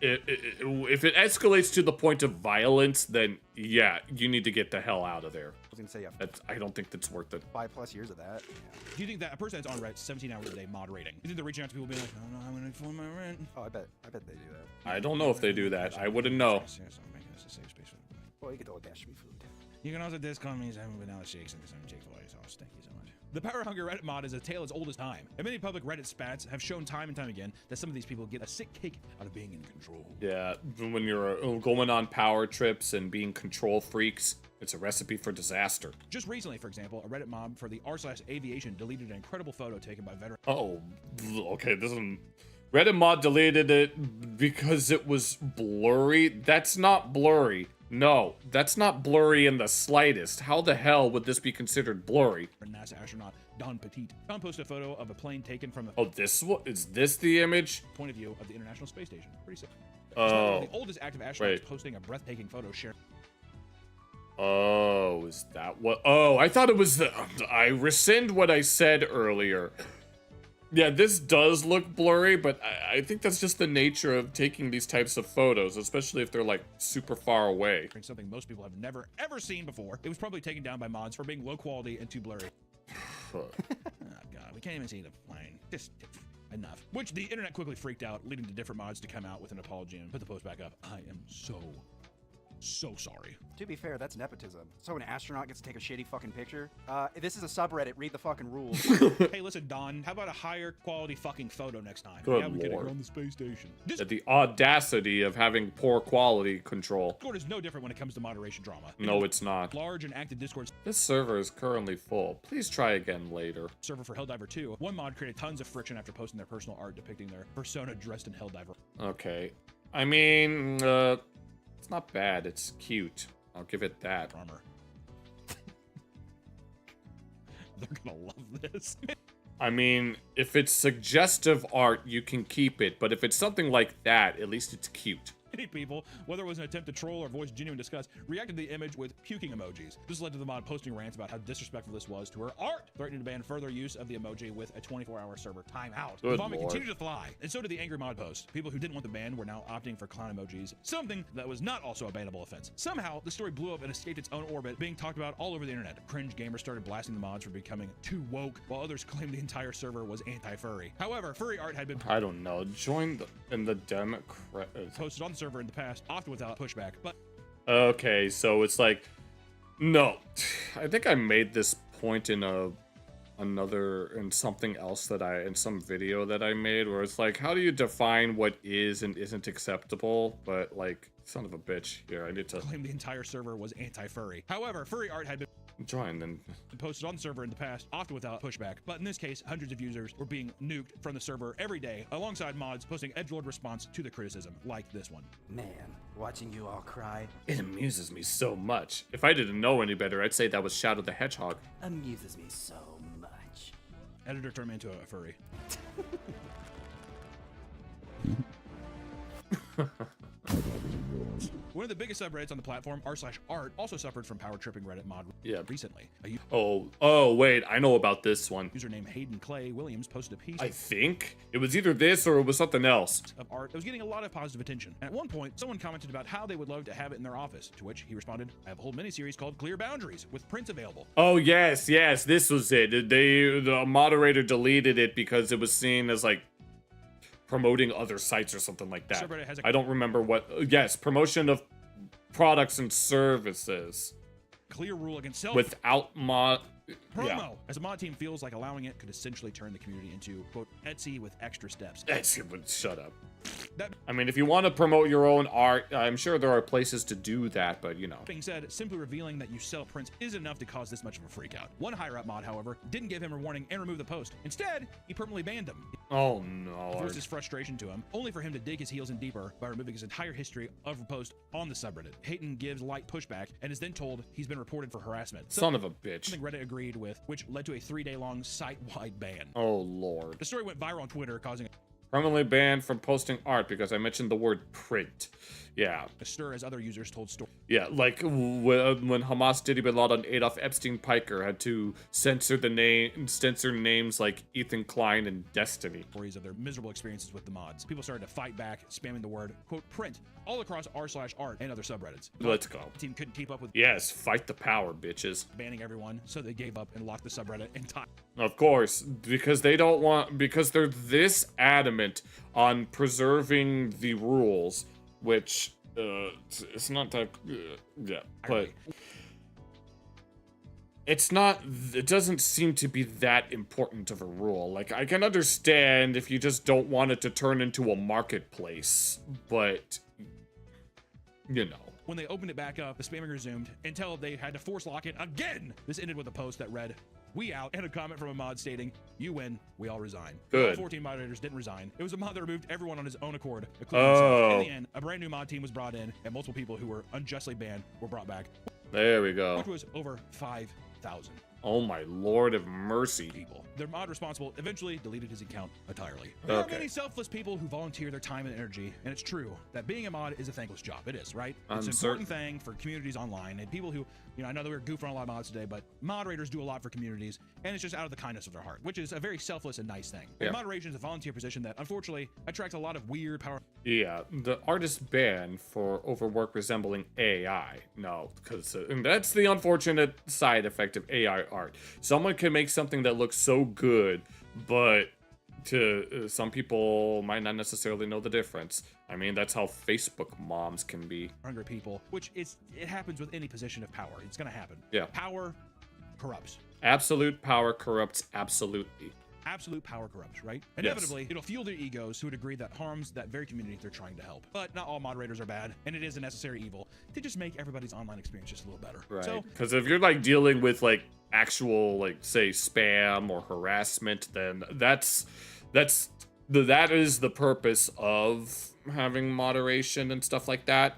If it escalates to the point of violence, then yeah, you need to get the hell out of there. I was gonna say, yeah. I don't think that's worth it. 5+ years of that. Yeah. Do you think that a person that's on Reddit 17 hours a day moderating, you think they're reaching out to people being like, I don't know how I'm gonna afford my rent? Oh, I bet they do that. I don't know if they do that. I wouldn't know. Well, you get the audacity food. You can also discount me as having vanilla shakes and some Chick-fil-A sauce. Thank you so much. The power hunger Reddit mod is a tale as old as time, and many public Reddit spats have shown time and time again that some of these people get a sick kick out of being in control. Yeah, when you're going on power trips and being control freaks, it's a recipe for disaster. Just recently, for example, a Reddit mob for the r/aviation deleted an incredible photo taken by veteran. Oh, okay, this is... Reddit mod deleted it because it was blurry. That's not blurry. No, that's not blurry in the slightest. How the hell would this be considered blurry? NASA astronaut Don Petit. Don posted a photo of a plane taken from the... Oh, is this the image? Point of view of the International Space Station. Pretty sick. Oh. The oldest active astronaut posting a breathtaking photo shared. Oh, is that what? Oh, I thought it was the... I rescind what I said earlier. Yeah, this does look blurry, but I think that's just the nature of taking these types of photos, especially if they're like super far away. Something most people have never ever seen before. It was probably taken down by mods for being low quality and too blurry. Oh god, we can't even see the plane. Just enough. Which the internet quickly freaked out, leading to different mods to come out with an apology and put the post back up. I am so sorry. To be fair, that's nepotism. So an astronaut gets to take a shitty fucking picture. This is a subreddit. Read the fucking rules. Hey, listen, Don. How about a higher quality fucking photo next time? Good yeah, we get it lord. on the space station. The audacity of having poor quality control. Discord is no different when it comes to moderation drama. No, it's not. Large and active Discord. This server is currently full. Please try again later. Server for Helldiver 2. One mod created tons of friction after posting their personal art depicting their persona dressed in Helldiver. Okay. I mean, it's not bad. It's cute. I'll give it that. Armor. They're gonna love this. I mean, if it's suggestive art, you can keep it. But if it's something like that, at least it's cute. Many people, whether it was an attempt to troll or voice genuine disgust, reacted to the image with puking emojis. This led to the mod posting rants about how disrespectful this was to her art, threatening to ban further use of the emoji with a 24-hour server timeout. The vomit continued to fly, and so did the angry mod post. People who didn't want the ban were now opting for clown emojis, something that was not also a bannable offense. Somehow, the story blew up and escaped its own orbit, being talked about all over the internet. Cringe gamers started blasting the mods for becoming too woke, while others claimed the entire server was anti-furry. However, furry art had been Join in the Democrat posted on the server in the past, often without pushback, but okay, so it's like, no, I think I made this point in something else in some video that I made, where it's like, how do you define what is and isn't acceptable? But like, son of a bitch, here I need to claim the entire server was anti-furry. However, furry art had been posted on the server in the past, often without pushback, but in this case, hundreds of users were being nuked from the server every day, alongside mods posting edgelord response to the criticism, like this one. Man, watching you all cry it amuses me so much. If I didn't know any better, I'd say that was Shadow the Hedgehog. Amuses me so much. Editor turned me into a furry. One of the biggest subreddits on the platform, r/art, also suffered from power tripping Reddit mod recently. Oh, wait, I know about this one. Username Hayden Clay Williams posted a piece. I think it was either this or it was something else. Of art that was getting a lot of positive attention. And at one point, someone commented about how they would love to have it in their office, to which he responded, I have a whole miniseries called Clear Boundaries, with prints available. Oh, yes, this was it. The moderator deleted it because it was seen as like promoting other sites or something like that. I don't remember what. Yes, promotion of products and services. Clear rule against self without mod promo. Yeah. As a mod team feels like allowing it could essentially turn the community into, quote, Etsy with extra steps. Etsy would shut up. I mean, if you want to promote your own art, I'm sure there are places to do that, but you know. Being said, simply revealing that you sell prints isn't enough to cause this much of a freak out. One higher up mod, however, didn't give him a warning and remove the post. Instead, he permanently banned him. Oh no. Forced his frustration to him, only for him to dig his heels in deeper by removing his entire history of the post on the subreddit. Hayden gives light pushback and is then told he's been reported for harassment. Son of a bitch. Something Reddit agreed with, which led to a 3-day-long site-wide ban. Oh lord. The story went viral on Twitter, causing permanently banned from posting art because I mentioned the word print. Yeah. a stir as other users told stories. Yeah, like when Hamas Diddy bin Laden Adolf Epstein Piker had to censor names like Ethan Klein and Destiny. Stories of their miserable experiences with the mods. People started to fight back, spamming the word, quote, print, all across r/art and other subreddits. Let's go. The team couldn't keep up with. Yes, fight the power, bitches. Banning everyone, so they gave up and locked the subreddit entirely. Of course, because they don't want, because they're this adamant on preserving the rules, which it's not that yeah, but it's not, it doesn't seem to be that important of a rule. Like, I can understand if you just don't want it to turn into a marketplace, but you know. When they opened it back up, the spamming resumed until they had to force lock it again. This ended with a post that read, "We out," and a comment from a mod stating, "You win, we all resign." Good. All 14 moderators didn't resign. It was a mod that removed everyone on his own accord, including himself. In the end, a brand new mod team was brought in, and multiple people who were unjustly banned were brought back. There we go. Which was over 5,000. Oh my lord of mercy. People. Their mod responsible eventually deleted his account entirely. There are many selfless people who volunteer their time and energy, and it's true that being a mod is a thankless job. It is, right? It's an important thing for communities online, and people who, you know, I know that we're goofing on a lot of mods today, but moderators do a lot for communities, and it's just out of the kindness of their heart, which is a very selfless and nice thing. Yeah. Moderation is a volunteer position that, unfortunately, attracts a lot of weird power. Yeah, the artist banned for overwork resembling AI. No, because that's the unfortunate side effect of AI art. Someone can make something that looks so good, but to some people might not necessarily know the difference. I mean, that's how Facebook moms can be. Hungry people, which it happens with any position of power. It's going to happen. Yeah. Power corrupts. Absolute power corrupts absolutely. Absolute power corrupts, right? Inevitably, it'll fuel their egos who would agree that harms that very community they're trying to help. But not all moderators are bad, and it is a necessary evil to just make everybody's online experience just a little better. Right. Because if you're like dealing with like actual, like, say, spam or harassment, then that is the purpose of having moderation and stuff like that.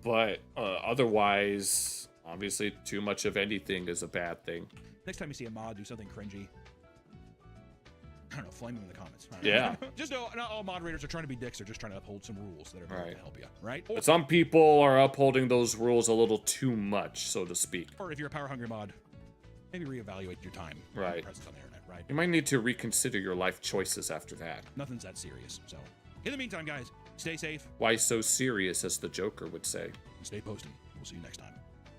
But otherwise, obviously, too much of anything is a bad thing. Next time you see a mod do something cringy, don't know, flame them in the comments. Yeah. Just know, not all moderators are trying to be dicks. They're just trying to uphold some rules that are meant to help you, right? But some people are upholding those rules a little too much, so to speak. Or if you're a power-hungry mod, maybe reevaluate your time. Right. Presence on the internet, right? You might need to reconsider your life choices after that. Nothing's that serious. So, in the meantime, guys, stay safe. Why so serious, as the Joker would say. Stay posted. We'll see you next time.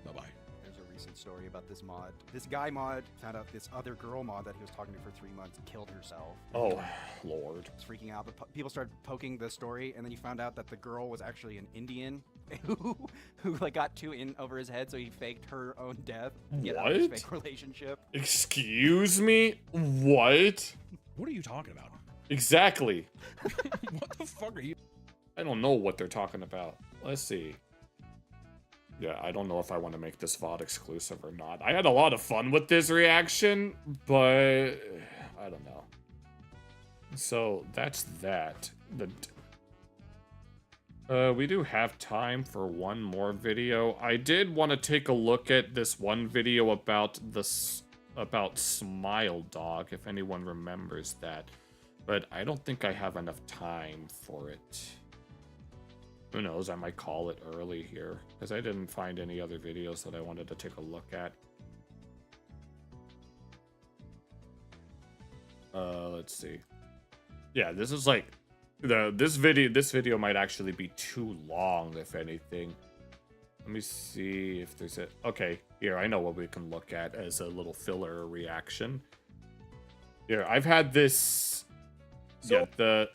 Bye-bye. There's a recent story about this mod. This guy mod found out this other girl mod that he was talking to for 3 months killed herself. Oh, Lord. He's freaking out, but people started poking the story, and then he found out that the girl was actually an Indian who like got too in over his head, so he faked her own death. Get out of his fake relationship. Excuse me? What? What are you talking about? Exactly. What the fuck are you? I don't know what they're talking about. Let's see. Yeah, I don't know if I want to make this VOD exclusive or not. I had a lot of fun with this reaction, but I don't know. So that's that. We do have time for one more video. I did want to take a look at this one video about Smile Dog, if anyone remembers that. But I don't think I have enough time for it. Who knows, I might call it early here, because I didn't find any other videos that I wanted to take a look at. Let's see. Yeah, this is like, this video might actually be too long, if anything. Let me see if there's okay, here, I know what we can look at as a little filler reaction. Here, I've had this... the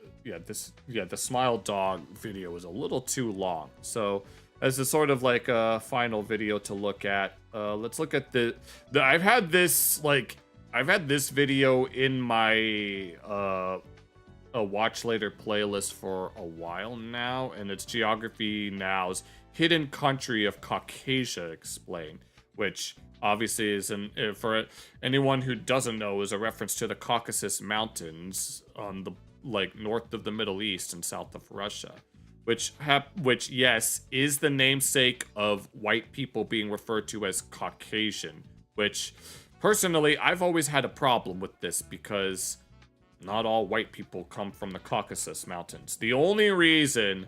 Smile Dog video is a little too long. So as a sort of like a final video to look at, let's look at I've had this video in my a watch later playlist for a while now, and it's Geography Now's Hidden Country of Caucasia Explained, which obviously is for anyone who doesn't know, is a reference to the Caucasus Mountains on the north of the Middle East and south of Russia, which yes is the namesake of white people being referred to as Caucasian, which personally I've always had a problem with this because not all white people come from the Caucasus Mountains. The only reason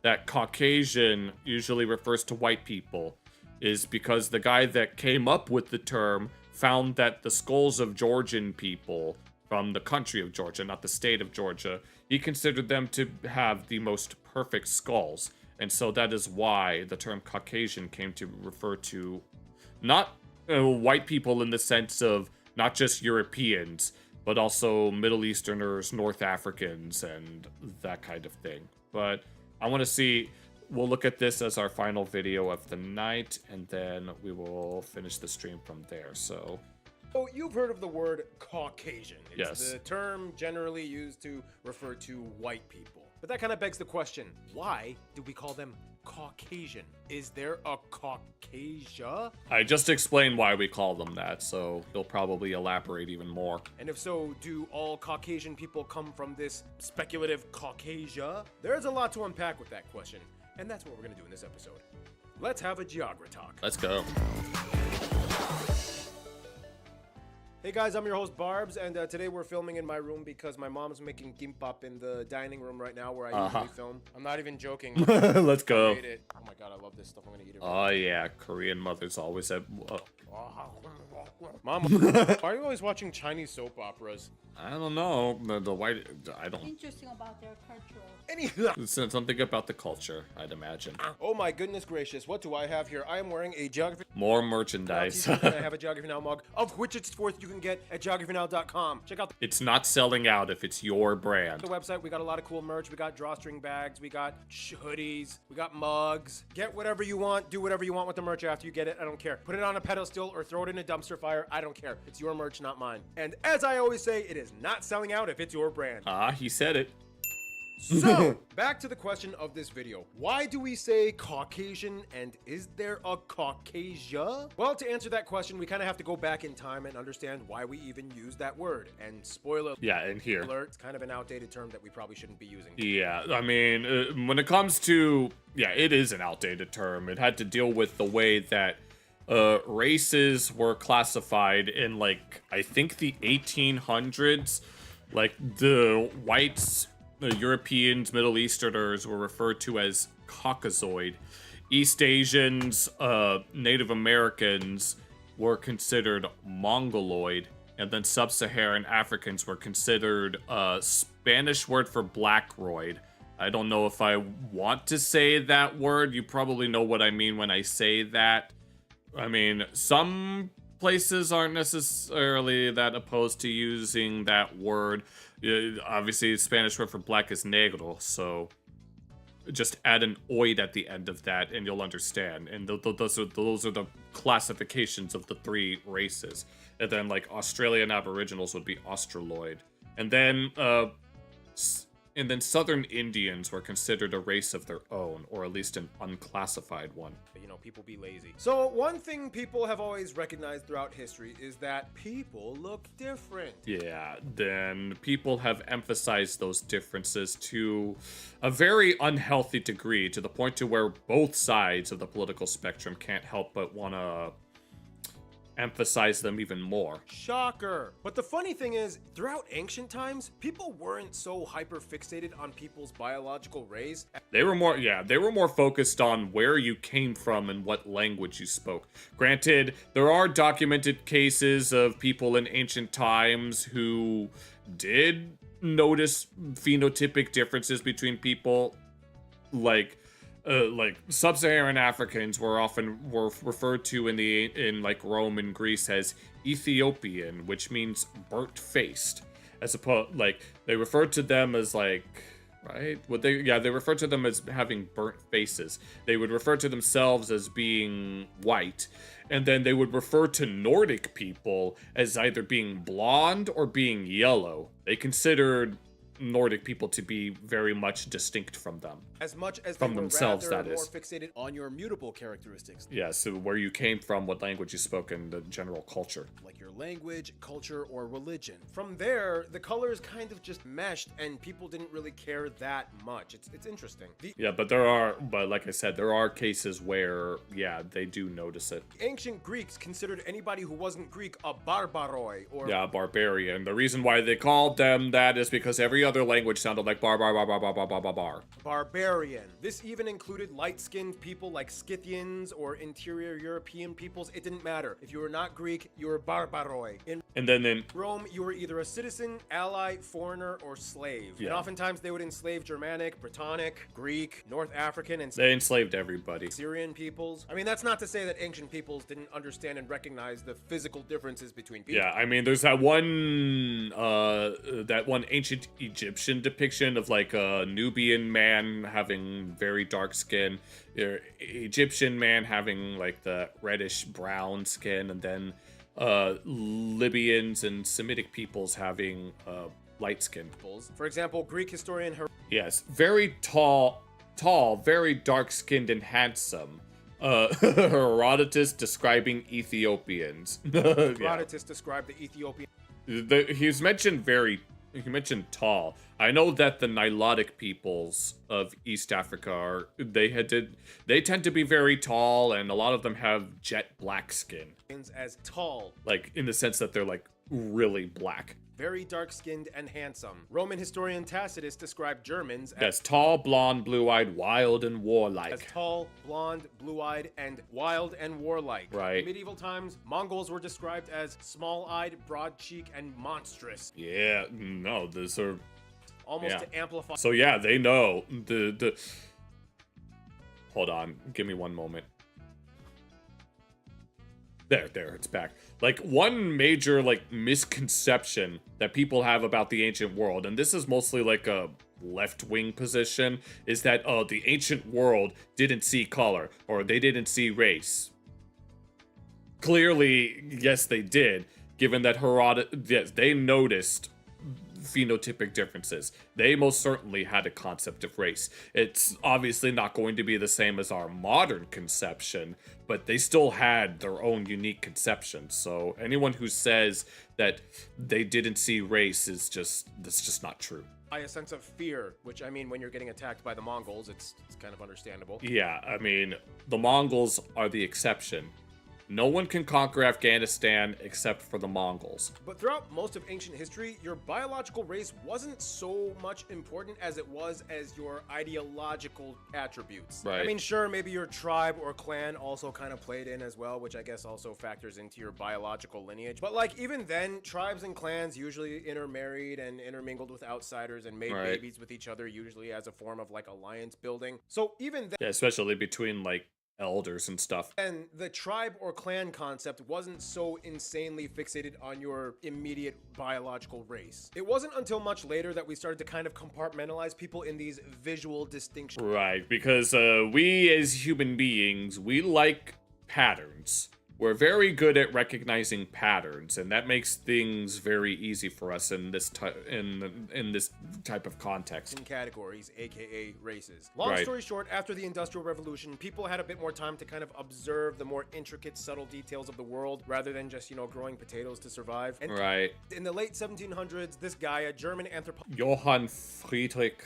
that Caucasian usually refers to white people is because the guy that came up with the term found that the skulls of Georgian people from the country of Georgia, not the state of Georgia, he considered them to have the most perfect skulls. And so that is why the term Caucasian came to refer to not white people in the sense of not just Europeans, but also Middle Easterners, North Africans, and that kind of thing. But I want to see... We'll look at this as our final video of the night, and then we will finish the stream from there. So you've heard of the word Caucasian. It's yes. the term generally used to refer to white people. But that kind of begs the question, why do we call them Caucasian? Is there a Caucasia? I just explained why we call them that, so he'll probably elaborate even more. And if so, do all Caucasian people come from this speculative Caucasia? There's a lot to unpack with that question. And that's what we're going to do in this episode. Let's have a Geogra talk. Let's go. Hey guys, I'm your host Barbs, and today we're filming in my room because my mom's making gimbap in the dining room right now where I usually film. I'm not even joking. Let's go. I ate it. Oh my god, I love this stuff. I'm going to eat it. Oh yeah, Korean mothers always have... Mom, why are you always watching Chinese soap operas? I don't know. The white... I don't... Interesting about their culture. Something about the culture, I'd imagine. Oh my goodness gracious, what do I have here? I am wearing a Geography... More merchandise. I have a Geography Now mug, of which it's fourth you can get at geographynow.com. Check out... It's not selling out if it's your brand. The website, we got a lot of cool merch. We got drawstring bags, we got hoodies, we got mugs. Get whatever you want, do whatever you want with the merch after you get it. I don't care. Put it on a pedestal or throw it in a dumpster fire. I don't care. It's your merch, not mine. And as I always say, it is not selling out if it's your brand. He said it. So, back to the question of this video. Why do we say Caucasian, and is there a Caucasia? Well, to answer that question, we kind of have to go back in time and understand why we even use that word. And spoiler alert, it's kind of an outdated term that we probably shouldn't be using. Yeah, I mean, when it comes to... Yeah, it is an outdated term. It had to deal with the way that races were classified in, like, I think the 1800s. Like the whites, the Europeans, Middle Easterners were referred to as Caucasoid. East Asians, Native Americans were considered Mongoloid, and then Sub-Saharan Africans were considered a Spanish word for Blackroid. I don't know if I want to say that word. You probably know what I mean when I say that. I mean, some places aren't necessarily that opposed to using that word. Obviously, the Spanish word for black is negro, so just add an oid at the end of that and you'll understand. And those are the classifications of the three races. And then like Australian Aboriginals would be Australoid. And then Southern Indians were considered a race of their own, or at least an unclassified one. You know, people be lazy. So one thing people have always recognized throughout history is that people look different. Yeah, then people have emphasized those differences to a very unhealthy degree, to the point to where both sides of the political spectrum can't help but want to emphasize them even more. Shocker. But the funny thing is, throughout ancient times, people weren't so hyper fixated on people's biological race. They were more focused on where you came from and what language you spoke. Granted, there are documented cases of people in ancient times who did notice phenotypic differences between people, like Sub-Saharan Africans were referred to in like Rome and Greece as Ethiopian, which means burnt-faced, as opposed like they referred to them as like, right? They referred to them as having burnt faces. They would refer to themselves as being white, and then they would refer to Nordic people as either being blonde or being yellow. They considered Nordic people to be very much distinct from them. As much as from they were themselves, rather that more is. fixated on your mutable characteristics. Yeah, so where you came from, what language you spoke, and the general culture. Like your language, culture, or religion. From there, the colors kind of just meshed, and people didn't really care that much. It's interesting. Yeah, but like I said, there are cases where, yeah, they do notice it. Ancient Greeks considered anybody who wasn't Greek a barbaroi, or... Yeah, barbarian. The reason why they called them that is because every other language sounded like bar. Barbarian. This even included light-skinned people like Scythians or interior European peoples. It didn't matter. If you were not Greek, you were barbaroi. And then in Rome, you were either a citizen, ally, foreigner, or slave. Yeah. And oftentimes they would enslave Germanic, Brittonic, Greek, North African, and they enslaved everybody. Syrian peoples. I mean, that's not to say that ancient peoples didn't understand and recognize the physical differences between people. Yeah, I mean, there's that one ancient Egyptian depiction of like a Nubian man having very dark skin, Egyptian man having like the reddish brown skin, and then Libyans and Semitic peoples having light skin. For example, Greek historian Yes, very tall, very dark skinned and handsome. Herodotus describing Ethiopians. Herodotus described the Ethiopian. He mentioned tall. I know that the Nilotic peoples of East Africa they tend to be very tall, and a lot of them have jet black skin. As tall. Like in the sense that they're like really black. Very dark-skinned and handsome. Roman historian Tacitus described Germans as tall, blonde, blue-eyed, wild, and warlike. As tall, blonde, blue-eyed, and wild and warlike. Right. In medieval times, Mongols were described as small-eyed, broad-cheeked, and monstrous. Yeah, no, those are almost to amplify. So yeah, they know the. Hold on, give me one moment. There, it's back. Like, one major, like, misconception that people have about the ancient world, and this is mostly, like, a left-wing position, is that, the ancient world didn't see color, or they didn't see race. Clearly, yes, they did, given that yes, they noticed phenotypic differences. They most certainly had a concept of race. It's obviously not going to be the same as our modern conception, but they still had their own unique conceptions. So anyone who says that they didn't see race that's just not true. A sense of fear, which, I mean, when you're getting attacked by the Mongols, it's kind of understandable. Yeah, I mean, the Mongols are the exception. No one can conquer Afghanistan except for the Mongols. But throughout most of ancient history, your biological race wasn't so much important as it was as your ideological attributes. Right. I mean, sure, maybe your tribe or clan also kind of played in as well, which I guess also factors into your biological lineage. But like even then, tribes and clans usually intermarried and intermingled with outsiders and made babies with each other, usually as a form of like alliance building. So even then, Yeah, especially between like elders and stuff. And the tribe or clan concept wasn't so insanely fixated on your immediate biological race. It wasn't until much later that we started to kind of compartmentalize people in these visual distinctions. Right, because we as human beings, we like patterns. We're very good at recognizing patterns, and that makes things very easy for us in this in this type of context. In categories, aka races. Long story short, after the Industrial Revolution, people had a bit more time to kind of observe the more intricate, subtle details of the world, rather than just, you know, growing potatoes to survive. And in the late 1700s, this guy, a German anthropologist, Johann Friedrich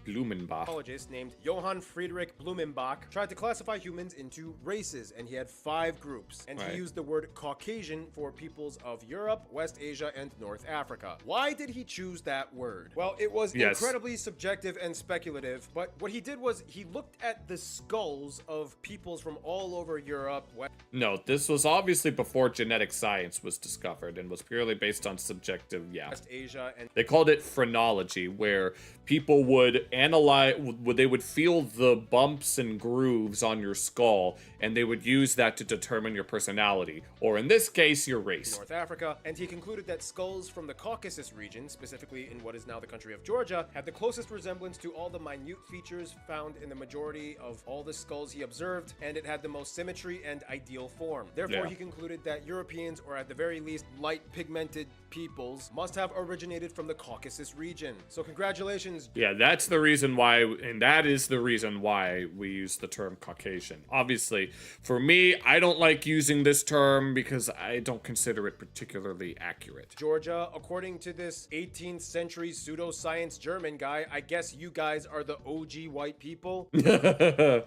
Blumenbach, named Johann Friedrich Blumenbach, tried to classify humans into races, and he had 5 groups. And he used the word Caucasian for peoples of Europe, West Asia, and North Africa. Why did he choose that word? Well, it was incredibly subjective and speculative, but what he did was he looked at the skulls of peoples from all over Europe. No, this was obviously before genetic science was discovered and was purely based on subjective, West Asia, and they called it phrenology, where people would analyze, they would feel the bumps and grooves on your skull, and they would use that to determine your personality, or in this case, your race. North Africa, and he concluded that skulls from the Caucasus region, specifically in what is now the country of Georgia, had the closest resemblance to all the minute features found in the majority of all the skulls he observed, and it had the most symmetry and ideal form. Therefore, he concluded that Europeans, or at the very least, light pigmented peoples, must have originated from the Caucasus region. So congratulations. Yeah, that's the reason why, and that is the reason why we use the term Caucasian. Obviously, for me, I don't like using this term because I don't consider it particularly accurate. Georgia, according to this 18th century pseudoscience German guy, I guess you guys are the OG white people.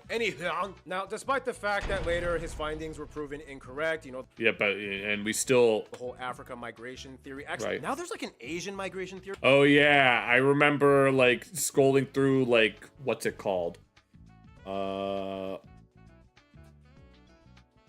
Anyhow, now, despite the fact that later his findings were proven incorrect, you know. Yeah, but, and we still. The whole Africa migration theory. Actually, now there's like an Asian migration theory. Oh, yeah. I remember, like, scrolling through, like, what's it called?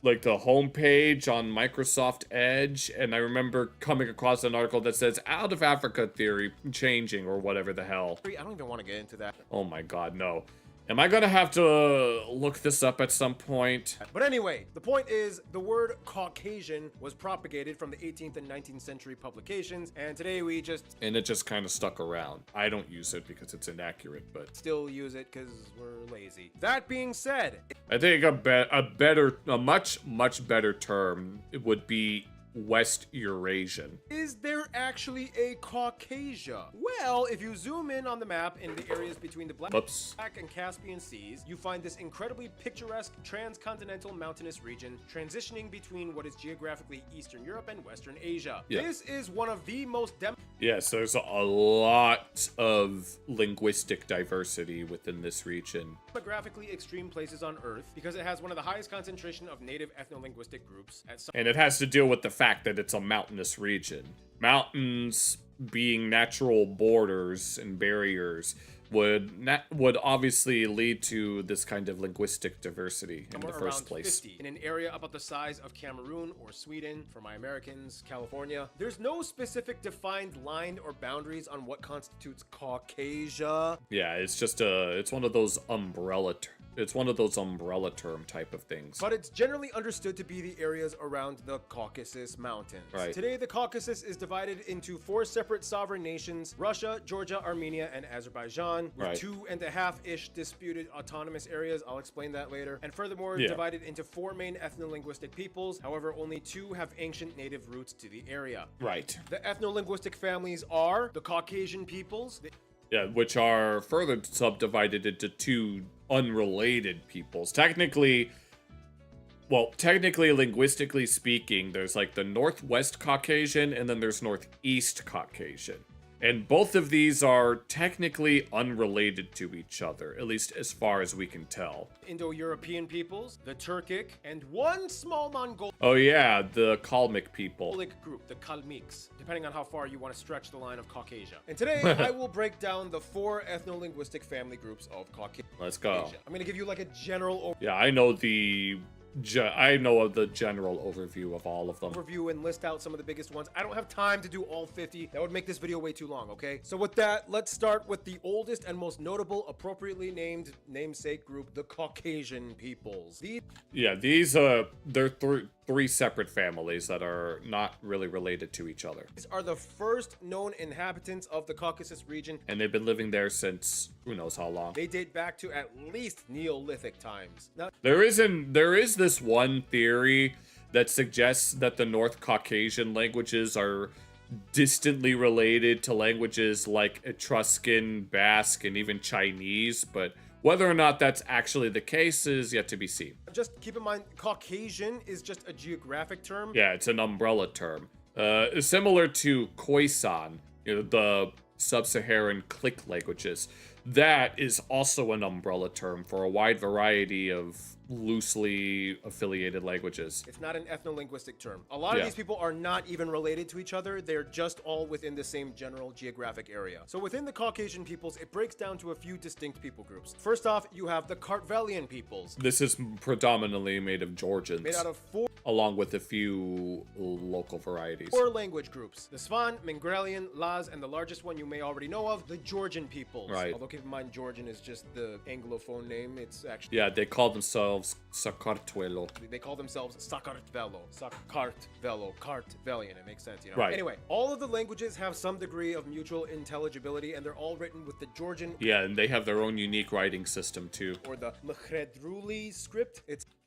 Like the homepage on Microsoft Edge, and I remember coming across an article that says out of Africa theory changing or whatever the hell. I don't even want to get into that. Oh my god, no. Am I gonna have to look this up at some point? But anyway, the point is, the word Caucasian was propagated from the 18th and 19th century publications, and today we just... And it just kind of stuck around. I don't use it because it's inaccurate, but... Still use it because we're lazy. That being said... I think a much better term would be West Eurasian. Is there actually a Caucasia? Well, if you zoom in on the map in the areas between the Black and Caspian Seas, you find this incredibly picturesque transcontinental mountainous region transitioning between what is geographically Eastern Europe and Western Asia. Yeah. This is one of the most Yes, there's a lot of linguistic diversity within this region. Demographically extreme places on Earth because it has one of the highest concentration of native ethno-linguistic groups. And it has to deal with the fact that it's a mountainous region. Mountains being natural borders and barriers would obviously lead to this kind of linguistic diversity in the first place. 50, in an area about the size of Cameroon or Sweden, for my Americans, California. There's no specific defined line or boundaries on what constitutes Caucasia. Yeah, it's just it's one of those umbrella term type of things. But it's generally understood to be the areas around the Caucasus Mountains. Right. Today, the Caucasus is divided into 4 separate sovereign nations: Russia, Georgia, Armenia, and Azerbaijan, with 2.5-ish disputed autonomous areas. I'll explain that later. And furthermore, divided into 4 main ethno-linguistic peoples. However, only 2 have ancient native roots to the area. Right. The ethno-linguistic families are the Caucasian peoples. Yeah, which are further subdivided into 2 unrelated peoples. Technically, linguistically speaking, there's like the Northwest Caucasian and then there's Northeast Caucasian. And both of these are technically unrelated to each other, at least as far as we can tell. Indo-European peoples, the Turkic, and one small Mongolic Oh yeah, the Kalmyk people. group, the Kalmyks, depending on how far you want to stretch the line of Caucasia. And today, I will break down the 4 ethno-linguistic family groups of Caucasia. Let's go. I'm gonna give you like a general Yeah, I know the general overview of all of them. overview and list out some of the biggest ones. I don't have time to do all 50. That would make this video way too long, okay? So with that, let's start with the oldest and most notable, appropriately named namesake group, the Caucasian peoples. These they're three separate families that are not really related to each other. These are the first known inhabitants of the Caucasus region. And they've been living there since who knows how long. They date back to at least Neolithic times. Now, There is this one theory that suggests that the North Caucasian languages are distantly related to languages like Etruscan, Basque, and even Chinese, but whether or not that's actually the case is yet to be seen. just keep in mind, Caucasian is just a geographic term. Yeah, it's an umbrella term. Similar to Khoisan, the sub-Saharan click languages. That is also an umbrella term for a wide variety of loosely affiliated languages. It's not an ethno-linguistic term. A lot of these people are not even related to each other. They're just all within the same general geographic area. So within the Caucasian peoples, it breaks down to a few distinct people groups. First off, you have the Kartvelian peoples. This is predominantly made of Georgians. Made out of 4 along with a few local varieties. 4 language groups. The Svan, Mingrelian, Laz, and the largest one you may already know of, the Georgian peoples. Right. Although keep in mind, Georgian is just the Anglophone name. It's actually... Yeah, they call themselves Sakartvelo. They call themselves Sakartvelo. Sakartvelo. Kartvelian. It makes sense, you know? Right. Anyway, all of the languages have some degree of mutual intelligibility, and they're all written with the Georgian... Yeah, and they have their own unique writing system, too. Or the Mkhredruli script.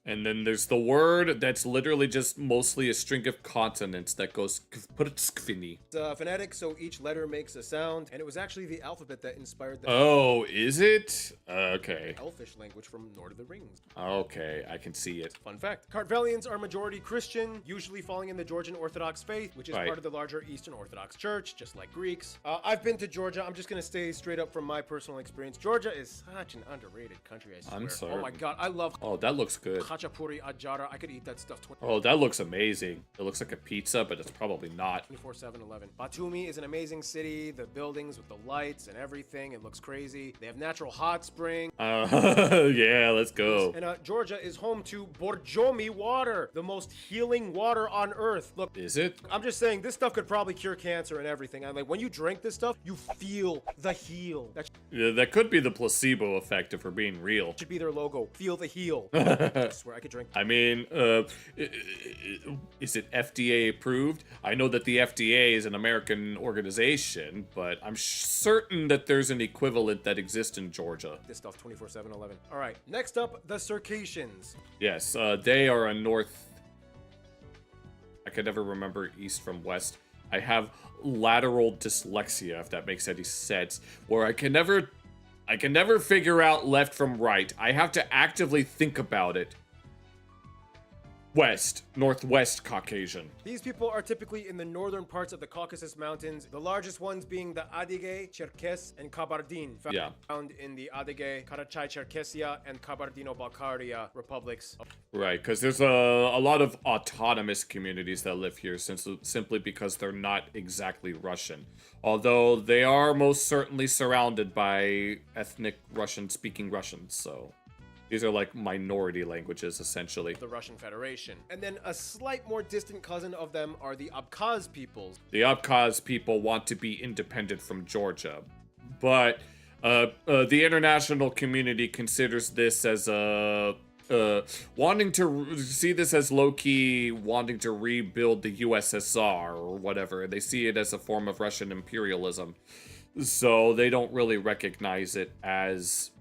And then there's the word that's literally just mostly a string of consonants that goes kfini. It's phonetic, so each letter makes a sound, and it was actually the alphabet that inspired the... Oh, is it? Okay. Elfish language from Lord of the Rings. Okay, I can see it. Fun fact. Kartvelians are majority Christian, usually falling in the Georgian Orthodox faith, which is part of the larger Eastern Orthodox Church, just like Greeks. I've been to Georgia. I'm just gonna stay straight up from my personal experience. Georgia is such an underrated country, I swear. I'm sorry. Oh my god, I love... Oh, that looks good. Khachapuri Ajara. I could eat that stuff. Oh, that looks amazing. It looks like a pizza, but it's probably not. 24/7/11. Batumi is an amazing city. The buildings with the lights and everything. It looks crazy. They have natural hot spring. Yeah, let's go. And Georgia is home to Borjomi water, the most healing water on earth. Look, is it? I'm just saying this stuff could probably cure cancer and everything. I'm like, when you drink this stuff, you feel the heal. Yeah, that could be the placebo effect if we're being real. Should be their logo. Feel the heal. I swear I could drink. I mean, is it FDA approved? I know that the FDA is an American organization, but I'm certain that there's an equivalent that exists in Georgia. This stuff 24/7/11. All right, next up, the Circassians. Yes, they are a north... I can never remember east from west. I have lateral dyslexia, if that makes any sense, where I can never figure out left from right. I have to actively think about it. Northwest Caucasian. These people are typically in the northern parts of the Caucasus Mountains, the largest ones being the Adige, Cherkess, and Kabardin, found in the Adige, Karachay-Cherkessia, and Kabardino-Balkaria republics. Right, because there's a lot of autonomous communities that live here simply because they're not exactly Russian. Although they are most certainly surrounded by ethnic Russian-speaking Russians, so... These are like minority languages, essentially. The Russian Federation. And then a slight more distant cousin of them are the Abkhaz peoples. The Abkhaz people want to be independent from Georgia. But the international community considers this as wanting to see this as low-key wanting to rebuild the USSR or whatever. And they see it as a form of Russian imperialism. So they don't really recognize it as...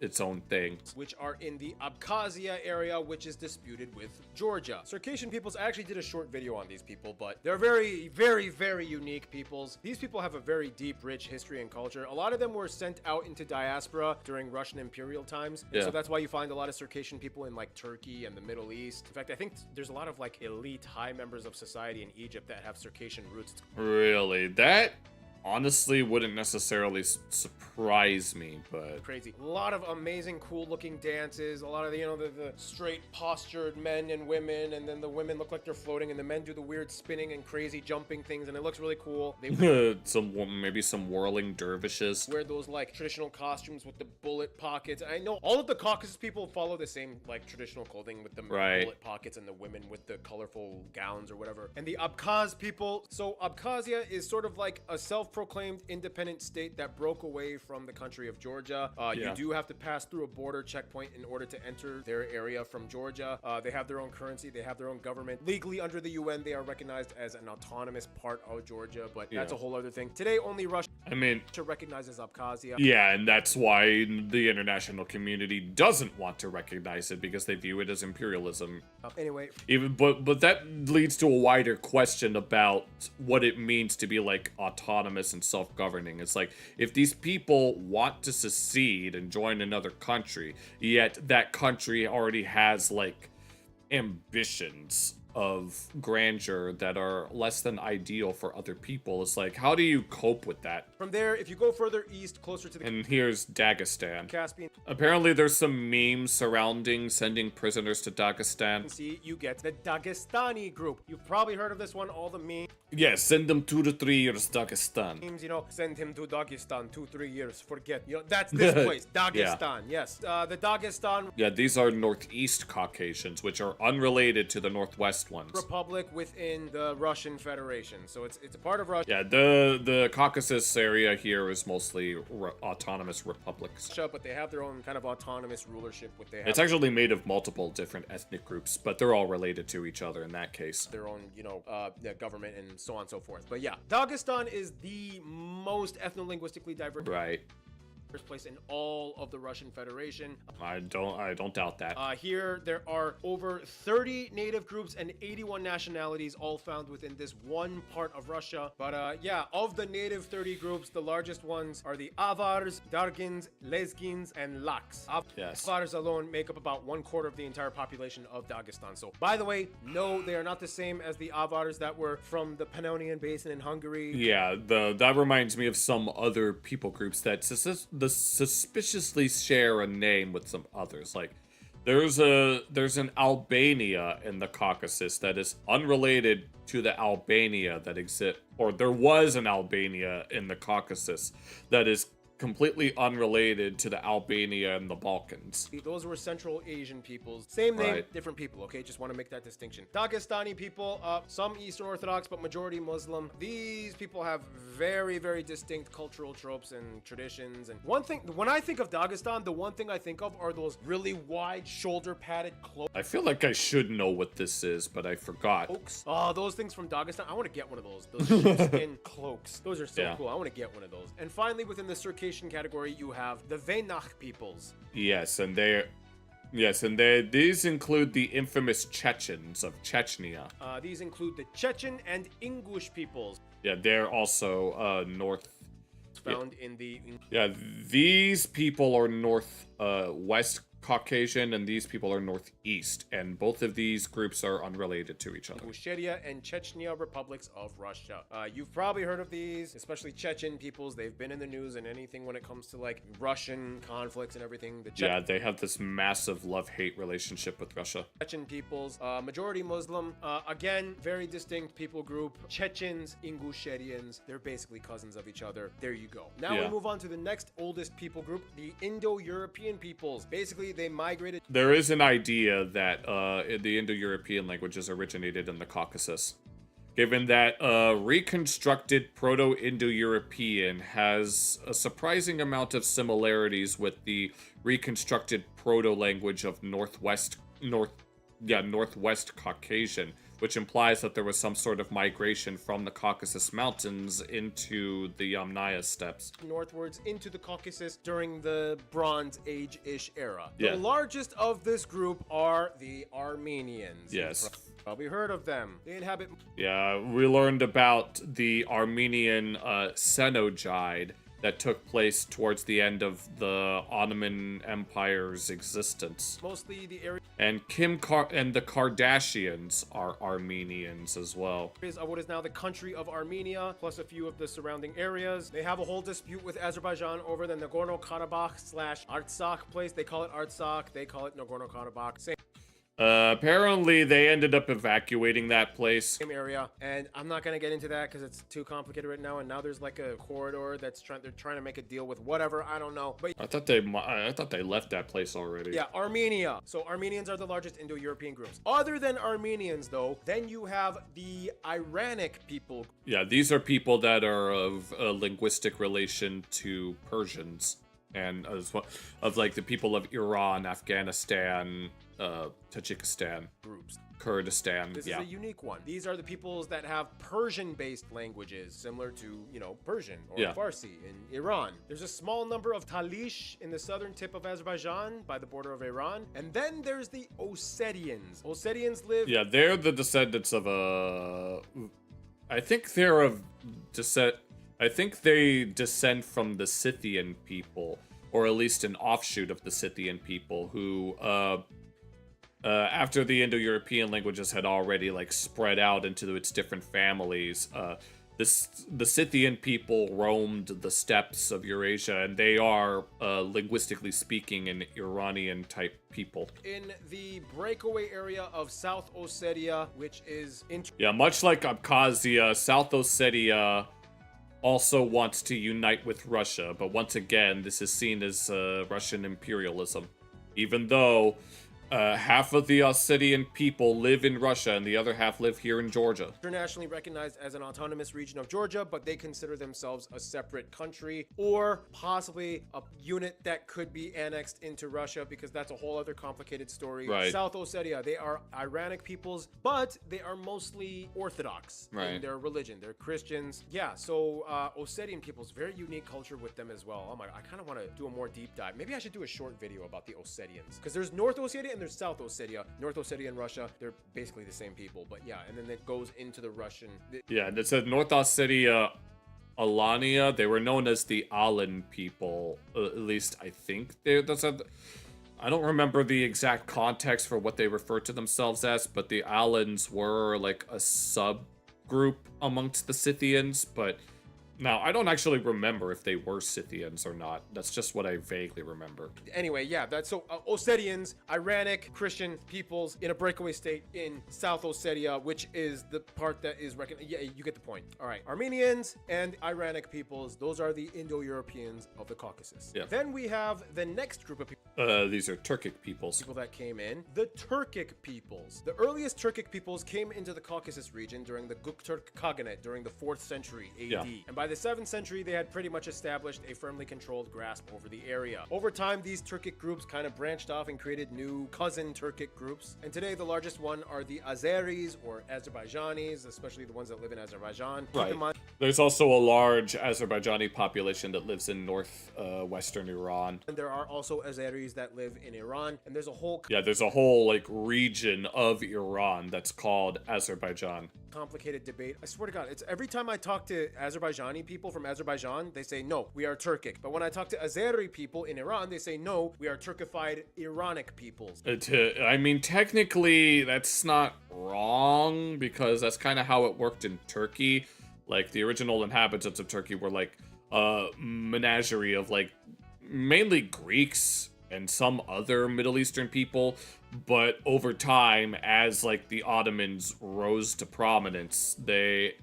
its own thing. Which are in the Abkhazia area, which is disputed with Georgia. Circassian peoples, I actually did a short video on these people, but they're very, very, very unique peoples. These people have a very deep, rich history and culture. A lot of them were sent out into diaspora during Russian imperial times. Yeah. So that's why you find a lot of Circassian people in like Turkey and the Middle East. In fact, I think there's a lot of like elite high members of society in Egypt that have Circassian roots. Really? That honestly wouldn't necessarily surprise me, but crazy. A lot of amazing, cool-looking dances. A lot of the straight postured men and women, and then the women look like they're floating, and the men do the weird spinning and crazy jumping things, and it looks really cool. They maybe some whirling dervishes. Wear those like traditional costumes with the bullet pockets. I know all of the Caucasus people follow the same like traditional clothing with the bullet pockets, and the women with the colorful gowns or whatever. And the Abkhaz people. So Abkhazia is sort of like a self-proclaimed independent state that broke away from the country of Georgia. You do have to pass through a border checkpoint in order to enter their area from Georgia. They have their own currency. They have their own government. Legally, under the UN, they are recognized as an autonomous part of Georgia, but that's a whole other thing. Today, only Russia recognizes Abkhazia. Yeah, and that's why the international community doesn't want to recognize it, because they view it as imperialism. Anyway, but that leads to a wider question about what it means to be like autonomous and self-governing. It's like, if these people want to secede and join another country, yet that country already has like ambitions of grandeur that are less than ideal for other people, it's like, how do you cope with that? From there, if you go further east, closer to the and here's Dagestan. Caspian. Apparently there's some memes surrounding sending prisoners to Dagestan. See, you get the Dagestani group. You've probably heard of this one, all the memes. Yeah, send them 2 to 3 years Dagestan. Memes, send him to Dagestan, 2-3 years, forget. That's this place, Dagestan, yes. The Dagestan. Yeah, these are Northeast Caucasians, which are unrelated to the Northwest ones. Republic within the Russian Federation, so it's a part of Russia. Yeah, the Caucasus area here is mostly autonomous republics. But they have their own kind of autonomous rulership. It's actually made of multiple different ethnic groups, but they're all related to each other in that case. Their own, government and so on and so forth. But yeah, Dagestan is the most ethno-linguistically diverse. Right. First place in all of the Russian Federation. I don't doubt that. Here there are over 30 native groups and 81 nationalities, all found within this one part of Russia. But yeah, of the native 30 groups, the largest ones are the Avars, Dargins, Lezgins, and Laks. Yes. Avars alone make up about 1/4 of the entire population of Dagestan. So, by the way, no, they are not the same as the Avars that were from the Pannonian Basin in Hungary. Yeah, that reminds me of some other people groups that suspiciously share a name with some others. Like, there's an Albania in the Caucasus that is unrelated to the Albania that exists, or there was an Albania in the Caucasus that is completely unrelated to the Albania and the Balkans. Those were Central Asian peoples. Same name, different people, okay? Just want to make that distinction. Dagestani people, some Eastern Orthodox, but majority Muslim. These people have very, very distinct cultural tropes and traditions. And one thing, when I think of Dagestan, the one thing I think of are those really wide shoulder padded cloaks. I feel like I should know what this is, but I forgot. Cloaks. Oh, those things from Dagestan. I want to get one of those. Those sheepskin cloaks. Those are so cool. I want to get one of those. And finally, within the Circassian category, you have the Venakh peoples. Yes, and these include the infamous Chechens of Chechnya. These include the Chechen and Ingush peoples. Yeah, they're also north. Found in the. Yeah, these people are west Caucasian, and these people are northeast, and both of these groups are unrelated to each other. Ingushetia and Chechnya republics of Russia. You've probably heard of these, especially Chechen peoples. They've been in the news and anything when it comes to like Russian conflicts and everything. Yeah, they have this massive love-hate relationship with Russia. Chechen peoples, majority Muslim. Again, very distinct people group. Chechens, Ingushetians. They're basically cousins of each other. There you go. Now we move on to the next oldest people group, the Indo-European peoples. Basically, they migrated. There is an idea that the Indo-European languages originated in the Caucasus. Given that reconstructed Proto-Indo-European has a surprising amount of similarities with the reconstructed proto-language of Northwest Caucasian, which implies that there was some sort of migration from the Caucasus Mountains into the Yamnaya steppes. Northwards into the Caucasus during the Bronze Age-ish era. Yeah. The largest of this group are the Armenians. Yes. You've probably heard of them. They inhabit... Yeah, we learned about the Armenian Senogide that took place towards the end of the Ottoman Empire's existence. Mostly the area and and the Kardashians are Armenians as well. Of what is now the country of Armenia, plus a few of the surrounding areas. They have a whole dispute with Azerbaijan over the Nagorno-Karabakh / Artsakh place. They call it Artsakh, they call it Nagorno-Karabakh. Same apparently they ended up evacuating that place. Same area, and I'm not gonna get into that because it's too complicated right now. And now there's like a corridor that's they're trying to make a deal with whatever, I don't know. But I thought they left that place already. Yeah, Armenia. So Armenians are the largest Indo-European groups. Other than Armenians, though, then you have the Iranic people. Yeah, these are people that are of a linguistic relation to Persians, and as well of like the people of Iran, Afghanistan, Tajikistan, groups. Kurdistan. This is a unique one. These are the peoples that have Persian-based languages, similar to, you know, Persian or Farsi in Iran. There's a small number of Talish in the southern tip of Azerbaijan by the border of Iran. And then there's the Ossetians. Ossetians live... Yeah, they're the descendants of I think they're of descent... I think they descend from the Scythian people, or at least an offshoot of the Scythian people who, after the Indo-European languages had already like spread out into its different families, the Scythian people roamed the steppes of Eurasia, and they are, linguistically speaking, an Iranian type people. In the breakaway area of South Ossetia, which is... Yeah, much like Abkhazia, South Ossetia also wants to unite with Russia, but once again, this is seen as Russian imperialism. Even though half of the Ossetian people live in Russia and the other half live here in Georgia. Internationally recognized as an autonomous region of Georgia, but they consider themselves a separate country, or possibly a unit that could be annexed into Russia, because that's a whole other complicated story. Right. South Ossetia, they are Iranic peoples, but they are mostly Orthodox in their religion. They're Christians. Yeah, so Ossetian peoples, very unique culture with them as well. Oh my, I kind of want to do a more deep dive. Maybe I should do a short video about the Ossetians, because there's North Ossetia and there's South Ossetia. North Ossetia and Russia, they're basically the same people, but yeah, and then it goes into the Russian. Yeah, and it said North Ossetia, Alania, they were known as the Alan people, at least I think I don't remember the exact context for what they refer to themselves as, but the Alans were like a subgroup amongst the Scythians, but now, I don't actually remember if they were Scythians or not. That's just what I vaguely remember. Anyway, yeah, that's so Ossetians, Iranic Christian peoples in a breakaway state in South Ossetia, which is the part that is recognized. Yeah, you get the point. All right, Armenians and Iranic peoples, those are the Indo-Europeans of the Caucasus. Yeah. Then we have the next group of people. These are Turkic peoples. People that came in. The Turkic peoples. The earliest Turkic peoples came into the Caucasus region during the Göktürk Khaganate during the 4th century AD. Yeah. And by the 7th century, they had pretty much established a firmly controlled grasp over the area. Over time, these Turkic groups kind of branched off and created new cousin Turkic groups. And today, the largest one are the Azeris or Azerbaijanis, especially the ones that live in Azerbaijan. Right. There's also a large Azerbaijani population that lives in northwestern Iran. And there are also Azeris that live in Iran. And there's a whole... Yeah, there's a whole, like, region of Iran that's called Azerbaijan. Complicated debate. I swear to God, it's every time I talk to Azerbaijani people from Azerbaijan, they say, no, we are Turkic. But when I talk to Azeri people in Iran, they say, no, we are Turkified Iranic peoples. I mean, technically, that's not wrong, because that's kind of how it worked in Turkey. Like, the original inhabitants of Turkey were, like, a menagerie of, like, mainly Greeks and some other Middle Eastern people, but over time, as like the Ottomans rose to prominence, a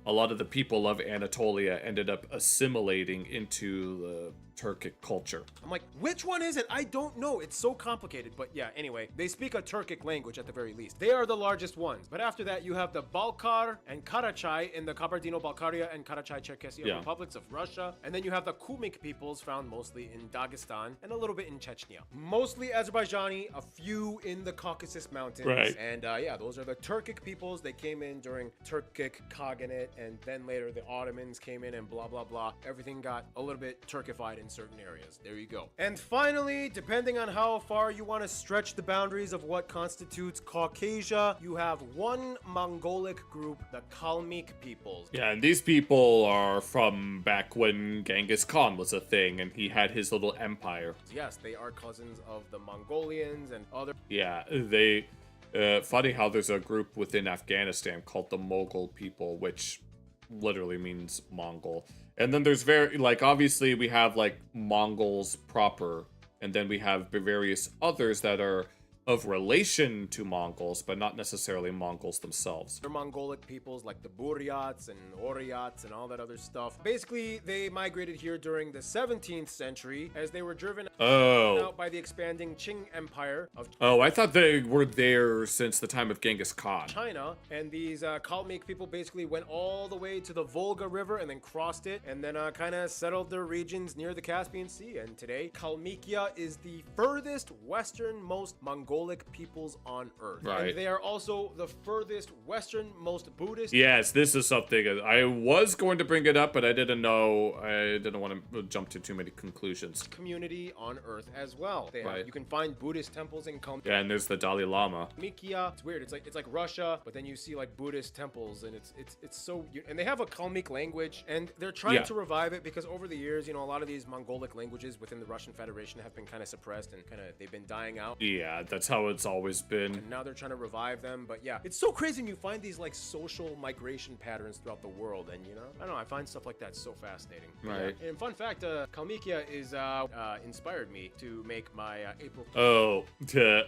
lot of the people of Anatolia ended up assimilating into the Turkic culture. I'm like, which one is it? I don't know. It's so complicated. But yeah, anyway, they speak a Turkic language at the very least. They are the largest ones. But after that, you have the Balkar and Karachay in the Kabardino-Balkaria and Karachay-Cherkessia republics of Russia. And then you have the Kumyk peoples found mostly in Dagestan and a little bit in Chechnya. Mostly Azerbaijani, a few in the Caucasus Mountains. Right. And yeah, those are the Turkic peoples. They came in during Turkic Khaganate it, and then later the Ottomans came in and blah blah blah. Everything got a little bit Turkified in certain areas. There you go. And finally, depending on how far you want to stretch the boundaries of what constitutes Caucasia, you have one Mongolic group, the Kalmyk peoples. Yeah, and these people are from back when Genghis Khan was a thing and he had his little empire. Yes, they are cousins of the Mongolians and other. Yeah, they. Funny how there's a group within Afghanistan called the Mughal people, which literally means Mongol. And then there's obviously we have like Mongols proper, and then we have various others that are of relation to Mongols, but not necessarily Mongols themselves. They're Mongolic peoples like the Buryats and Oryats and all that other stuff. Basically, they migrated here during the 17th century as they were driven out by the expanding Qing Empire of I thought they were there since the time of Genghis Khan. China, and these Kalmyk people basically went all the way to the Volga River and then crossed it and then kind of settled their regions near the Caspian Sea. And today, Kalmykia is the furthest westernmost Mongolic peoples on Earth. Right. And they are also the furthest westernmost Buddhist. Yes, this is something I was going to bring it up, but I didn't know. I didn't want to jump to too many conclusions. Community on Earth as well. You can find Buddhist temples in Kalmykia. Yeah, and there's the Dalai Lama. It's weird. It's like Russia, but then you see like Buddhist temples, and it's so. And they have a Kalmyk language, and they're trying to revive it because over the years, a lot of these Mongolic languages within the Russian Federation have been kind of suppressed and they've been dying out. Yeah, that's how it's always been. And now they're trying to revive them, but yeah, it's so crazy when you find these like social migration patterns throughout the world, and I don't know, I find stuff like that so fascinating. Right. Yeah. And fun fact, Kalmykia is inspired me to make my April.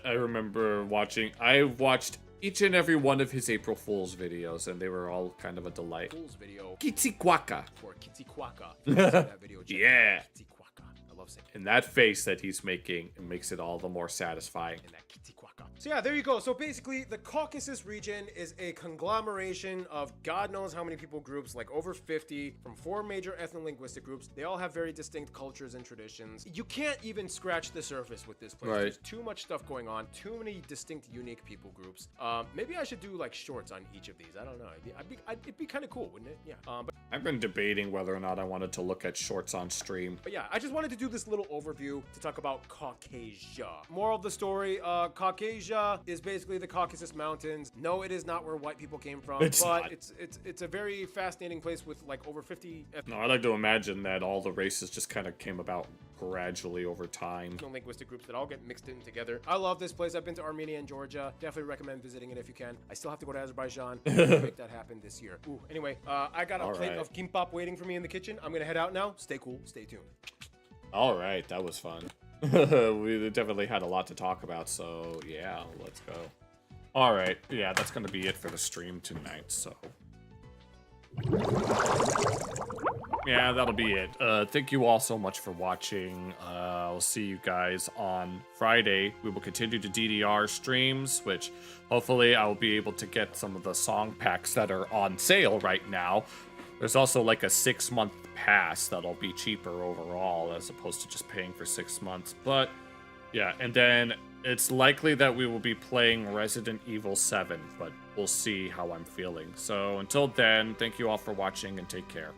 I remember watching. I watched each and every one of his April Fool's videos, and they were all kind of a delight. Fool's video. Kitsikwaka. For Kitsikwaka. That video. Yeah. Kitsikwaka. I love saying. And that face that he's making, it makes it all the more satisfying. And that Kitsikwaka. So yeah, there you go. So basically, the Caucasus region is a conglomeration of God knows how many people groups, like over 50, from 4 major ethno-linguistic groups. They all have very distinct cultures and traditions. You can't even scratch the surface with this place. Right. There's too much stuff going on, too many distinct, unique people groups. Maybe I should do like shorts on each of these. I don't know. It'd be kind of cool, wouldn't it? Yeah. But I've been debating whether or not I wanted to look at shorts on stream. But yeah, I just wanted to do this little overview to talk about Caucasia. Moral of the story, Caucasia is basically the Caucasus Mountains. No, it is not where white people came from, it's a very fascinating place with like over 50 No, I like to imagine that all the races just kind of came about gradually over time. Linguistic groups that all get mixed in together. I love this place. I've been to Armenia and Georgia. Definitely recommend visiting it if you can. I still have to go to Azerbaijan. Make that happen this year. Ooh, anyway, I got a plate of kimbap waiting for me in the kitchen. I'm gonna head out now. Stay cool. Stay tuned. All right, that was fun. We definitely had a lot to talk about, so yeah, let's go. All right, yeah, that's gonna be it for the stream tonight, so. Yeah, that'll be it. Thank you all so much for watching. I'll see you guys on Friday. We will continue to DDR streams, which hopefully I will be able to get some of the song packs that are on sale right now. There's also like a 6-month pass that'll be cheaper overall as opposed to just paying for 6 months. But yeah, and then it's likely that we will be playing Resident Evil 7, but we'll see how I'm feeling. So until then, thank you all for watching and take care.